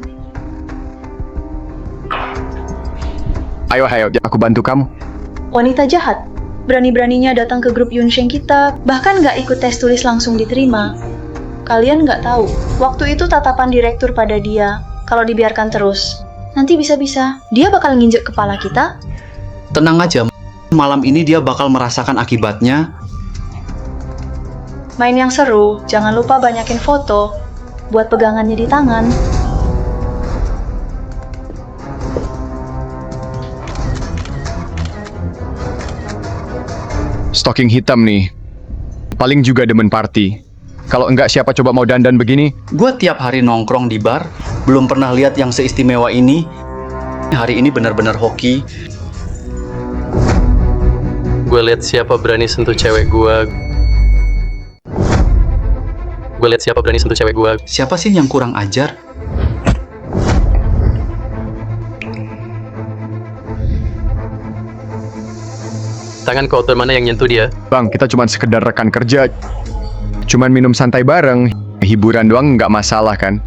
Ayo, aku bantu kamu. Wanita jahat. Berani-beraninya datang ke grup Yunsheng kita, bahkan nggak ikut tes tulis langsung diterima. Kalian nggak tahu, waktu itu tatapan direktur pada dia, kalau dibiarkan terus, nanti bisa-bisa dia bakal nginjek kepala kita. Tenang aja, malam ini dia bakal merasakan akibatnya. Main yang seru, jangan lupa banyakin foto, buat pegangannya di tangan. Stocking hitam nih. Paling juga demen party. Kalau enggak siapa coba mau dandan begini? Gue tiap hari nongkrong di bar, belum pernah lihat yang seistimewa ini. Hari ini benar-benar hoki. Gue lihat siapa berani sentuh cewek gue. Siapa sih yang kurang ajar? Tangan kotor mana yang nyentuh dia? Bang, kita cuma sekedar rekan kerja. Cuman minum santai bareng. Hiburan doang nggak masalah kan?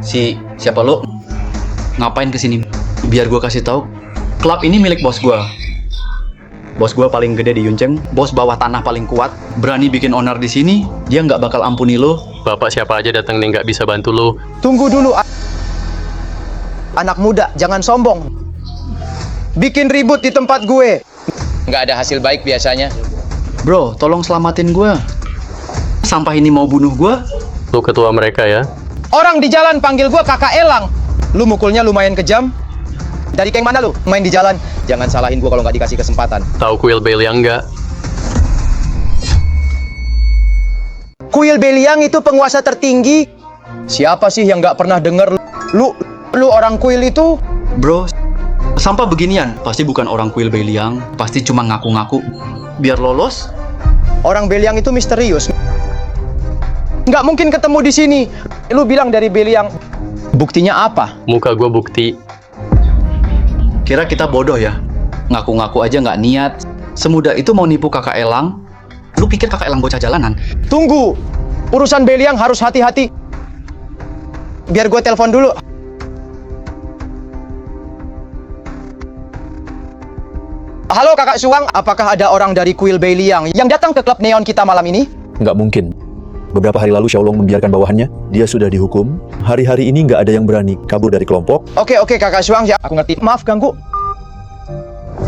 Siapa lo? Ngapain kesini? Biar gue kasih tahu. Klub ini milik bos gue. Bos gue paling gede di Yuncheng. Bos bawah tanah paling kuat. Berani bikin owner di sini. Dia nggak bakal ampuni lo. Bapak siapa aja datang nih nggak bisa bantu lo. Tunggu dulu, anak muda, jangan sombong. Bikin ribut di tempat gue. Nggak ada hasil baik biasanya. Bro, tolong selamatin gue. Sampah ini mau bunuh gue. Lu ketua mereka ya? Orang di jalan panggil gue kakak elang. Lu mukulnya lumayan kejam. Dari geng mana lu? Main di jalan. Jangan salahin gue kalau nggak dikasih kesempatan. Tahu kuil Beliang nggak? Kuil Beliang itu penguasa tertinggi. Siapa sih yang nggak pernah denger lu orang kuil itu? Bro, sampah beginian pasti bukan orang kuil Beliang. Pasti cuma ngaku-ngaku. Biar lolos. Orang Beliang itu misterius. Nggak mungkin ketemu di sini. Lu bilang dari Beliang. Buktinya apa? Muka gue bukti. Kira kita bodoh ya? Ngaku-ngaku aja nggak niat. Semudah itu mau nipu kakak Elang? Lu pikir kakak Elang bocah jalanan? Tunggu. Urusan Beliang harus hati-hati. Biar gue telepon dulu. Halo kakak Suang, apakah ada orang dari kuil Beliang yang datang ke klub neon kita malam ini? Nggak mungkin. Beberapa hari lalu Xiaolong membiarkan bawahannya. Dia sudah dihukum. Hari-hari ini nggak ada yang berani kabur dari kelompok. Oke kakak Suang, ya aku ngerti. Maaf ganggu.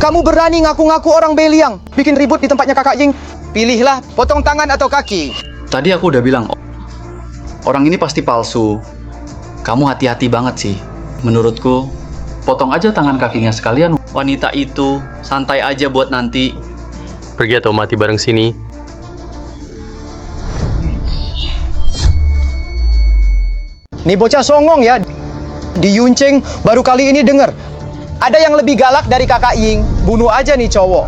Kamu berani ngaku-ngaku orang Beliang, bikin ribut di tempatnya kakak Ying. Pilihlah, potong tangan atau kaki. Tadi aku udah bilang, orang ini pasti palsu. Kamu hati-hati banget sih. Menurutku, potong aja tangan kakinya sekalian. Wanita itu santai aja buat nanti. Pergi atau mati bareng sini. Nih bocah songong ya. Di Yuncheng baru kali ini denger. Ada yang lebih galak dari kakak Ying. Bunuh aja nih cowok.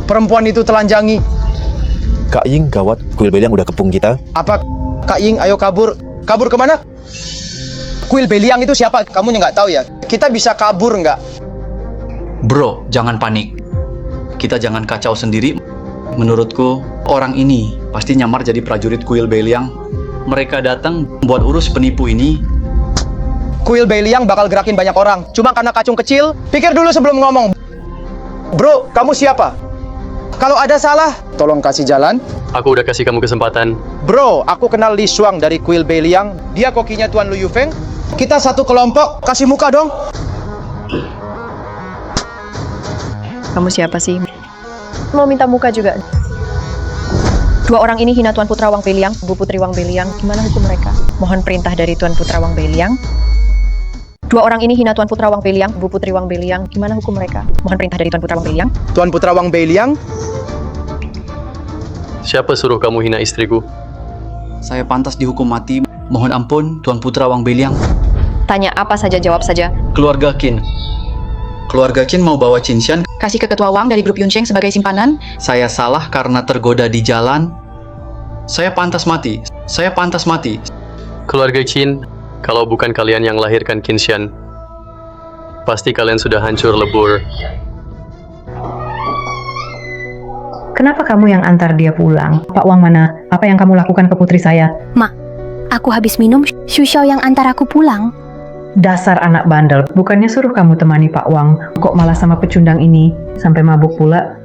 Perempuan itu telanjangi. Kak Ying, gawat. Kuil Beliang udah kepung kita. Apa? Kak Ying, ayo kabur. Kabur kemana? Kuil Beliang itu siapa? Kamu nggak tahu ya? Kita bisa kabur nggak? Bro, jangan panik. Kita jangan kacau sendiri. Menurutku, orang ini pasti nyamar jadi prajurit kuil Beliang. Mereka datang buat urus penipu ini. Kuil Beliang bakal gerakin banyak orang. Cuma karena kacung kecil, pikir dulu sebelum ngomong. Bro, kamu siapa? Kalau ada salah, tolong kasih jalan. Aku udah kasih kamu kesempatan. Bro, aku kenal Li Shuang dari kuil Beliang. Dia kokinya Tuan Lu Yufeng. Kita satu kelompok, kasih muka dong. Kamu siapa sih? Mau minta muka juga. Dua orang ini hina Tuan Putra Wang Beliang, Bu Putri Wang Beliang. Gimana hukum mereka? Mohon perintah dari Tuan Putra Wang Beliang. Dua orang ini hina Tuan Putra Wang Beliang, Bu Putri Wang Beliang. Gimana hukum mereka? Mohon perintah dari Tuan Putra Wang Beliang. Tuan Putra Wang Beliang? Siapa suruh kamu hina istriku? Saya pantas dihukum mati. Mohon ampun, Tuan Putra Wang Beliang. Tanya apa saja, jawab saja. Keluarga Qin. Keluarga Qin mau bawa Qin Xian Kasih ke ketua Wang dari grup Yuncheng sebagai simpanan. Saya salah karena tergoda di jalan. Saya pantas mati. Saya pantas mati. Keluarga Qin, kalau bukan kalian yang lahirkan Qin Xian, pasti kalian sudah hancur lebur. Kenapa kamu yang antar dia pulang? Pak Wang mana? Apa yang kamu lakukan ke putri saya? Ma, aku habis minum Shu Xiao yang antar aku pulang. Dasar anak bandel, bukannya suruh kamu temani Pak Wang, kok malah sama pecundang ini sampai mabuk pula?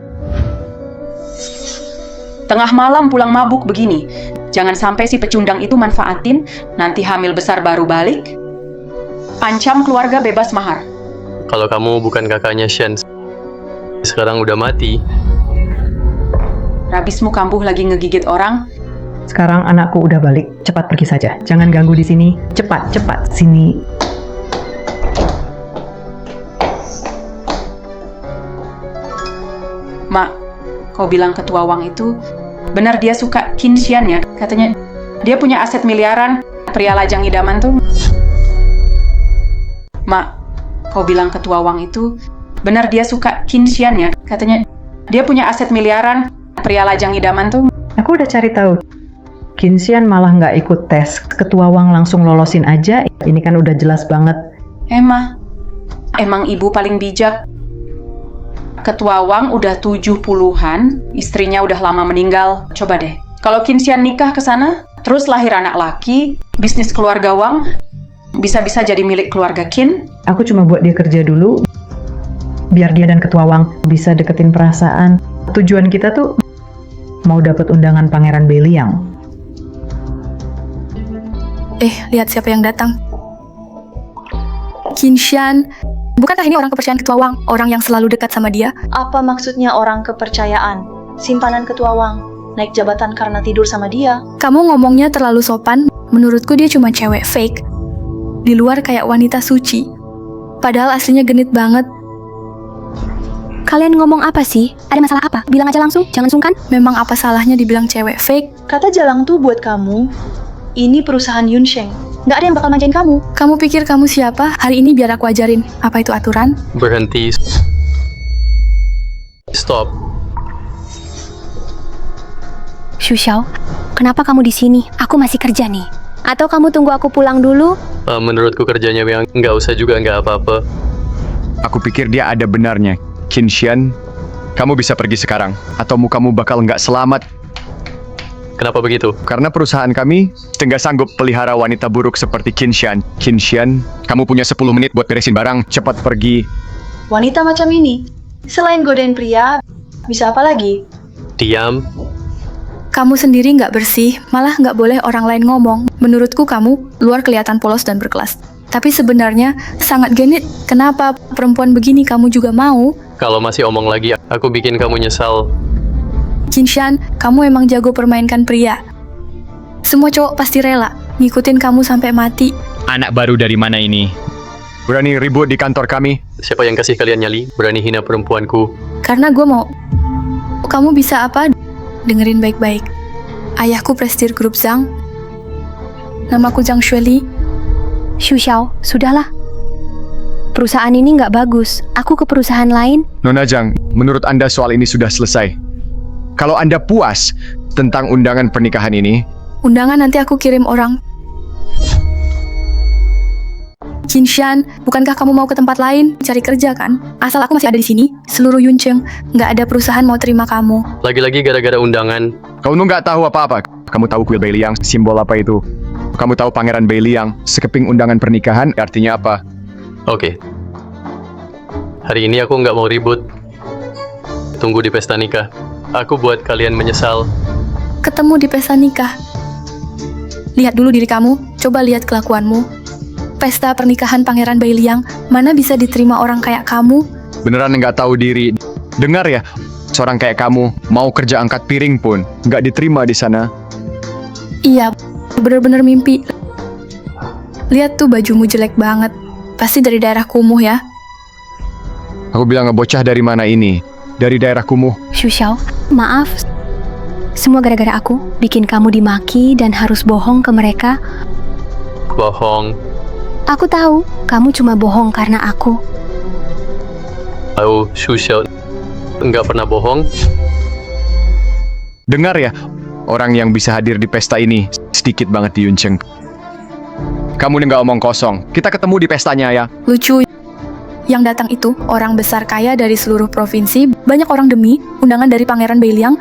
Tengah malam pulang mabuk begini. Jangan sampai si pecundang itu manfaatin, nanti hamil besar baru balik. Ancam keluarga bebas mahar. Kalau kamu bukan kakaknya Shen, sekarang udah mati. Rabismu kambuh lagi ngegigit orang. Sekarang anakku udah balik, cepat pergi saja. Jangan ganggu di sini. Cepat, cepat, sini. Mak, kau bilang ketua Wang itu benar dia suka Qin Xian ya? Katanya dia punya aset miliaran, pria lajang idaman tuh. Mak, kau bilang ketua Wang itu benar dia suka Qin Xian ya? Katanya dia punya aset miliaran, pria lajang idaman tuh. Aku udah cari tahu. Qin Xian malah nggak ikut tes. Ketua Wang langsung lolosin aja. Ini kan udah jelas banget. Emang ibu paling bijak. Ketua Wang udah 70-an, istrinya udah lama meninggal. Coba deh, kalau Qin Xian nikah ke sana, terus lahir anak laki, bisnis keluarga Wang bisa-bisa jadi milik keluarga Qin. Aku cuma buat dia kerja dulu, biar dia dan Ketua Wang bisa deketin perasaan. Tujuan kita tuh mau dapat undangan Pangeran Beiliang. Lihat siapa yang datang. Qin Xian. Bukankah ini orang kepercayaan Ketua Wang? Orang yang selalu dekat sama dia? Apa maksudnya orang kepercayaan? Simpanan Ketua Wang, naik jabatan karena tidur sama dia. Kamu ngomongnya terlalu sopan. Menurutku dia cuma cewek fake. Di luar kayak wanita suci. Padahal aslinya genit banget. Kalian ngomong apa sih? Ada masalah apa? Bilang aja langsung, jangan sungkan. Memang apa salahnya dibilang cewek fake? Kata Jalang tuh buat kamu, ini perusahaan Yunsheng. Nggak ada yang bakal manjain kamu. Kamu pikir kamu siapa? Hari ini biar aku ajarin. Apa itu aturan? Berhenti. Stop. Xu Xiao, kenapa kamu di sini? Aku masih kerja nih. Atau kamu tunggu aku pulang dulu? Menurutku kerjanya yang nggak usah juga nggak apa-apa. Aku pikir dia ada benarnya. Qin Xian, kamu bisa pergi sekarang, atau mukamu bakal nggak selamat. Kenapa begitu? Karena perusahaan kami nggak sanggup pelihara wanita buruk seperti Qin Xian. Qin Xian, kamu punya 10 menit buat beresin barang, cepat pergi. Wanita macam ini, selain godain pria, bisa apa lagi? Diam. Kamu sendiri nggak bersih, malah nggak boleh orang lain ngomong. Menurutku kamu luar kelihatan polos dan berkelas. Tapi sebenarnya sangat genit. Kenapa perempuan begini kamu juga mau? Kalau masih omong lagi, aku bikin kamu nyesal. Qin Xian, kamu emang jago permainkan pria. Semua cowok pasti rela ngikutin kamu sampai mati. Anak baru dari mana ini? Berani ribut di kantor kami? Siapa yang kasih kalian nyali? Berani hina perempuanku? Karena gue mau. Kamu bisa apa? Dengerin baik-baik. Ayahku prestir grup Zhang. Namaku Zhang Xueli. Xu Xiao, sudahlah. Perusahaan ini nggak bagus. Aku ke perusahaan lain. Nona Zhang, menurut Anda soal ini sudah selesai. Kalau Anda puas tentang undangan pernikahan ini, undangan nanti aku kirim orang. Qin Xian, bukankah kamu mau ke tempat lain cari kerja kan? Asal aku masih ada di sini, seluruh Yuncheng nggak ada perusahaan mau terima kamu. Lagi-lagi gara-gara undangan. Kamu nggak tahu apa-apa. Kamu tahu kuil Beiliang, simbol apa itu? Kamu tahu Pangeran Beiliang, sekeping undangan pernikahan artinya apa? Oke. Hari ini aku nggak mau ribut. Tunggu di pesta nikah. Aku buat kalian menyesal. Ketemu di pesta nikah. Lihat dulu diri kamu, coba lihat kelakuanmu. Pesta pernikahan Pangeran Beiliang, mana bisa diterima orang kayak kamu? Beneran nggak tahu diri. Dengar ya, seorang kayak kamu mau kerja angkat piring pun nggak diterima di sana. Iya, bener-bener mimpi. Lihat tuh bajumu jelek banget. Pasti dari daerah kumuh ya. Aku bilang ngebocah dari mana ini? Dari daerah kumuh. Xu Xiao, maaf. Semua gara-gara aku bikin kamu dimaki dan harus bohong ke mereka. Bohong. Aku tahu, kamu cuma bohong karena aku. Tahu, Xu Xiao nggak pernah bohong. Dengar ya, orang yang bisa hadir di pesta ini sedikit banget di Yuncheng. Kamu nggak omong kosong. Kita ketemu di pestanya ya. Lucu. Yang datang itu orang besar kaya dari seluruh provinsi. Banyak orang demi undangan dari Pangeran Beiliang.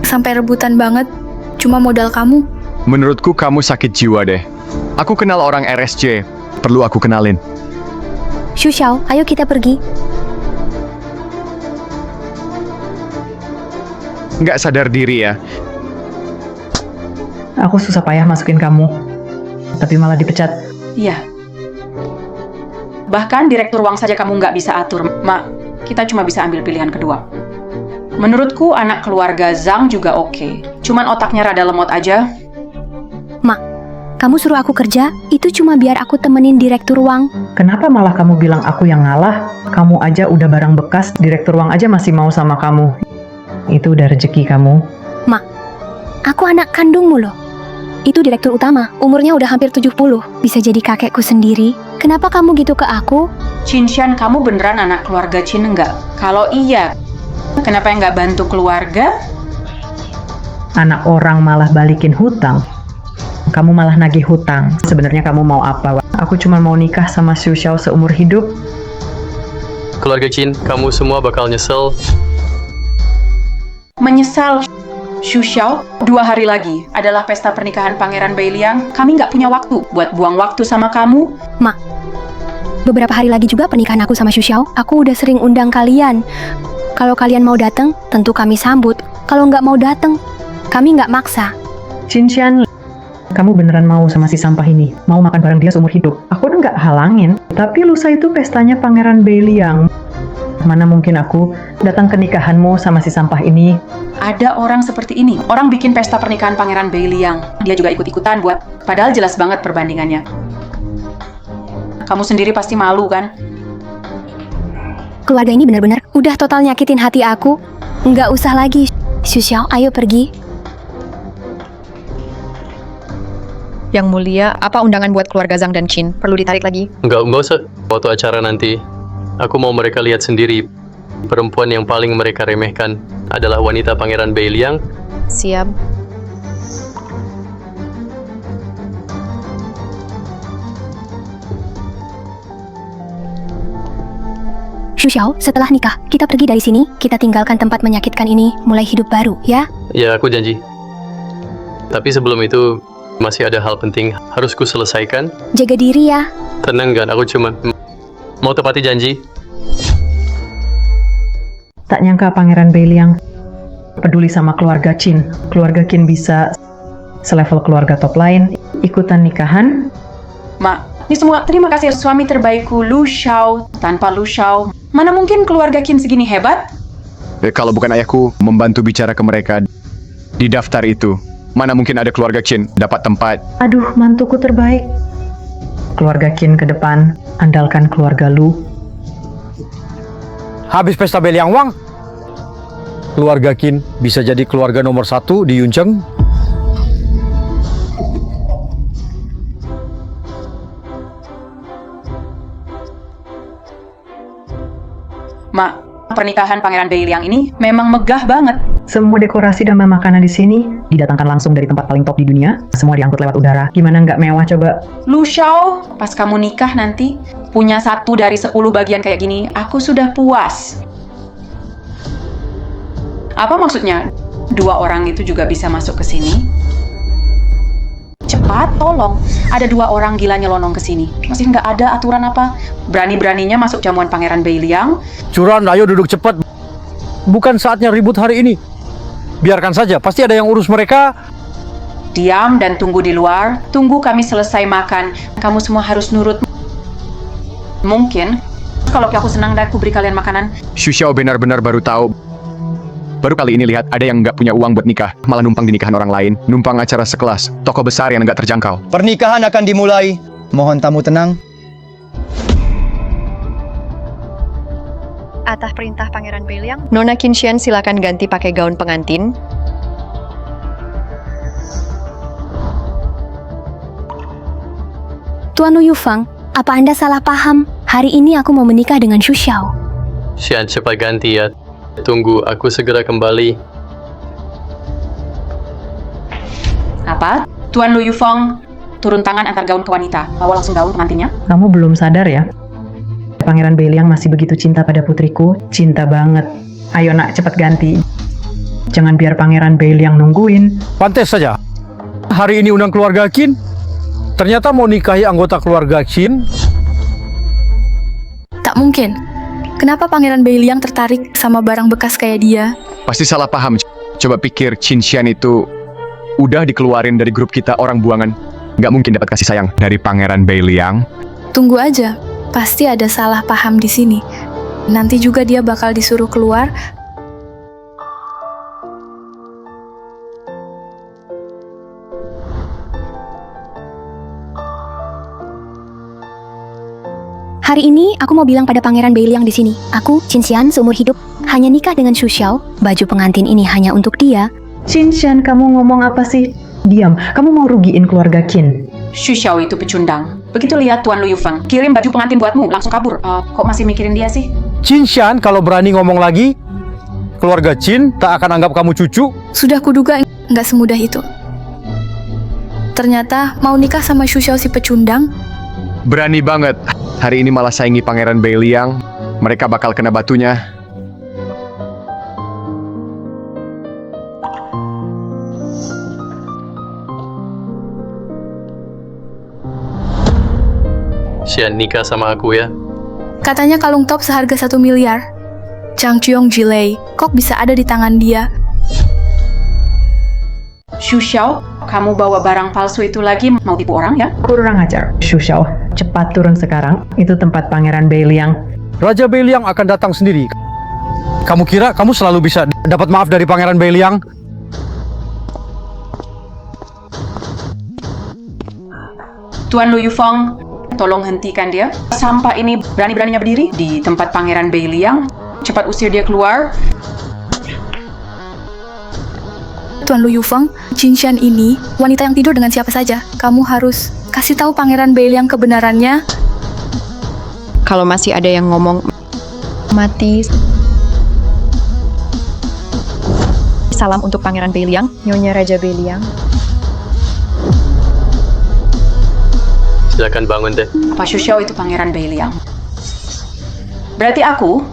Sampai rebutan banget. Cuma modal kamu. Menurutku kamu sakit jiwa deh. Aku kenal orang RSJ. Perlu aku kenalin. Xu Xiao, ayo kita pergi. Nggak sadar diri ya. Aku susah payah masukin kamu, tapi malah dipecat. Iya. Bahkan direktur uang saja kamu nggak bisa atur. Mak, kita cuma bisa ambil pilihan kedua. Menurutku anak keluarga Zhang juga oke. Cuman otaknya rada lemot aja. Mak, kamu suruh aku kerja, itu cuma biar aku temenin direktur uang. Kenapa malah kamu bilang aku yang ngalah? Kamu aja udah barang bekas, direktur uang aja masih mau sama kamu. Itu udah rezeki kamu. Mak, aku anak kandungmu loh. Itu direktur utama, umurnya udah hampir 70. Bisa jadi kakekku sendiri. Kenapa kamu gitu ke aku? Qinshan, kamu beneran anak keluarga Qin enggak? Kalau iya, kenapa nggak bantu keluarga? Anak orang malah balikin hutang. Kamu malah nagih hutang. Sebenarnya kamu mau apa? Aku cuma mau nikah sama Xu Xiao seumur hidup. Keluarga Qin, kamu semua bakal nyesel. Menyesal. Xu Xiao, 2 hari lagi adalah pesta pernikahan Pangeran Beiliang. Kami nggak punya waktu buat buang waktu sama kamu. Mak, beberapa hari lagi juga pernikahan aku sama Xu Xiao. Aku udah sering undang kalian. Kalau kalian mau datang, tentu kami sambut. Kalau nggak mau datang, kami nggak maksa. Qinshan, kamu beneran mau sama si sampah ini? Mau makan bareng dia seumur hidup? Aku udah nggak halangin. Tapi lusa itu pestanya Pangeran Beiliang. Mana mungkin aku datang ke nikahanmu sama si sampah ini? Ada orang seperti ini. Orang bikin pesta pernikahan Pangeran Beiliang. Dia juga ikut-ikutan buat. Padahal jelas banget perbandingannya. Kamu sendiri pasti malu kan? Keluarga ini benar-benar udah total nyakitin hati aku. Nggak usah lagi. Xu Xiao, ayo pergi. Yang mulia, apa undangan buat keluarga Zhang dan Qin? Perlu ditarik lagi? Nggak usah. Waktu acara nanti, aku mau mereka lihat sendiri. Perempuan yang paling mereka remehkan adalah wanita Pangeran Beiliang. Siap. Xu Xiao, setelah nikah, kita pergi dari sini. Kita tinggalkan tempat menyakitkan ini, mulai hidup baru, ya? Ya, aku janji. Tapi sebelum itu, masih ada hal penting harus ku selesaikan. Jaga diri ya. Tenang kan, aku cuma mau tepati janji. Tak nyangka Pangeran Beiliang peduli sama keluarga Qin. Keluarga Qin bisa selevel keluarga top lain, ikutan nikahan. Mak, ini semua terima kasih suami terbaikku, Lu Xiao. Tanpa Lu Xiao, mana mungkin keluarga Qin segini hebat? Kalau bukan ayahku membantu bicara ke mereka di daftar itu, mana mungkin ada keluarga Qin dapat tempat. Aduh, mantuku terbaik. Keluarga Qin ke depan, andalkan keluarga Lu. Habis pesta Beiliang Wang, keluarga Qin bisa jadi keluarga nomor 1 di Yuncheng. Mak, pernikahan Pangeran Beiliang ini memang megah banget. Semua dekorasi dan makanan di sini didatangkan langsung dari tempat paling top di dunia. Semua diangkut lewat udara. Gimana nggak mewah coba? Lu Xiao, pas kamu nikah nanti punya 1 dari 10 bagian kayak gini, aku sudah puas. Apa maksudnya? 2 orang itu juga bisa masuk ke sini? Cepat, tolong. Ada 2 orang gila nyelonong ke sini. Masih nggak ada aturan apa? Berani-beraninya masuk jamuan Pangeran Beiliang. Curan, ayo duduk cepat. Bukan saatnya ribut hari ini. Biarkan saja, pasti ada yang urus mereka. Diam dan tunggu di luar. Tunggu kami selesai makan. Kamu semua harus nurut. Mungkin, kalau aku senang dan aku beri kalian makanan. Xu Xiao benar-benar baru tahu. Baru kali ini lihat ada yang nggak punya uang buat nikah, malah numpang di nikahan orang lain, numpang acara sekelas, toko besar yang nggak terjangkau. Pernikahan akan dimulai. Mohon tamu tenang. Atas perintah Pangeran Beiliang, Nona Qinshan silakan ganti pakai gaun pengantin. Tuan Lu Yufang, apa Anda salah paham? Hari ini aku mau menikah dengan Xu Xiao. Xian, cepat ganti ya. Tunggu, aku segera kembali. Apa? Tuan Lu Yufeng, turun tangan antar gaun ke wanita. Bawa langsung gaun pengantinnya. Kamu belum sadar ya? Pangeran Beiliang masih begitu cinta pada putriku. Cinta banget. Ayo nak, cepat ganti. Jangan biar Pangeran Beiliang nungguin. Pantes saja. Hari ini undang keluarga Qin. Ternyata mau nikahi anggota keluarga Qin. Nggak mungkin. Kenapa Pangeran Beiliang tertarik sama barang bekas kayak dia? Pasti salah paham. Coba pikir Qin Xian itu udah dikeluarin dari grup kita orang buangan. Nggak mungkin dapat kasih sayang dari Pangeran Beiliang. Tunggu aja, pasti ada salah paham di sini. Nanti juga dia bakal disuruh keluar. Hari ini aku mau bilang pada Pangeran Beiliang di sini. Aku, Qin Xian, seumur hidup hanya nikah dengan Xu Xiao. Baju pengantin ini hanya untuk dia. Qin Xian, kamu ngomong apa sih? Diam, kamu mau rugiin keluarga Qin. Xu Xiao itu pecundang. Begitu lihat Tuan Lu Yufeng kirim baju pengantin buatmu, langsung kabur. Kok masih mikirin dia sih? Qin Xian kalau berani ngomong lagi, keluarga Qin tak akan anggap kamu cucu. Sudah kuduga nggak semudah itu. Ternyata mau nikah sama Xu Xiao si pecundang. Berani banget. Hari ini malah saingi Pangeran Beiliang. Mereka bakal kena batunya. Xian nikah sama aku ya. Katanya kalung top seharga 1 miliar. Chang Chiong Jilei, kok bisa ada di tangan dia? Xu Xiao, kamu bawa barang palsu itu lagi mau tipu orang ya? Kurang ajar, Xu Xiao. Cepat turun sekarang. Itu tempat Pangeran Beiliang. Raja Beiliang akan datang sendiri. Kamu kira kamu selalu bisa dapat maaf dari Pangeran Beiliang? Tuan Lu Yufeng, tolong hentikan dia. Sampah ini berani-beraninya berdiri di tempat Pangeran Beiliang. Cepat usir dia keluar. Tuan Lu Yufeng, Qin Xian ini wanita yang tidur dengan siapa saja. Kamu harus kasih tahu Pangeran Beiliang kebenarannya. Kalau masih ada yang ngomong mati. Salam untuk Pangeran Beiliang, Nyonya Raja Beiliang. Silakan bangun deh. Pak Xu Xiao itu Pangeran Beiliang. Berarti aku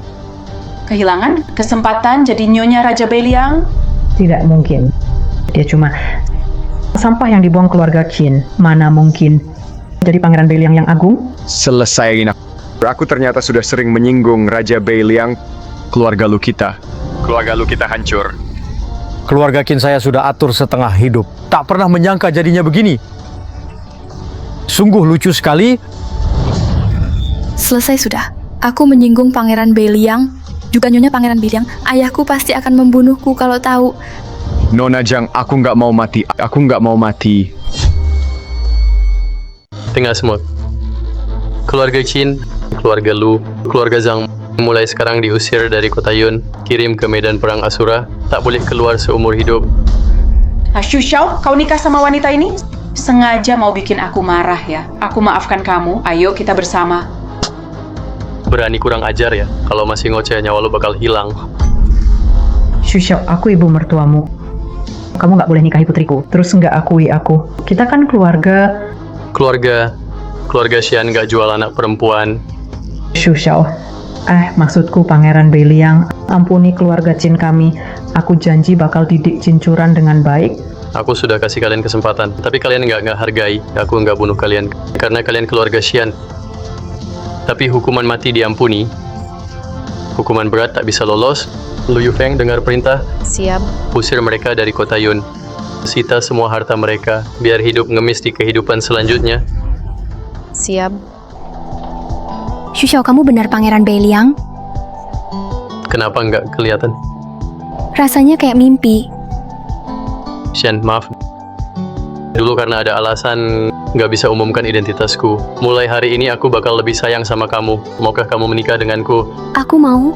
kehilangan kesempatan jadi Nyonya Raja Beiliang? Tidak mungkin. Dia cuma sampah yang dibuang keluarga Qin. Mana mungkin jadi Pangeran Beiliang yang agung? Selesai. Aku ternyata sudah sering menyinggung Raja Beiliang. Keluarga lu kita. Keluarga lu kita hancur. Keluarga Qin saya sudah atur setengah hidup. Tak pernah menyangka jadinya begini. Sungguh lucu sekali. Selesai sudah. Aku menyinggung Pangeran Beiliang, juga Nyonya Pangeran Beiliang. Ayahku pasti akan membunuhku kalau tahu. Nona Zhang, aku nggak mau mati. Aku nggak mau mati. Dengar semua. Keluarga Qin, keluarga Lu, keluarga Zhang mulai sekarang diusir dari kota Yun, kirim ke medan perang Asura, tak boleh keluar seumur hidup. Xu Xiao, kau nikah sama wanita ini? Sengaja mau bikin aku marah ya. Aku maafkan kamu, ayo kita bersama. Berani kurang ajar ya, kalau masih ngoceh nyawa lu bakal hilang. Xu Xiao, aku ibu mertuamu. Kamu nggak boleh nikahi putriku, terus nggak akui aku. Kita kan keluarga. Keluarga Xian nggak jual anak perempuan. Xu Xiao, maksudku Pangeran Beiliang, ampuni keluarga Qin kami. Aku janji bakal didik Cincuran dengan baik. Aku sudah kasih kalian kesempatan, tapi kalian nggak hargai. Aku nggak bunuh kalian karena kalian keluarga Xian. Tapi hukuman mati diampuni. Hukuman berat tak bisa lolos. Lu Yufeng dengar perintah. Siap. Usir mereka dari kota Yun. Sita semua harta mereka, biar hidup ngemis di kehidupan selanjutnya. Siap. Xu Xiao, kamu benar Pangeran Beiliang? Kenapa nggak kelihatan? Rasanya kayak mimpi. Xian, maaf. Dulu karena ada alasan nggak bisa umumkan identitasku. Mulai hari ini aku bakal lebih sayang sama kamu. Maukah kamu menikah denganku? Aku mau.